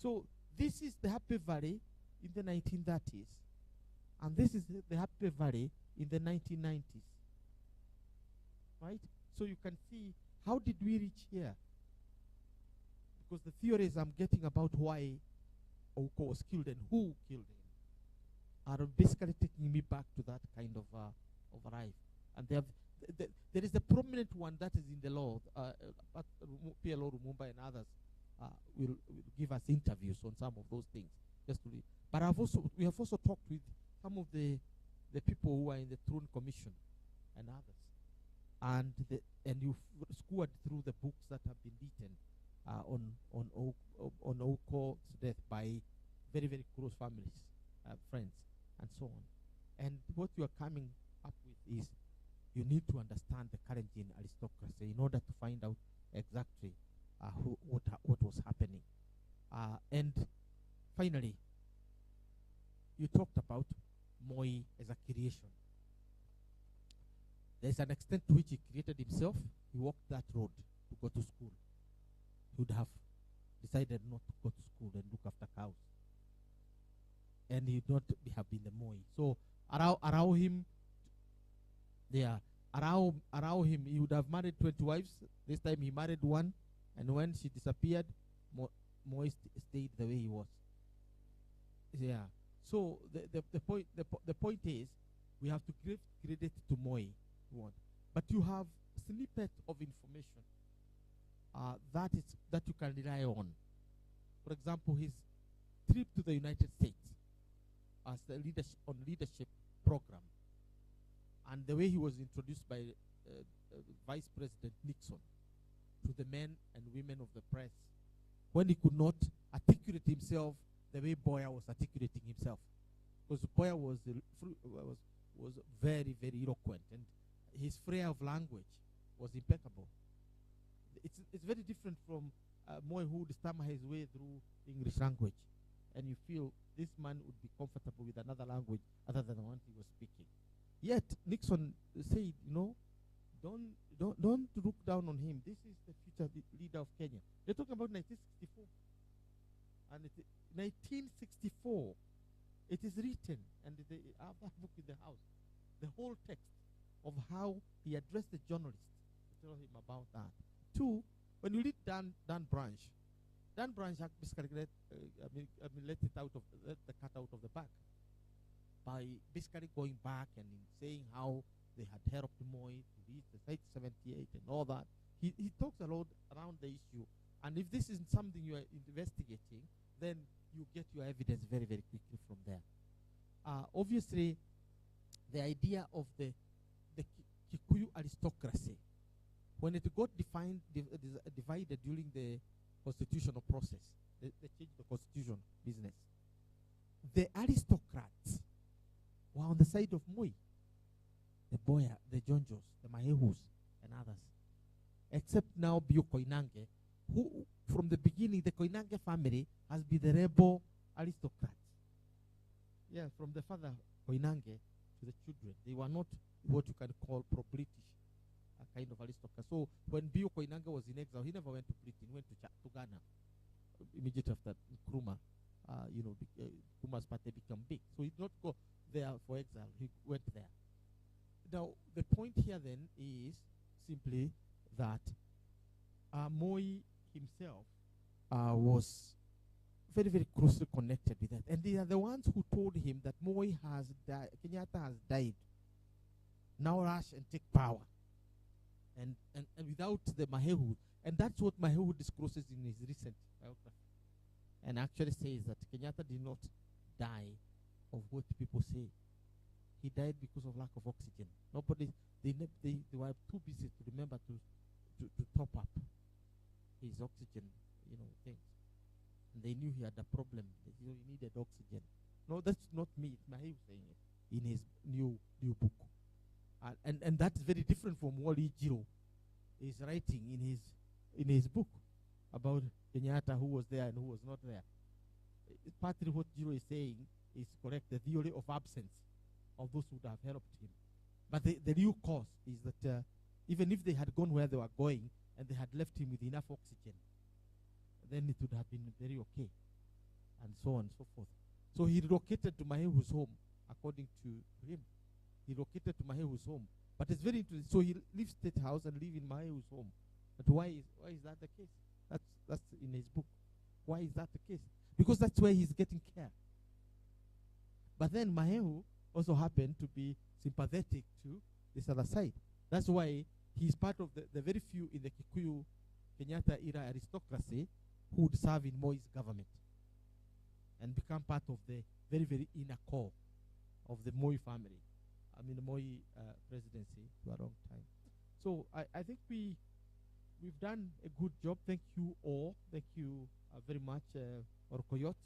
So this is the Happy Valley in the 1930s, and this is the Happy Valley in the 1990s. Right? So you can see, how did we reach here? Because the theories I'm getting about why Oko was killed and who killed him are basically taking me back to that kind of life. And there is a prominent one that is in the law, but PLO Lumumba and others will give us interviews on some of those things. Just to read. But we have also talked with some of the people who are in the Throne Commission and others, and you've scoured through the books that have been written on Oko's death by very, very close families, friends, and so on. And what you are coming up with is, you need to understand the current aristocracy in order to find out exactly what was happening. And finally, you talked about Moi as a creation. There's an extent to which he created himself. He walked that road to go to school. He would have decided not to go to school and look after cows, and he would not have been the Moi. So allow him. Allow him. He would have married 20 wives. This time he married one, and when she disappeared, Moi stayed the way he was. Yeah. So the point is, we have to give credit to Moi. But you have snippet of information that you can rely on. For example, his trip to the United States as the leadership program, and the way he was introduced by Vice President Nixon to the men and women of the press when he could not articulate himself the way Boyer was articulating himself. Because Boyer was very, very eloquent, and his flair of language was impeccable. It's very different from Moy, who would stammer his way through English language, and you feel this man would be comfortable with another language other than the one he was speaking. Yet Nixon said, don't look down on him. This is the future leader of Kenya. They're talking about 1964. And 1964, it is written, and they have that book in the house, the whole text of how he addressed the journalist to tell him about that. Two, when you read Dan Branch basically let the cat out of the bag by basically going back and saying how they had helped Moy to reach the site 78 and all that. He talks a lot around the issue, and if this is something you are investigating, then you get your evidence very, very quickly from there. Obviously, the idea of the Kikuyu aristocracy, when it got divided during the constitutional process, they changed the constitution business. The aristocrats were on the side of Moi, the Boya, the Jonjos, the Mahehus, and others. Except now Bio Koinange, who from the beginning, the Koinange family has been the rebel aristocrats. Yeah, from the father Koinange to the children. They were not what you can call pro-British kind of aristocrats. So when Bio Koinange was in exile, he never went to Britain. He went to Ghana immediately after Nkrumah. Nkrumah's party became big. So he did not go there for exile. He went there. Now, the point here then is simply that Moi himself was very, very closely connected with that. And they are the ones who told him that Moi has died, Kenyatta has died. Now rush and take power. And without the Mahehu. And that's what Mahehu discloses in his recent biography. And actually says that Kenyatta did not die of what people say. He died because of lack of oxygen. They were too busy to remember to top up his oxygen, things. And they knew he had a problem. He needed oxygen. No, that's not me. It's Mahew saying it in his new book. And that's very different from what Jiro is writing in his book about Kenyatta, who was there and who was not there. Partly what Jiro is saying is correct, the theory of absence of those who would have helped him. But the real cause is that even if they had gone where they were going and they had left him with enough oxygen, then it would have been very okay, and so on and so forth. So he relocated to Mahehu's home, according to him. He relocated to Mahehu's home. But it's very interesting. So he leaves State House and live in Mahehu's home. But why is that the case? That's in his book. Why is that the case? Because that's where he's getting care. But then Mahehu also happened to be sympathetic to this other side. That's why he's part of the very few in the Kikuyu Kenyatta era aristocracy who would serve in Moi's government and become part of the very, very inner core of the Moi family. I mean, the Moi presidency for a long time. So I think we've done a good job. Thank you all. Thank you very much, Orkoyot,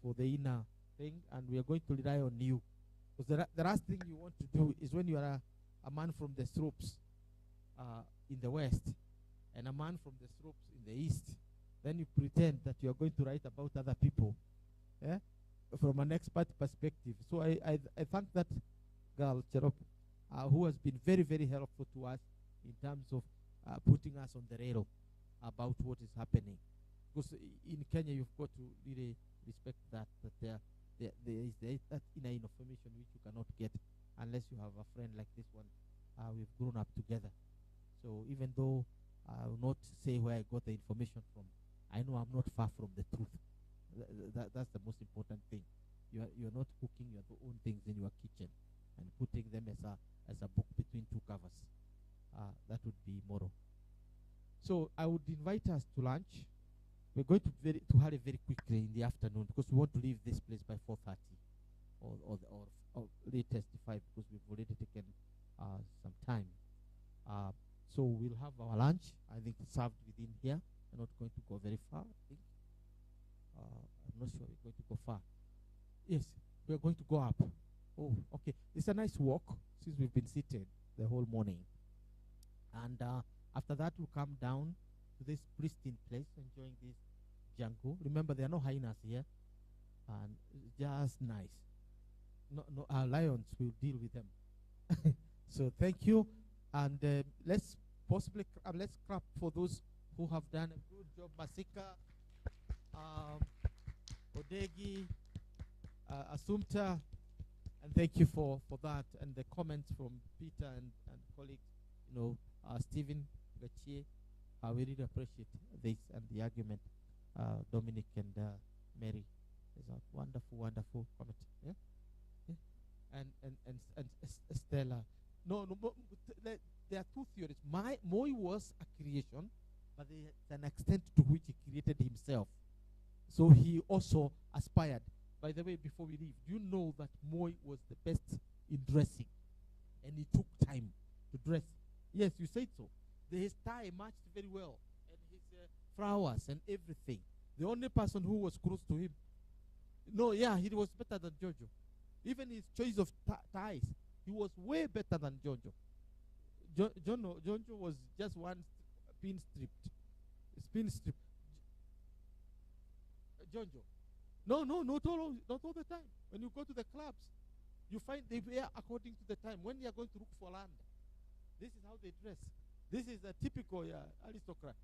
for the inner thing. And we are going to rely on you. Because the last thing you want to do is when you are a man from the slopes in the west and a man from the slopes in the east, then you pretend that you are going to write about other people from an expert perspective. So I thank that girl, Cherop, who has been very, very helpful to us in terms of putting us on the rail about what is happening. Because in Kenya, you've got to really respect that there is that inner information which you cannot get unless you have a friend like this one. We've grown up together. So even though I will not say where I got the information from, I know I'm not far from the truth. That's the most important thing. You're not cooking your own things in your kitchen and putting them as a book between two covers. That would be immoral. So I would invite us to lunch. We're going to hurry very quickly in the afternoon because we want to leave this place by 4:30 or latest 5 because we've already taken some time. So we'll have our lunch. I think served within here. We're not going to go very far, I think. I'm not sure we're going to go far. Yes, we're going to go up. Oh, okay. It's a nice walk since we've been seated the whole morning. And after that, we'll come down to this pristine place, enjoying this jungle. Remember, there are no hyenas here, and it's just nice. No, our lions will deal with them. So thank you, and let's let's clap for those who have done a good job. Masika, Odegi, Assumpta, and thank you for that, and the comments from Peter and colleagues, Stephen Gachier. We really appreciate this and the argument, Dominic and Mary. It's a wonderful comment. Yeah? Yeah? And Stella. No, there are two theories. Moi was a creation, but there's an extent to which he created himself. So he also aspired. By the way, before we leave, do you know that Moi was the best in dressing? And he took time to dress. Yes, you said so. His tie matched very well, and his flowers and everything. The only person who was close to him, he was better than Jojo. Even his choice of ties, he was way better than Jojo. Jojo was just one spin strip. Jojo. No, not all the time. When you go to the clubs, you find they wear according to the time. When you are going to look for land, this is how they dress. This is a typical aristocrat.